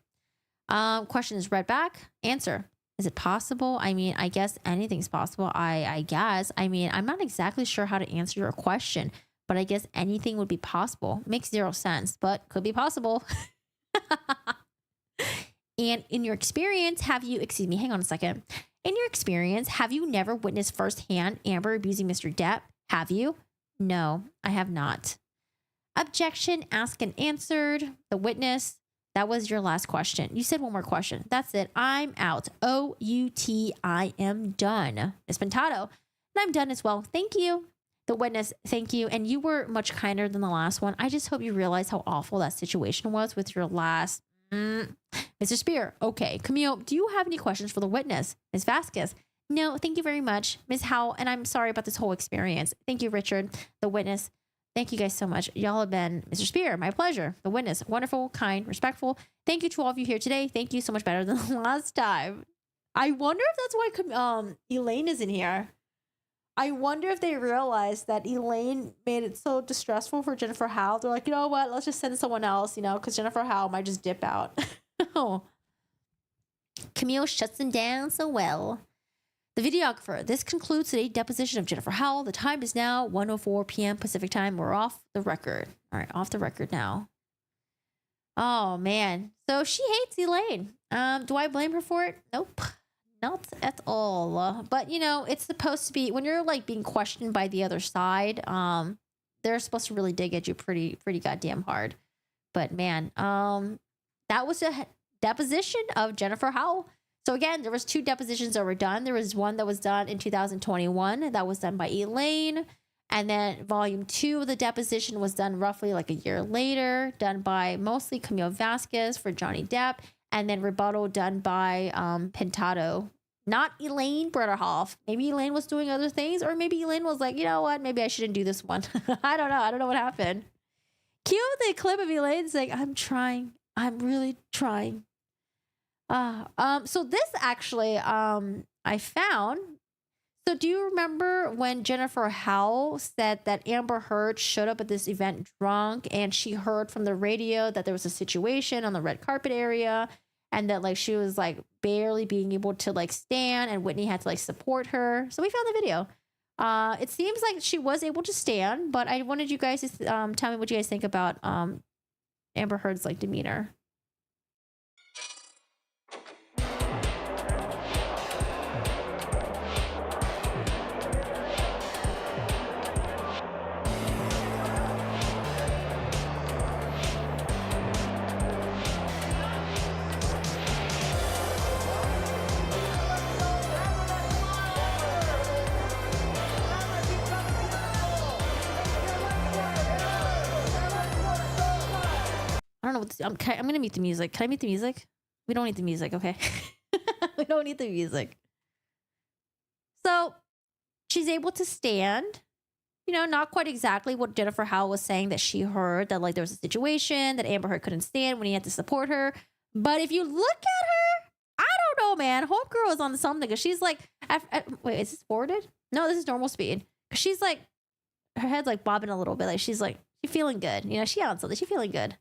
Question is read back. Answer. Is it possible? I mean, I guess anything's possible. I guess. I mean, I'm not exactly sure how to answer your question, but I guess anything would be possible. Makes 0 sense, but could be possible. And in your experience, hang on a second. In your experience, have you never witnessed firsthand Amber abusing Mr. Depp? Have you? No, I have not. Objection, asked and answered. The witness, that was your last question. You said one more question. That's it. I'm out. O-U-T, I am done. Ms. Pintado, and I'm done as well. Thank you. The witness, thank you. And you were much kinder than the last one. I just hope you realize how awful that situation was with your last... Mr. Spear, okay. Camille, do you have any questions for the witness? Ms. Vasquez, no, thank you very much. Ms. Howell, and I'm sorry about this whole experience. Thank you, Richard. The witness, thank you guys so much. Y'all have been, Mr. Spear, my pleasure. The witness, wonderful, kind, respectful. Thank you to all of you here today. Thank you so much better than the last time. I wonder if that's why Elaine is in here. I wonder if they realized that Elaine made it so distressful for Jennifer Howell. They're like, you know what? Let's just send someone else, because Jennifer Howell might just dip out. Oh. Camille shuts them down so well. The videographer, this concludes today's deposition of Jennifer Howell. The time is now 1:04 p.m. Pacific time. We're off the record. All right, off the record now. Oh, man. So she hates Elaine. Do I blame her for it? Nope. Not at all. But, it's supposed to be, when you're like being questioned by the other side, they're supposed to really dig at you pretty goddamn hard. But man, that was a deposition of Jennifer Howell. So again, there was 2 depositions that were done. There was one that was done in 2021 that was done by Elaine. And then volume 2 of the deposition was done roughly like a year later, done by mostly Camille Vasquez for Johnny Depp. And then rebuttal done by Pintado. Not Elaine Bretterhoff. Maybe Elaine was doing other things, or maybe Elaine was like, you know what? Maybe I shouldn't do this one. I don't know. I don't know what happened. Cue the clip of Elaine saying, I'm trying. I'm really trying. So this actually, I found. So do you remember when Jennifer Howell said that Amber Heard showed up at this event drunk and she heard from the radio that there was a situation on the red carpet area and that like she was like barely being able to like stand and Whitney had to like support her. So we found the video. It seems like she was able to stand, but I wanted you guys to tell me what you guys think about Amber Heard's like demeanor. I don't know what this, I'm going to mute the music. Can I mute the music? We don't need the music, okay? We don't need the music. So she's able to stand. you know, not quite exactly what Jennifer Howell was saying that she heard, that like there was a situation that Amber Heard couldn't stand when he had to support her. But if you look at her, I don't know, man. Homegirl is on something because she's like, wait, is this forwarded? No, this is normal speed. Because she's like, her head's like bobbing a little bit. Like she's feeling good. You know, she on something. She's feeling good.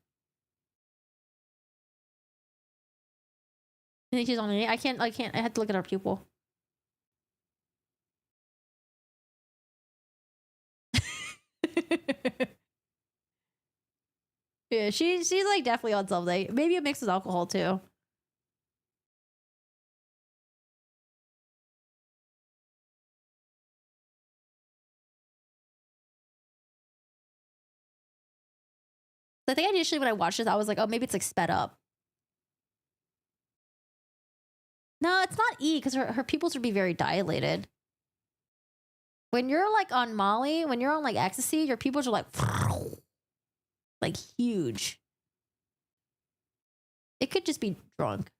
I think she's on it. I can't. I had to look at her pupil. Yeah, she's like definitely on something. Maybe it mixes alcohol too. I think initially when I watched this, I was like, oh, maybe it's like sped up. No, it's not E because her pupils would be very dilated. When you're like on Molly, when you're on like ecstasy, your pupils are like huge. It could just be drunk.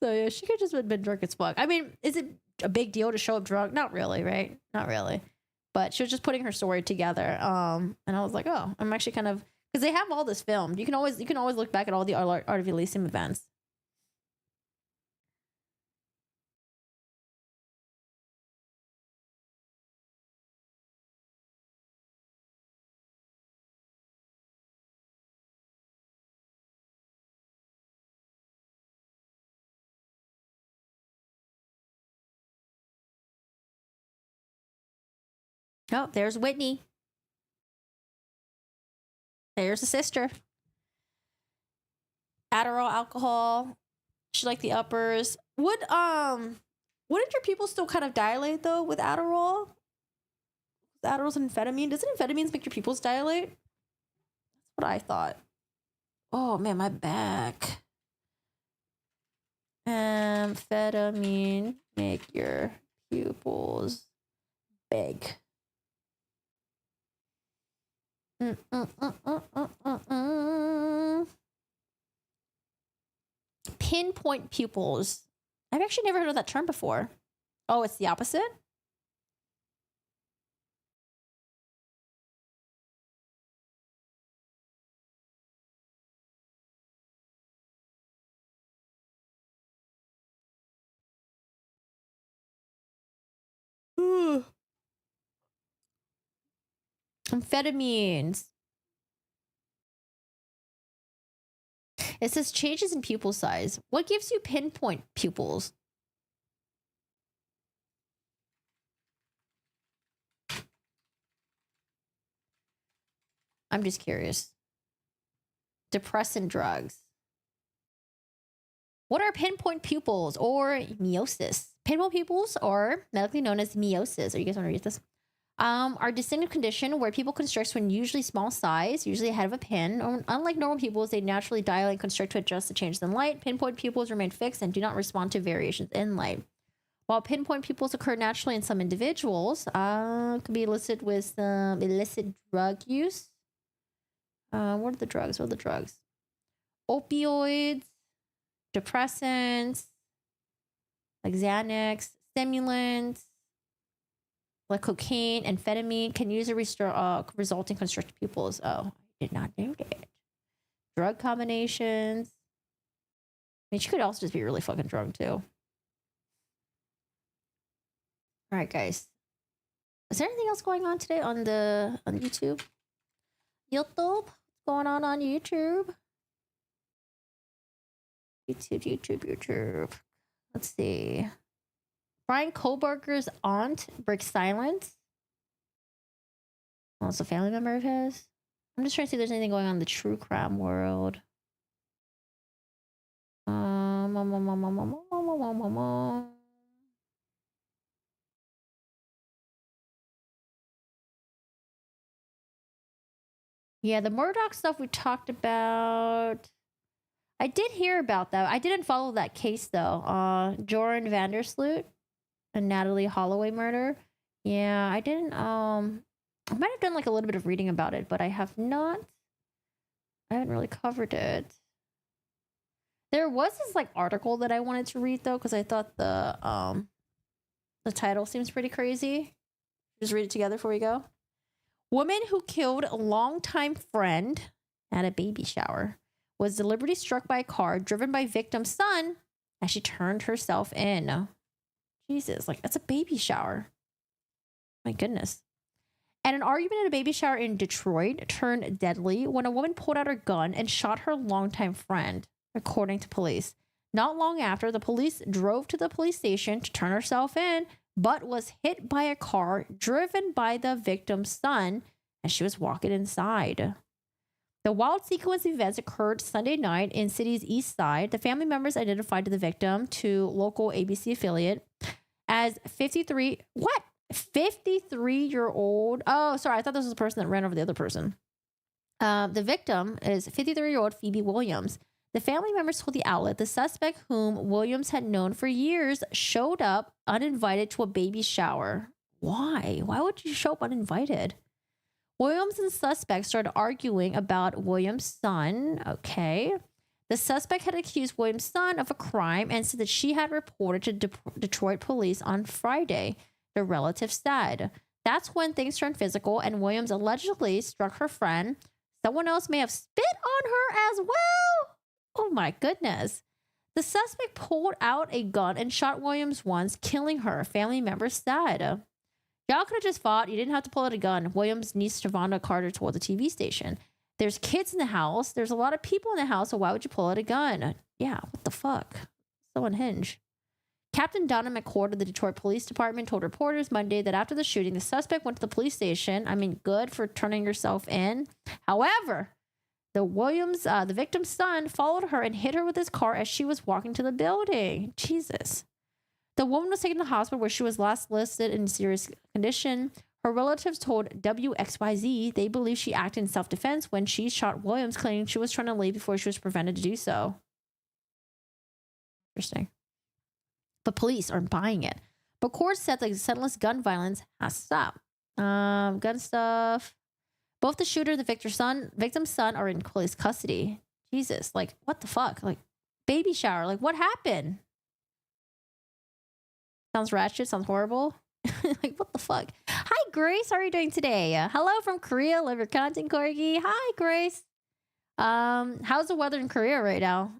So yeah, she could just have been drunk as fuck. I mean, is it a big deal to show up drunk? Not really, right? Not really. But she was just putting her story together. And I was like, oh, I'm actually kind of, because they have all this filmed. You can always look back at all the Art of Elysium events. Oh, there's Whitney. There's the sister. Adderall, alcohol. She liked the uppers. Wouldn't your pupils still kind of dilate though with Adderall? Adderall's amphetamine. Doesn't amphetamines make your pupils dilate? That's what I thought. Oh man, my back. Amphetamine make your pupils big. Pinpoint pupils. I've actually never heard of that term before. Oh, it's the opposite? Amphetamines. It says changes in pupil size. What gives you pinpoint pupils? I'm just curious. Depressant drugs. What are pinpoint pupils or meiosis? Pinpoint pupils, or medically known as meiosis, are you guys want to read this? Are a distinctive condition where pupil constricts when usually small size, usually ahead of a pin. Unlike normal pupils, they naturally dilate and constrict to adjust to changes in light. Pinpoint pupils remain fixed and do not respond to variations in light. While pinpoint pupils occur naturally in some individuals, could be elicited with some illicit drug use. What are the drugs? Opioids, depressants, like Xanax, stimulants, like cocaine, amphetamine can use a result in constricted pupils. Oh, I did not know that. Drug combinations. I mean, she could also just be really fucking drunk too. All right, guys. Is there anything else going on today on YouTube? What's going on YouTube? YouTube. Let's see. Brian Kohlberger's aunt breaks silence. Oh, it's a family member of his. I'm just trying to see if there's anything going on in the true crime world. Yeah, the Murdaugh stuff we talked about. I did hear about that. I didn't follow that case though. Joran Vandersloot and Natalie Holloway murder. Yeah, I didn't I might have done like a little bit of reading about it, but I haven't really covered it. There was this like article that I wanted to read though, because I thought the title seems pretty crazy. Just read it together before we go. Woman who killed a longtime friend at a baby shower was deliberately struck by a car driven by victim's son as she turned herself in. Jesus, like that's a baby shower. My goodness. And an argument at a baby shower in Detroit turned deadly when a woman pulled out her gun and shot her longtime friend, according to police. Not long after, the police drove to the police station to turn herself in, but was hit by a car driven by the victim's son as she was walking inside. The wild sequence of events occurred Sunday night in city's east side. The family members identified the victim to local ABC affiliate as 53-year-old. Oh, sorry. I thought this was the person that ran over the other person. The victim is 53-year-old Phoebe Williams. The family members told the outlet the suspect, whom Williams had known for years, showed up uninvited to a baby shower. Why? Why would you show up uninvited? Williams and the suspect started arguing about Williams' son. Okay. The suspect had accused Williams' son of a crime and said that she had reported to Detroit police on Friday, the relative said. That's when things turned physical and Williams allegedly struck her friend. Someone else may have spit on her as well. Oh my goodness. The suspect pulled out a gun and shot Williams once, killing her, family members said. Y'all could have just fought. You didn't have to pull out a gun. Williams' niece Javonda Carter told the TV station. There's kids in the house. There's a lot of people in the house, so why would you pull out a gun? Yeah, what the fuck? So unhinged. Captain Donna McCord of the Detroit Police Department told reporters Monday that after the shooting, the suspect went to the police station. I mean, good for turning yourself in. However, the victim's son followed her and hit her with his car as she was walking to the building. Jesus. The woman was taken to the hospital where she was last listed in serious condition. Her relatives told WXYZ they believe she acted in self-defense when she shot Williams, claiming she was trying to leave before she was prevented to do so. Interesting. But police aren't buying it. But court said that senseless gun violence has to stop. Gun stuff. Both the shooter and the victim's son are in police custody. Jesus, like, what the fuck? Like, baby shower. Like, what happened? Sounds ratchet. Sounds horrible. Like, what the fuck? Hi, Grace. How are you doing today? Hello from Korea. Love your content, Corgi. Hi, Grace. How's the weather in Korea right now?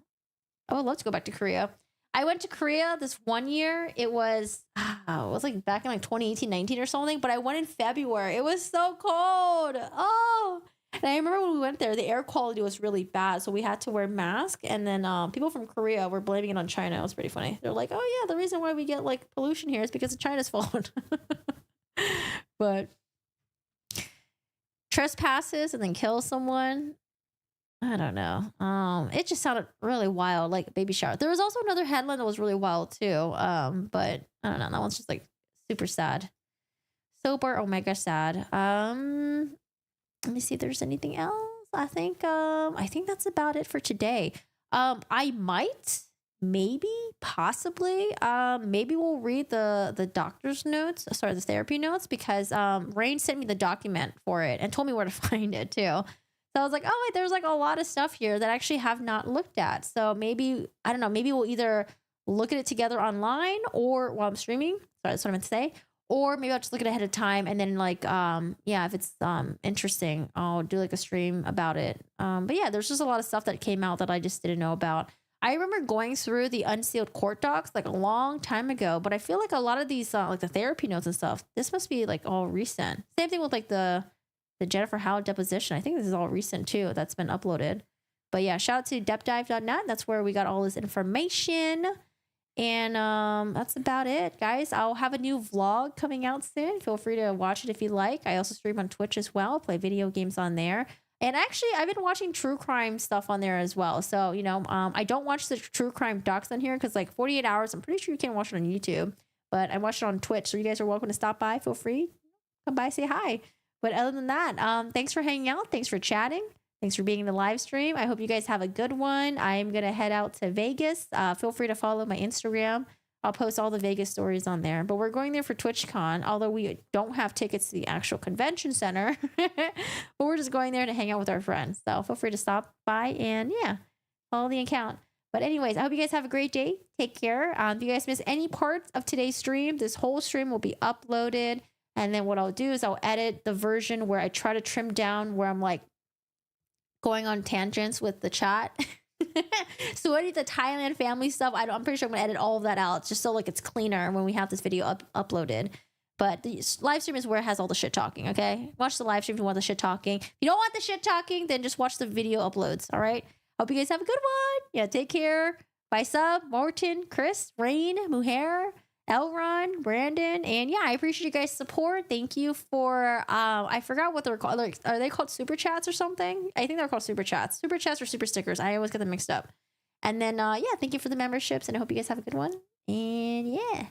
I would love to go back to Korea. I went to Korea this one year. It was like back in like 2018, 19 or something, but I went in February. It was so cold. Oh, and I remember when we went there, the air quality was really bad. So we had to wear masks. And then people from Korea were blaming it on China. It was pretty funny. They're like, oh yeah, the reason why we get like pollution here is because of China's fault. But trespasses and then kill someone. I don't know. It just sounded really wild, like baby shower. There was also another headline that was really wild too. But I don't know. That one's just like super sad. Sober, oh my gosh, sad. Let me see if there's anything else. I think that's about it for today. I might, maybe, possibly, maybe we'll read the doctor's notes, sorry, the therapy notes, because Rain sent me the document for it and told me where to find it too. So I was like, oh, wait, there's like a lot of stuff here that I actually have not looked at. So maybe, I don't know, maybe we'll either look at it together online or while I'm streaming. Sorry, that's what I meant to say. Or maybe I'll just look at it ahead of time and then like, yeah, if it's interesting, I'll do like a stream about it. But yeah, there's just a lot of stuff that came out that I just didn't know about. I remember going through the unsealed court docs like a long time ago, but I feel like a lot of these, like the therapy notes and stuff, this must be like all recent. Same thing with like the Jennifer Howell deposition. I think this is all recent too. That's been uploaded. But yeah, shout out to deppdive.net. That's where we got all this information. And that's about it, guys. I'll have a new vlog coming out soon. Feel free to watch it if you like. I also stream on Twitch as well. Play video games on there. And actually, I've been watching true crime stuff on there as well. So, you know, I don't watch the true crime docs on here because like 48 hours, I'm pretty sure you can't watch it on YouTube. But I watch it on Twitch. So you guys are welcome to stop by. Feel free. Come by, say hi. But other than that, thanks for hanging out. Thanks for chatting. Thanks for being in the live stream. I hope you guys have a good one. I'm going to head out to Vegas. Feel free to follow my Instagram. I'll post all the Vegas stories on there. But we're going there for TwitchCon, although we don't have tickets to the actual convention center. But we're just going there to hang out with our friends. So feel free to stop by and yeah, follow the account. But anyways, I hope you guys have a great day. Take care. If you guys miss any parts of today's stream, this whole stream will be uploaded. And then what I'll do is I'll edit the version where I try to trim down where I'm like going on tangents with the chat. So any of the Thailand family stuff, I'm pretty sure I'm gonna edit all of that out just so like it's cleaner when we have this video uploaded. But the live stream is where it has all the shit talking, okay? Watch the live stream if you want the shit talking. If you don't want the shit talking, then just watch the video uploads, all right? Hope you guys have a good one. Yeah, take care. Bye, Sub, Morton, Chris, Rain, Mujer, Elron, Brandon, and yeah, I appreciate you guys' support. Thank you for I forgot what they're called. Are they called super chats or something? I think they're called super chats. Super chats or super stickers. I always get them mixed up. And then yeah, thank you for the memberships, and I hope you guys have a good one. And yeah,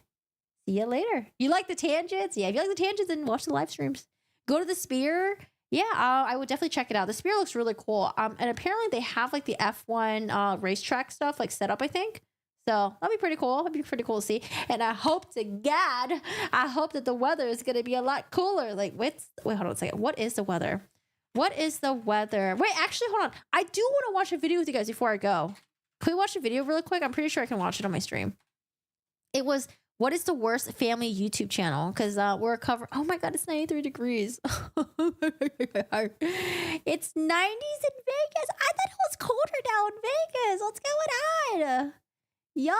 see you later. You like the tangents? Yeah, if you like the tangents, then watch the live streams. Go to the Spear. Yeah, I would definitely check it out. The Spear looks really cool. And apparently they have like the F1 racetrack stuff like set up, I think. So that'd be pretty cool. That'd be pretty cool to see. And I hope to God, I hope that the weather is going to be a lot cooler. Like, wait, hold on a second. What is the weather? What is the weather? Wait, actually, hold on. I do want to watch a video with you guys before I go. Can we watch a video really quick? I'm pretty sure I can watch it on my stream. It was, what is the worst family YouTube channel? Because we're covering, oh my God, it's 93 degrees. It's 90s in Vegas. I thought it was colder now in Vegas. What's going on? Yeah,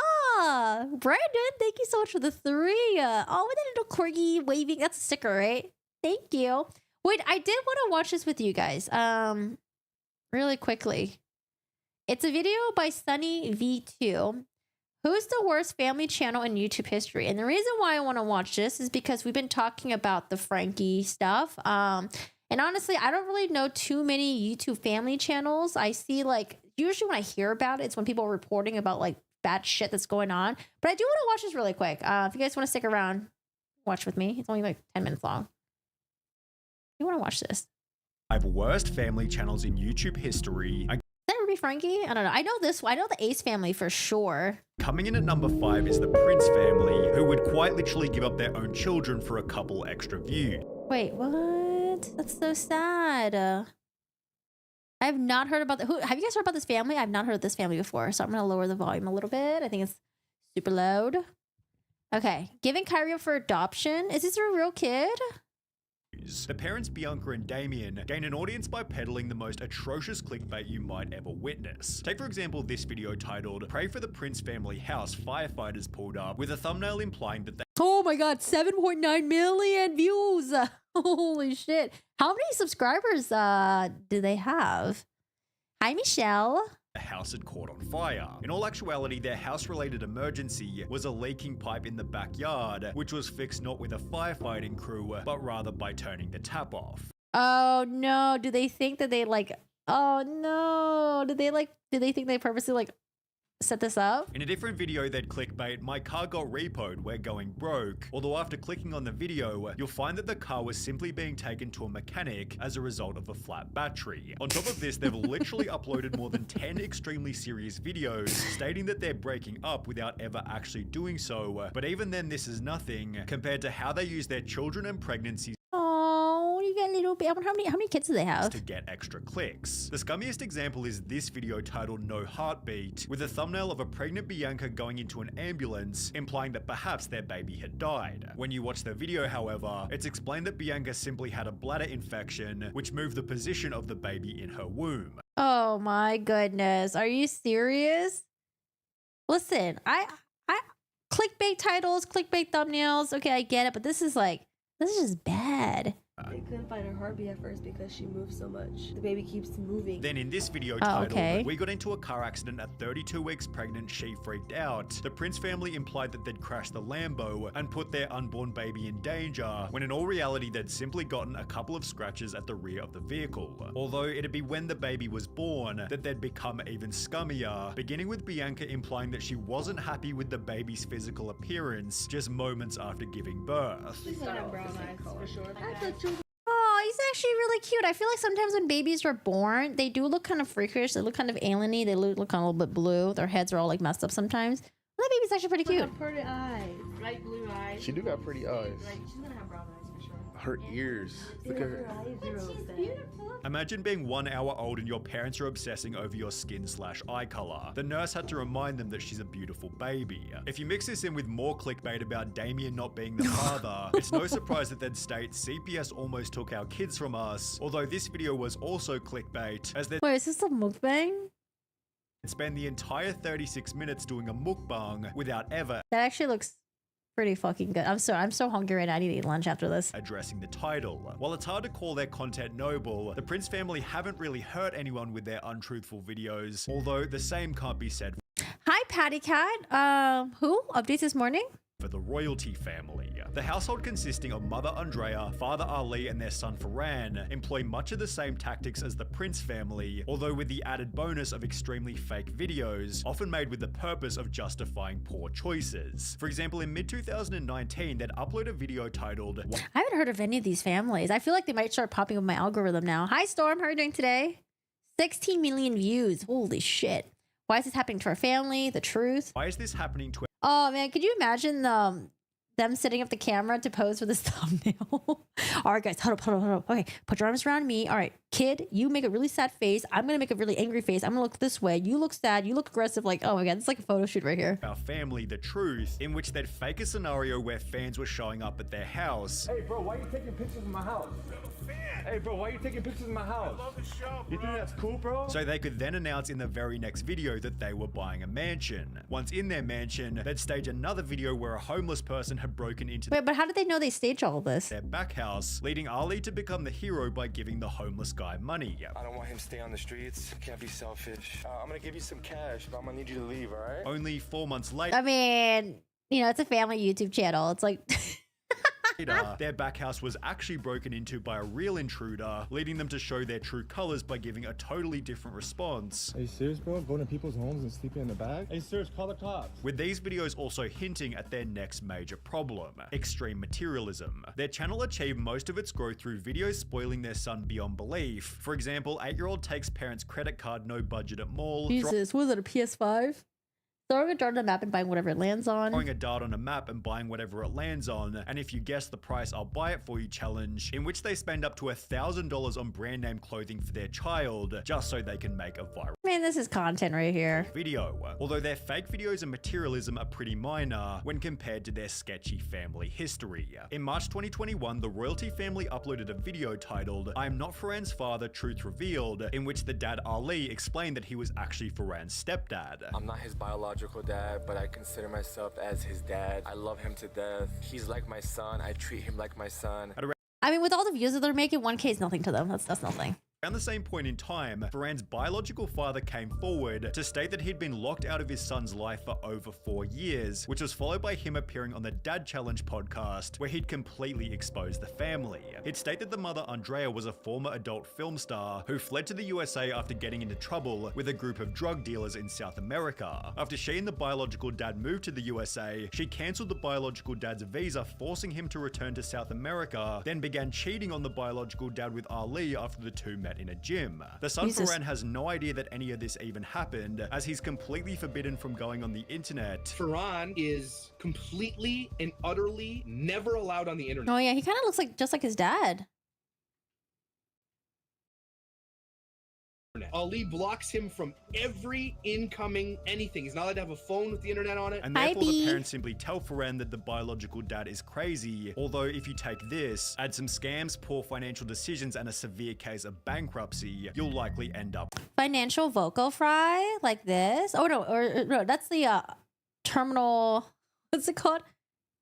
Brandon, thank you so much for the 3. Oh, with that little corgi waving. That's a sticker, right? Thank you. Wait, I did want to watch this with you guys. Really quickly. It's a video by Sunny V2. Who's the worst family channel in YouTube history? And the reason why I want to watch this is because we've been talking about the Frankie stuff. And honestly, I don't really know too many YouTube family channels. I see like, usually when I hear about it, it's when people are reporting about like bad shit that's going on. But I do want to watch this really quick. If you guys want to stick around, watch with me. It's only like 10 minutes long. You want to watch this? 5 worst family channels in YouTube history. Is that Ruby Frankie? I don't know. I know this. I know the Ace family for sure. Coming in at number 5 is the Prince family, who would quite literally give up their own children for a couple extra views. Wait, what? That's so sad. I have not heard about have you guys heard about this family? I've not heard of this family before, so I'm gonna lower the volume a little bit. I think it's super loud. Okay, giving Kyrie up for adoption. Is this a real kid? The parents Bianca and Damien gain an audience by peddling the most atrocious clickbait you might ever witness. Take for example this video titled "Pray for the Prince Family House Firefighters Pulled Up," with a thumbnail implying that they— oh my God, 7.9 million views. Holy shit. How many subscribers do they have? Hi, Michelle. the house had caught on fire. In all actuality, their house-related emergency was a leaking pipe in the backyard, which was fixed not with a firefighting crew, but rather by turning the tap off. Oh no, do they think that they oh no, do they think they purposely set this up? In a different video they'd clickbait, "My car got repoed, we're going broke." Although after clicking on the video, you'll find that the car was simply being taken to a mechanic as a result of a flat battery. On top of this, they've literally uploaded more than 10 extremely serious videos stating that they're breaking up without ever actually doing so. But even then, this is nothing compared to how they use their children and pregnancies. Oh, you got a little bit. I wonder how many kids do they have? To get extra clicks. The scummiest example is this video titled "No Heartbeat," with a thumbnail of a pregnant Bianca going into an ambulance, implying that perhaps their baby had died. When you watch the video, however, it's explained that Bianca simply had a bladder infection, which moved the position of the baby in her womb. Oh my goodness. Are you serious? Listen, I clickbait titles, clickbait thumbnails. Okay, I get it, but this is just bad. They couldn't find her heartbeat at first because she moves so much. The baby keeps moving. Then in this video titled, "We got into a car accident at 32 weeks pregnant, she freaked out," the Prince family implied that they'd crashed the Lambo and put their unborn baby in danger, when in all reality they'd simply gotten a couple of scratches at the rear of the vehicle. Although it'd be when the baby was born that they'd become even scummier, beginning with Bianca implying that she wasn't happy with the baby's physical appearance just moments after giving birth. She's got brown eyes for sure. Oh, he's actually really cute. I feel like sometimes when babies are born, they do look kind of freakish. They look kind of alien-y. They look kind of a little bit blue. Their heads are all messed up sometimes. Look baby's actually pretty cute. Pretty eyes. Light blue eyes. She do got pretty eyes. Like, she's gonna have brown eyes for sure. Her ears. Look at her. Imagine being 1 hour old and your parents are obsessing over your skin/eye color. The nurse had to remind them that she's a beautiful baby. If you mix this in with more clickbait about Damien not being the father, it's no surprise that they'd state CPS almost took our kids from us, although this video was also clickbait, as they'd Wait, is this a mukbang? spend the entire 36 minutes doing a mukbang without ever That actually looks pretty fucking good. I'm so hungry right now. I need to eat lunch after this. addressing the title. While it's hard to call their content noble, the Prince family haven't really hurt anyone with their untruthful videos, although the same can't be said Hi, Patty Cat. Who? Updates this morning? for the royalty family. The household, consisting of Mother Andrea, Father Ali, and their son Ferran, employ much of the same tactics as the Prince family, although with the added bonus of extremely fake videos, often made with the purpose of justifying poor choices. For example, in mid-2019, they'd upload a video titled I haven't heard of any of these families. I feel like they might start popping up my algorithm now. Hi, Storm. How are you doing today? 16 million views. Holy shit. Why is this happening to our family? The truth. Why is this happening to Oh, man. Could you imagine them setting up the camera to pose for this thumbnail? All right, guys. Hold up. Okay, put your arms around me. All right, kid, you make a really sad face. I'm going to make a really angry face. I'm going to look this way. You look sad. You look aggressive. Like, oh my God, it's like a photo shoot right here. our family the truth, in which they'd fake a scenario where fans were showing up at their house. Hey, bro, why are you taking pictures of my house? Hey, bro, why are you taking pictures of my house? I love the show, you think that's cool, bro? So they could then announce in the very next video that they were buying a mansion. Once in their mansion, they'd stage another video where a homeless person had broken into Wait, but how did they know they staged all of this? their back house, leading Ali to become the hero by giving the homeless guy money. I don't want him to stay on the streets. Can't be selfish. I'm gonna give you some cash, but I'm gonna need you to leave, all right? Only 4 months later, I mean, you know, it's a family YouTube channel. It's like... their back house was actually broken into by a real intruder, leading them to show their true colors by giving a totally different response. Are you serious, bro? Going to people's homes and sleeping in the back? Hey, serious, call the cops. With these videos also hinting at their next major problem, extreme materialism. Their channel achieved most of its growth through videos spoiling their son beyond belief. For example, 8-year-old takes parents' credit card, no budget at mall, Jesus, was it a PS5? Throwing a dart on a map and buying whatever it lands on. throwing a dart on a map and buying whatever it lands on, and if you guess the price, I'll buy it for you challenge, in which they spend up to $1,000 on brand name clothing for their child, just so they can make a viral Man, this is content right here. video. Although their fake videos and materialism are pretty minor when compared to their sketchy family history. In March 2021, the royalty family uploaded a video titled "I'm not Ferran's father, truth revealed," in which the dad Ali explained that he was actually Ferran's stepdad. I'm not his biological dad, but I consider myself as his dad. I love him to death. He's like my son. I treat him like my son. I mean, with all the views that they're making, 1K is nothing to them. That's nothing. Around the same point in time, Ferran's biological father came forward to state that he'd been locked out of his son's life for over 4 years, which was followed by him appearing on the Dad Challenge podcast, where he'd completely exposed the family. He'd state that the mother Andrea was a former adult film star who fled to the USA after getting into trouble with a group of drug dealers in South America. After she and the biological dad moved to the USA, she cancelled the biological dad's visa, forcing him to return to South America, then began cheating on the biological dad with Ali after the two met in a gym. The son Ferran has no idea that any of this even happened, as he's completely forbidden from going on the internet. Ferran is completely and utterly never allowed on the internet. Oh yeah, he kind of looks like just like his dad. Ali blocks him from every incoming anything. He's not allowed to have a phone with the internet on it. And therefore the parents simply tell Ferran that the biological dad is crazy, although if you take this, add some scams, poor financial decisions, and a severe case of bankruptcy, you'll likely end up Financial vocal fry like this. Oh no, or no, that's the terminal. What's it called?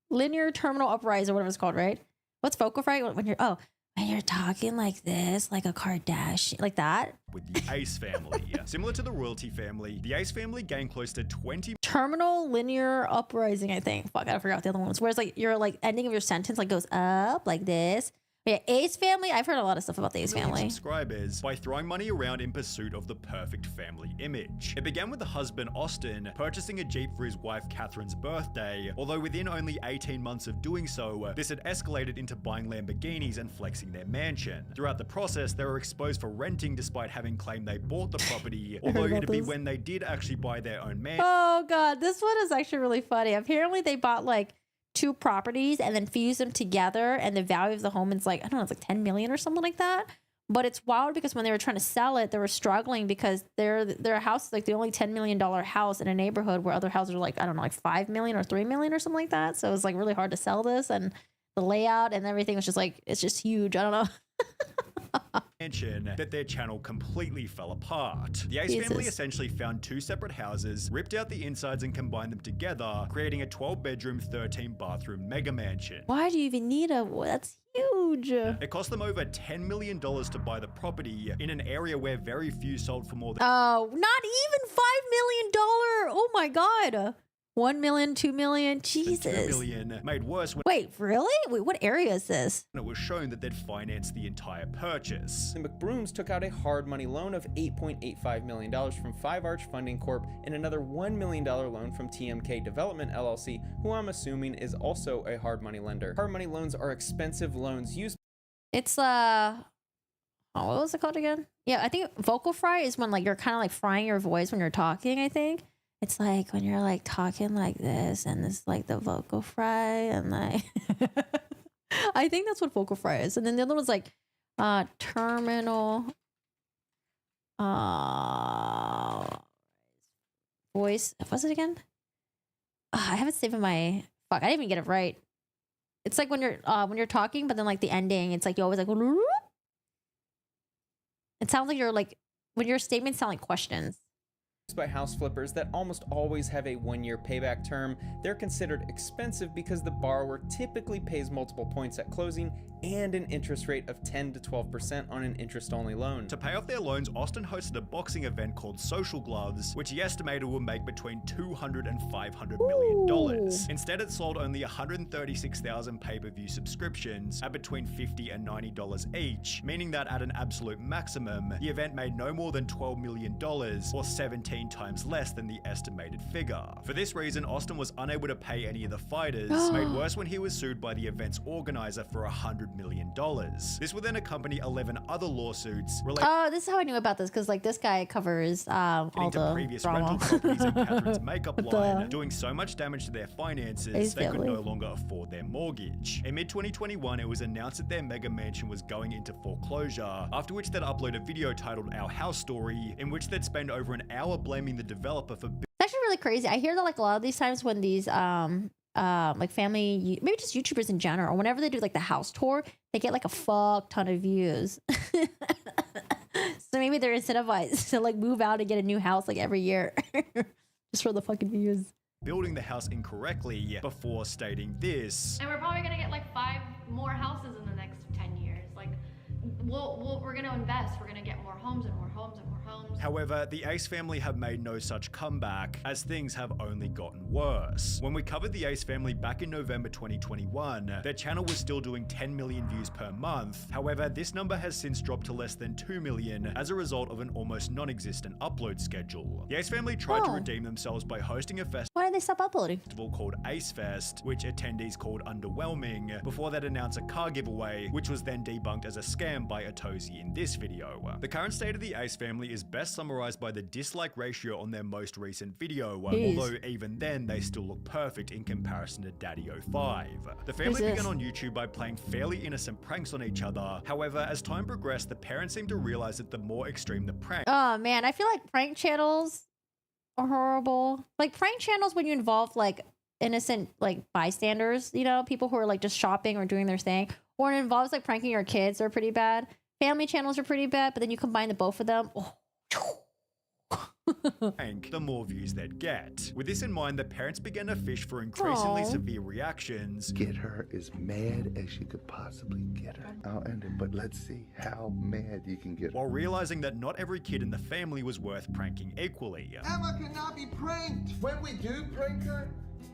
Linear terminal uprise or whatever it's called, right? What's vocal fry when you're when you're talking like this, like a Kardashian, like that. With the Ace family. Similar to the royalty family, the Ace family gained close to 20 terminal linear uprising, I think. Fuck, I forgot what the other one was. Whereas like your like ending of your sentence like goes up like this. Yeah, Ace family. I've heard a lot of stuff about the Ace family. Subscribers by throwing money around in pursuit of the perfect family image. It began with the husband Austin purchasing a Jeep for his wife Catherine's birthday, although within only 18 months of doing so, this had escalated into buying Lamborghinis and flexing their mansion. Throughout the process, they were exposed for renting despite having claimed they bought the property, although it'd be when they did actually buy their own mansion. Oh god, this one is actually really funny. Apparently they bought like 2 properties and then fused them together, and the value of the home is like, I don't know, it's like 10 million or something like that. But it's wild because when they were trying to sell it, they were struggling because their house is like the only $10 million house in a neighborhood where other houses are like, I don't know, like 5 million or 3 million or something like that. So it was like really hard to sell this, and the layout and everything was just like, it's just huge. I don't know. That their channel completely fell apart. The Ace family essentially found 2 separate houses, ripped out the insides and combined them together, creating a 12-bedroom, 13-bathroom mega mansion. Why do you even need that's huge. It cost them over $10 million to buy the property in an area where very few sold for more than not even $5 million. Oh my god. 1 million, 2 million, Jesus. 2 million, made worse when Wait, really? Wait, what area is this? it was shown that they'd financed the entire purchase. The McBrooms took out a hard money loan of $8.85 million from Five Arch Funding Corp and another $1 million loan from TMK Development LLC, who I'm assuming is also a hard money lender. Hard money loans are expensive loans used. It's what was it called again? Yeah, I think vocal fry is when like you're kind of like frying your voice when you're talking, I think. It's like when you're like talking like this, and it's like the vocal fry, and like I think that's what vocal fry is. And then the other one's like terminal voice. What was it again? I haven't saved in my fuck. I didn't even get it right. It's like when you're talking, but then like the ending, it's like you always like. It sounds like you're like when your statements sound like questions. By house flippers that almost always have a 1-year payback term. They're considered expensive because the borrower typically pays multiple points at closing and an interest rate of 10 to 12% on an interest-only loan. To pay off their loans, Austin hosted a boxing event called Social Gloves, which he estimated would make between $200 and $500 million. Instead, it sold only 136,000 pay-per-view subscriptions at between $50 and $90 each, meaning that at an absolute maximum, the event made no more than $12 million, or 17 times less than the estimated figure. For this reason, Austin was unable to pay any of the fighters, made worse when he was sued by the event's organizer for $100 million. This would then accompany 11 other lawsuits related this is how I knew about this, because like this guy covers all the previous drama. rental properties in Catherine's makeup line, doing so much damage to their finances they could no longer afford their mortgage. In mid-2021, it was announced that their mega mansion was going into foreclosure, after which they'd upload a video titled Our House Story, in which they'd spend over an hour blaming the developer for It's actually really crazy. I hear that like a lot of these times when these like family, maybe just YouTubers in general, or whenever they do like the house tour, they get like a fuck ton of views. So maybe they're incentivized to like move out and get a new house like every year just for the fucking views. Building the house incorrectly before stating this. And we're probably gonna get like 5 more houses in the next 10 years. Like we're gonna invest. We're gonna get more homes and more homes and more homes. However, the Ace family have made no such comeback, as things have only gotten worse. When we covered the Ace family back in November 2021, their channel was still doing 10 million views per month. However, this number has since dropped to less than 2 million as a result of an almost non-existent upload schedule. The Ace family tried to redeem themselves by hosting a Why did they stop uploading? festival called Ace Fest, which attendees called underwhelming, before they'd announce a car giveaway, which was then debunked as a scam by Atozi in this video. The current state of the Ace family is best summarized by the dislike ratio on their most recent video, although even then they still look perfect in comparison to Daddy05. The family began on YouTube by playing fairly innocent pranks on each other. However, as time progressed, the parents seemed to realize that the more extreme the prank, Oh man, I feel like prank channels are horrible. Like prank channels when you involve like innocent like bystanders, you know, people who are like just shopping or doing their thing, or it involves like pranking your kids, are pretty bad. Family channels are pretty bad, but then you combine the both of them. the more views they'd get. With this in mind, the parents began to fish for increasingly severe reactions. Get her as mad as you could possibly get her. I'll end it, but let's see how mad you can get her. While realizing that not every kid in the family was worth pranking equally. Emma cannot be pranked. When we do prank her,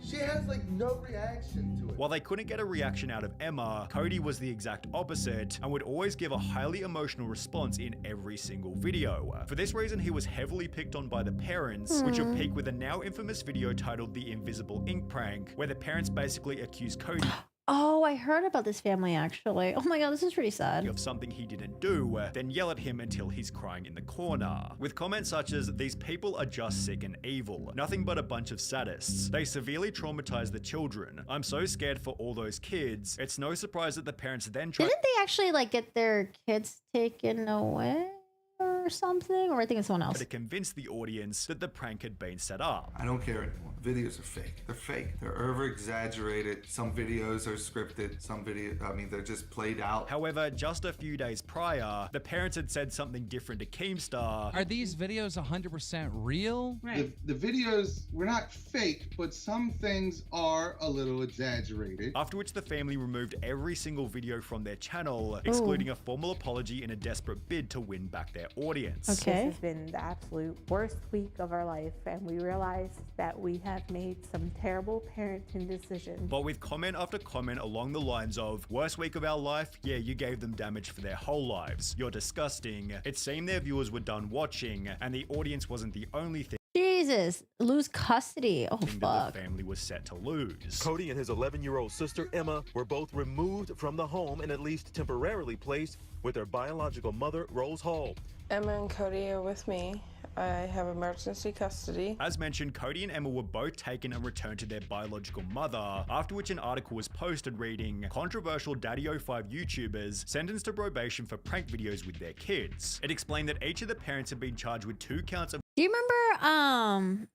She has like no reaction to it. While they couldn't get a reaction out of Emma, Cody was the exact opposite and would always give a highly emotional response in every single video. For this reason, he was heavily picked on by the parents, which would peak with a now infamous video titled The Invisible Ink Prank, where the parents basically accused Cody Oh, I heard about this family actually. Oh my god, this is pretty sad. of something he didn't do, then yell at him until he's crying in the corner. With comments such as, "These people are just sick and evil. Nothing but a bunch of sadists. They severely traumatize the children. I'm so scared for all those kids." It's no surprise that the parents then tried— Didn't they actually like get their kids taken away or something? Or I think it's someone else. to convince the audience that the prank had been set up. I don't care anymore. Videos are fake. They're fake. They're over exaggerated. Some videos are scripted. Some they're just played out. However, just a few days prior, the parents had said something different to Keemstar. Are these videos 100% real? The videos were not fake, but some things are a little exaggerated. After which the family removed every single video from their channel, excluding a formal apology in a desperate bid to win back their audience. Okay. This has been the absolute worst week of our life, and we realized that we have made some terrible parenting decisions. But with comment after comment along the lines of, "Worst week of our life? Yeah, you gave them damage for their whole lives. You're disgusting." It seemed their viewers were done watching, and the audience wasn't the only thing Jesus, lose custody. Oh that fuck. the family was set to lose. Cody and his 11-year-old sister, Emma, were both removed from the home and at least temporarily placed with their biological mother, Rose Hall. Emma and Cody are with me. I have emergency custody. As mentioned, Cody and Emma were both taken and returned to their biological mother, after which an article was posted reading, "Controversial Daddy05 YouTubers sentenced to probation for prank videos with their kids." It explained that each of the parents had been charged with 2 counts of— Do you remember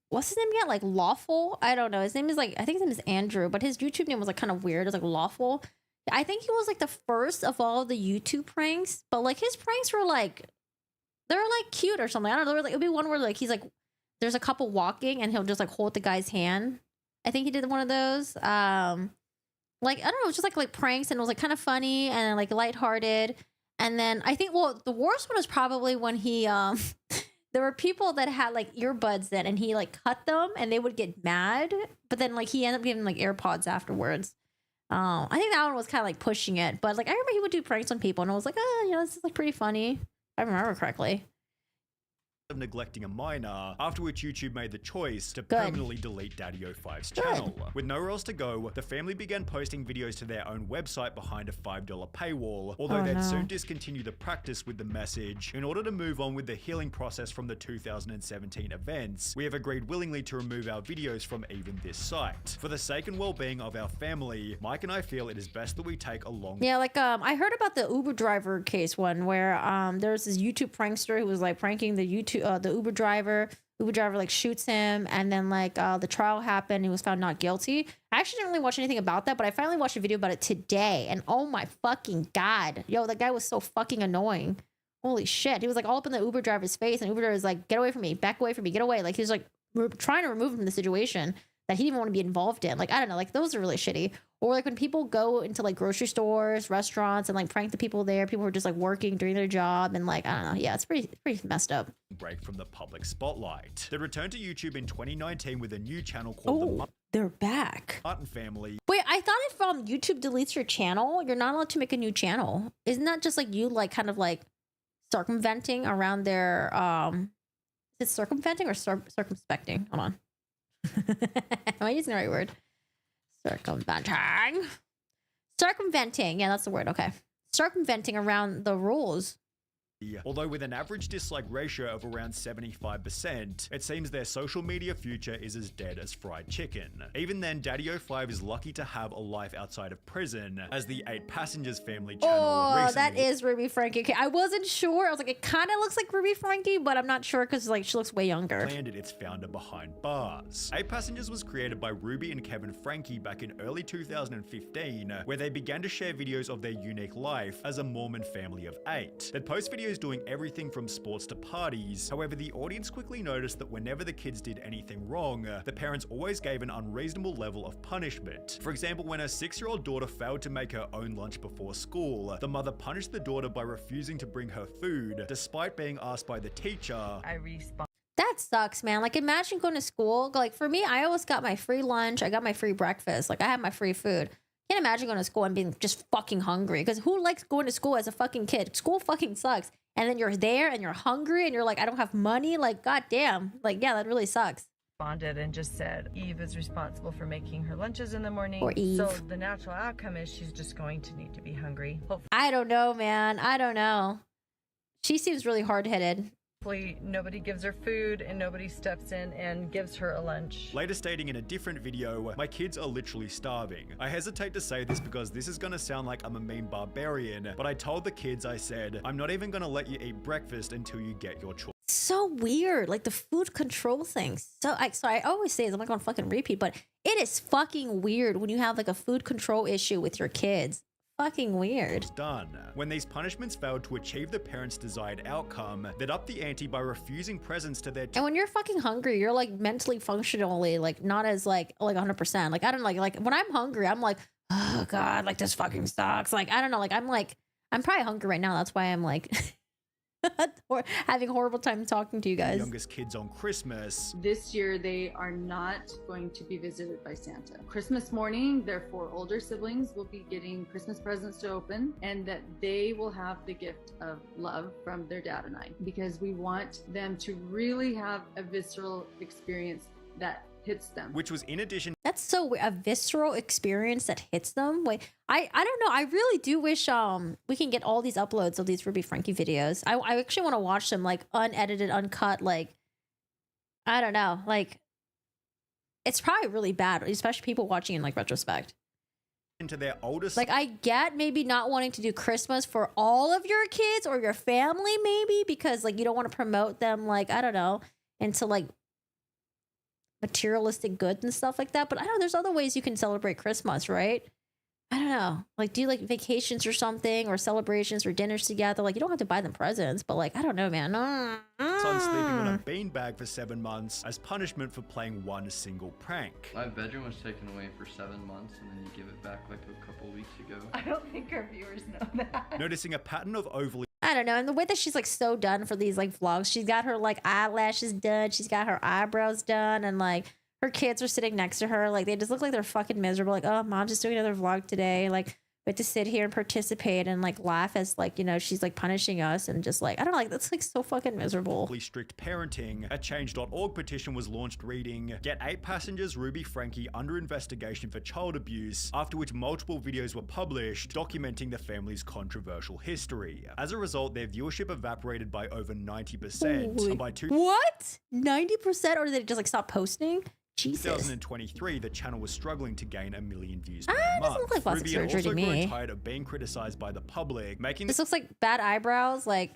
what's his name again? Like Lawful? I don't know. His name is like, I think his name is Andrew, but his YouTube name was like kind of weird. It was like Lawful. I think he was like the first of all the YouTube pranks, but like his pranks were like, they're like cute or something. I don't know. Like, it'll be one where like he's like, there's a couple walking and he'll just like hold the guy's hand. I think he did one of those. Like, I don't know, it was just like pranks, and it was like kind of funny and like lighthearted. And then I think, well, the worst one was probably when he there were people that had like earbuds in, and he like cut them and they would get mad, but then like he ended up giving like AirPods afterwards. I think that one was kind of like pushing it, but like I remember he would do pranks on people, and I was like, oh, you know, this is like pretty funny, if I remember correctly. of neglecting a minor, after which YouTube made the choice to permanently delete Daddy05's channel. With nowhere else to go, the family began posting videos to their own website behind a $5 paywall, although they'd soon discontinue the practice with the message, "In order to move on with the healing process from the 2017 events, we have agreed willingly to remove our videos from even this site. For the sake and well-being of our family, Mike and I feel it is best that we take a long..." Yeah, like I heard about the Uber driver case one where there was this YouTube prankster who was like pranking the Uber driver. Uber driver like shoots him, and then like the trial happened. He was found not guilty. I actually didn't really watch anything about that, but I finally watched a video about it today, and oh my fucking god, yo, that guy was so fucking annoying. Holy shit, he was like all up in the Uber driver's face, and Uber driver was like, "Get away from me, back away from me, get away!" Like he was like trying to remove him from the situation that he didn't even want to be involved in. Like, I don't know, like those are really shitty. Or like when people go into like grocery stores, restaurants, and like prank the people there, people who are just like working, doing their job, and like, I don't know, yeah, it's pretty messed up. Break from the public spotlight. They returned to YouTube in 2019 with a new channel called they're back. Martin Family. Wait, I thought if YouTube deletes your channel, you're not allowed to make a new channel. Isn't that just like you like kind of like circumventing around their is it circumventing or circumspecting? Hold on. Am I using the right word? Circumventing. Yeah, that's the word. Okay. Circumventing around the rules. Although with an average dislike ratio of around 75%, it seems their social media future is as dead as fried chicken. Even then, Daddy05 is lucky to have a life outside of prison, as the 8 Passengers family channel recently... that is Ruby Frankie. Okay, I wasn't sure. I was like, it kind of looks like Ruby Frankie, but I'm not sure because like she looks way younger. ...landed its founder behind bars. 8 Passengers was created by Ruby and Kevin Frankie back in early 2015, where they began to share videos of their unique life as a Mormon family of 8. They'd post videos doing everything from sports to parties. However, the audience quickly noticed that whenever the kids did anything wrong, the parents always gave an unreasonable level of punishment. For example, when a 6-year-old daughter failed to make her own lunch before school, the mother punished the daughter by refusing to bring her food, despite being asked by the teacher. That sucks, man. Like, imagine going to school. Like, for me, I always got my free lunch. I got my free breakfast. Like, I had my free food. Can't imagine going to school and being just fucking hungry. Because who likes going to school as a fucking kid? School fucking sucks. And then you're there and you're hungry and you're like, I don't have money. Like, goddamn. Like, yeah, that really sucks. Responded and just said Eve is responsible for making her lunches in the morning. Or Eve. So the natural outcome is she's just going to need to be hungry. I don't know, man. I don't know. She seems really hard-headed. Hopefully nobody gives her food and nobody steps in and gives her a lunch. Later stating in a different video, my kids are literally starving. I hesitate to say this because this is gonna sound like I'm a mean barbarian, but I told the kids, I said, I'm not even gonna let you eat breakfast until you get your choice. So weird, like the food control thing. So I always say this, I'm not gonna fucking repeat, but it is fucking weird when you have like a food control issue with your kids. Fucking weird. Done. When these punishments failed to achieve the parents' desired outcome, they'd up the ante by refusing presents to their and when you're fucking hungry, you're like mentally functionally like not as like 100%. Like I don't like when I'm hungry, I'm like, oh god, like this fucking sucks. Like I don't know, like I'm probably hungry right now. That's why I'm like or having a horrible time talking to you guys. Youngest kids on Christmas. This year, they are not going to be visited by Santa. Christmas morning, their 4 older siblings will be getting Christmas presents to open, and that they will have the gift of love from their dad and I, because we want them to really have a visceral experience that hits them. Which was in addition. That's so weird. A visceral experience that hits them. Wait, I don't know. I really do wish we can get all these uploads of these Ruby Frankie videos. I actually want to watch them like unedited, uncut. Like I don't know. Like it's probably really bad, especially people watching in like retrospect. Into their oldest. Like I get maybe not wanting to do Christmas for all of your kids or your family, maybe because like you don't want to promote them. Like I don't know into like materialistic goods and stuff like that, but I don't know, there's other ways you can celebrate Christmas, right? I don't know, like do like vacations or something, or celebrations or dinners together. Like you don't have to buy them presents, but like I don't know, man. Son sleeping on a beanbag for 7 months as punishment for playing one single prank. My bedroom was taken away for 7 months and then you give it back like a couple weeks ago. I don't think our viewers know that. Noticing a pattern of overly. I don't know, and the way that she's like so done for these like vlogs, she's got her like eyelashes done, she's got her eyebrows done, and like her kids are sitting next to her, like they just look like they're fucking miserable. Like, oh, mom's just doing another vlog today. Like we have to sit here and participate and like laugh as like, you know, she's like punishing us and just like I don't know, like that's like so fucking miserable. Strict parenting. A change.org petition was launched reading, "Get 8 passengers Ruby Frankie under investigation for child abuse," after which multiple videos were published documenting the family's controversial history. As a result, their viewership evaporated by over 90%. And by What? 90%? Or did they just like stop posting? Jesus. 2023, the channel was struggling to gain 1 million views per Doesn't month. look like plastic Ruby had surgery also to grown me. tired of being criticized by the public, making This looks like bad eyebrows, like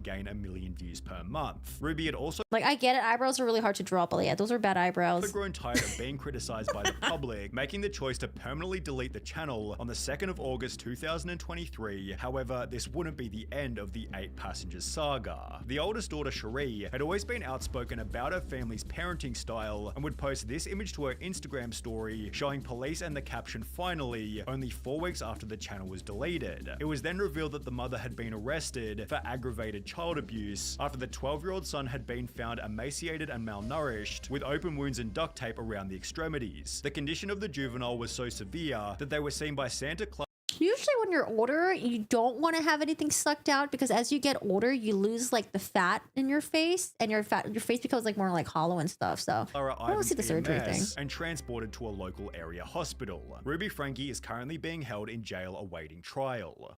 gain 1 million views per month. Ruby had also like I get it, eyebrows are really hard to draw, but yeah, those are bad eyebrows. grown tired of being criticized by the public, making the choice to permanently delete the channel on the 2nd of August 2023. However, this wouldn't be the end of the 8 passengers saga. The oldest daughter, Cherie, had always been outspoken about her family's parenting style and would post this image to her Instagram story showing police and the caption "finally" only 4 weeks after the channel was deleted. It was then revealed that the mother had been arrested for aggravated child abuse after the 12-year-old son had been found emaciated and malnourished with open wounds and duct tape around the extremities. The condition of the juvenile was so severe that they were seen by Santa Claus. Usually when you're older, you don't want to have anything sucked out because as you get older, you lose like the fat in your face and your face becomes like more like hollow and stuff. So I don't see the surgery thing. And transported to a local area hospital. Ruby Frankie is currently being held in jail awaiting trial.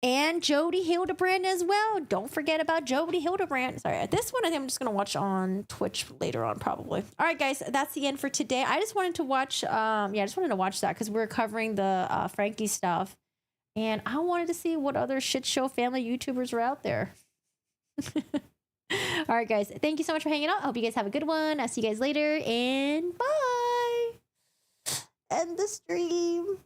And Jody Hildebrand as well. Don't forget about Jody Hildebrand. Sorry, this one I think I'm just going to watch on Twitch later on probably. All right, guys, that's the end for today. I just wanted to watch, I just wanted to watch that because we're covering the Frankie stuff. And I wanted to see what other shit show family YouTubers are out there. All right, guys, thank you so much for hanging out. I hope you guys have a good one. I'll see you guys later and bye. End the stream.